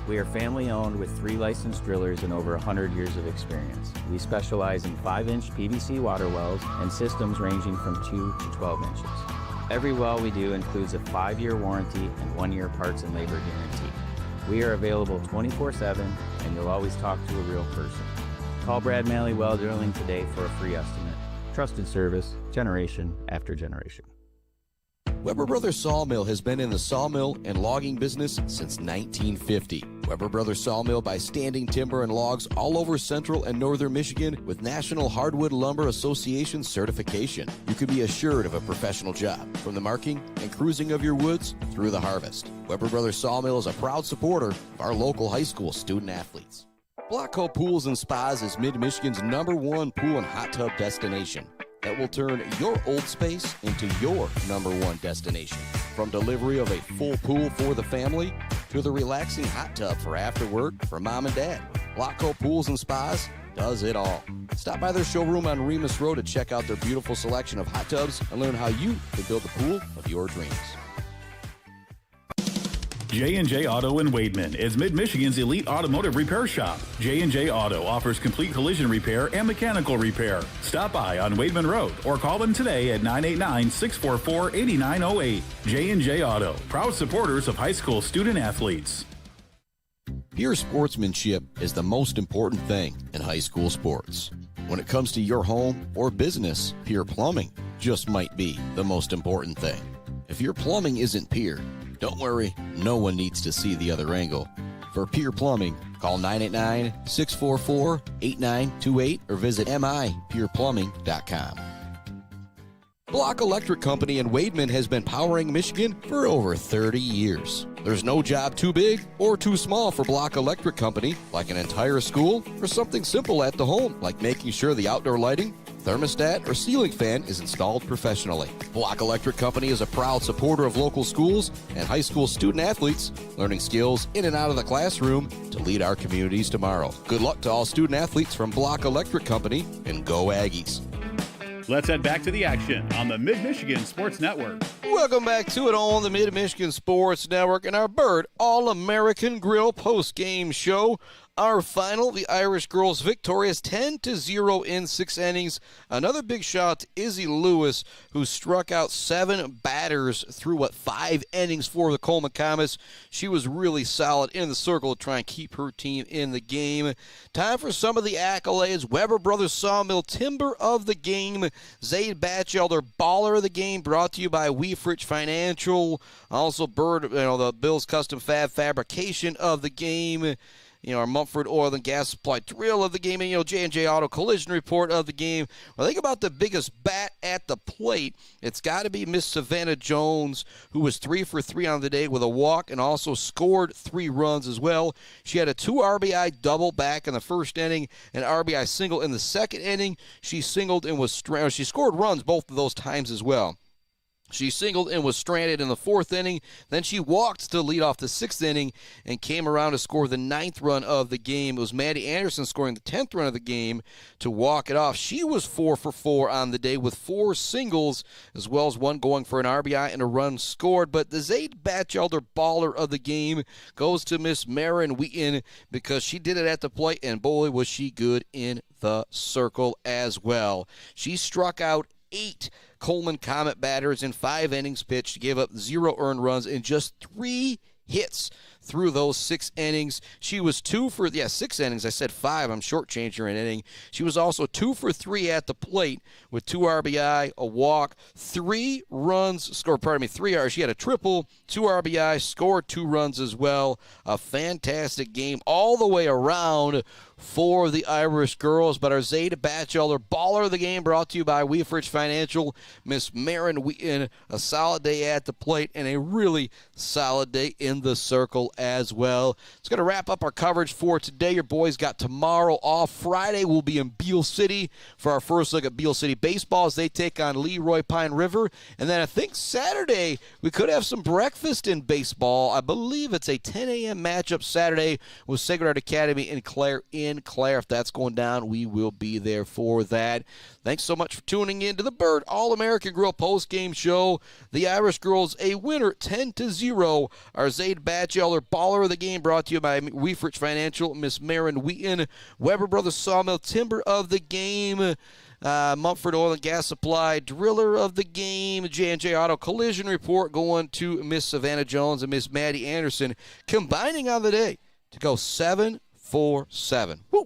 We are family-owned with 3 licensed drillers and over 100 years of experience. We specialize in 5-inch PVC water wells and systems ranging from 2 to 12 inches. Every well we do includes a 5-year warranty and 1-year parts and labor guarantee. We are available 24/7, and you'll always talk to a real person. Call Brad Malley Well Drilling today for a free estimate. Trusted service, generation after generation. Weber Brothers Sawmill has been in the sawmill and logging business since 1950. Weber Brothers Sawmill buys standing timber and logs all over central and northern Michigan with National Hardwood Lumber Association certification. You can be assured of a professional job, from the marking and cruising of your woods through the harvest. Weber Brothers Sawmill is a proud supporter of our local high school student athletes. Blackhoe Pools and Spas is Mid-Michigan's #1 pool and hot tub destination that will turn your old space into your #1 destination. From delivery of a full pool for the family to the relaxing hot tub for after work for mom and dad. Blocko Pools and Spas does it all. Stop by their showroom on Remus Road to check out their beautiful selection of hot tubs and learn how you can build the pool of your dreams. J&J Auto in Wademan is Mid-Michigan's elite automotive repair shop. J&J Auto offers complete collision repair and mechanical repair. Stop by on Wademan Road or call them today at 989-644-8908. J&J Auto, proud supporters of high school student athletes. Pure sportsmanship is the most important thing in high school sports. When it comes to your home or business, Pure Plumbing just might be the most important thing. If your plumbing isn't pure, don't worry, no one needs to see the other angle. For Pure Plumbing, call 989-644-8928 or visit mipureplumbing.com. Block Electric Company in Wademan has been powering Michigan for over 30 years. There's no job too big or too small for Block Electric Company, like an entire school or something simple at the home, like making sure the outdoor lighting, thermostat, or ceiling fan is installed professionally. Block Electric Company is a proud supporter of local schools and high school student athletes, learning skills in and out of the classroom to lead our communities tomorrow. Good luck to all student athletes from Block Electric Company, and go Aggies. Let's head back to the action on the Mid-Michigan Sports Network. Welcome back to it on the Mid-Michigan Sports Network and our Bird All-American Grill post-game show. Our final, the Irish girls victorious 10-0 in 6 innings. Another big shout out to Izzy Lewis, who struck out 7 batters through, 5 innings for the Coleman Comets. She was really solid in the circle to try and keep her team in the game. Time for some of the accolades. Weber Brothers Sawmill Timber of the Game. Zaid Batchelder Baller of the Game, brought to you by Weefrich Financial. Also, Bird, the Bills Custom Fab Fabrication of the Game. Our Mumford Oil and Gas Supply Drill of the game, and, J&J Auto Collision Report of the game. When I think about the biggest bat at the plate, it's got to be Miss Savannah Jones, who was 3 for 3 on the day with a walk and also scored 3 runs as well. She had a 2 RBI double back in the first inning, an RBI single in the second inning. She singled and she scored runs both of those times as well. She singled and was stranded in the 4th inning. Then she walked to lead off the 6th inning and came around to score the 9th run of the game. It was Maddie Anderson scoring the 10th run of the game to walk it off. She was 4 for 4 on the day with 4 singles, as well as 1 going for an RBI and a run scored. But the Zaid Batchelder Baller of the game goes to Miss Marin Wheaton, because she did it at the plate, and boy, was she good in the circle as well. She struck out 8 Coleman Comet batters in 5 innings pitched, gave up 0 earned runs in just 3 hits through those 6 innings. She was 2 for 6 innings. I said 5. I'm shortchanging her an inning. She was also 2 for 3 at the plate with 2 RBI, a walk, 3 runs scored. 3 She had a triple, 2 RBI, scored 2 runs as well. A fantastic game all the way around for the Irish girls. But our Zaid Batchelder Baller of the game, brought to you by Weefrich Financial, Miss Marin Wheaton. A solid day at the plate and a really solid day in the circle as well. It's going to wrap up our coverage for today. Your boys got tomorrow off. Friday we'll be in Beale City for our first look at Beale City baseball as they take on Leroy Pine River. And then I think Saturday we could have some breakfast in baseball. I believe it's a 10 a.m. matchup Saturday with Sacred Heart Academy in Clare. If that's going down, we will be there for that. Thanks so much for tuning in to the Bird All-American Grill post-game show. The Irish girls a winner 10-0. Our Zaid Batchelder Baller of the game, brought to you by Weefrich Financial, Miss Marin Wheaton. Weber Brothers Sawmill Timber of the game. Mumford Oil and Gas Supply Driller of the game. J&J Auto Collision Report going to Miss Savannah Jones and Miss Maddie Anderson, combining on the day to go 7 for 7. Woo!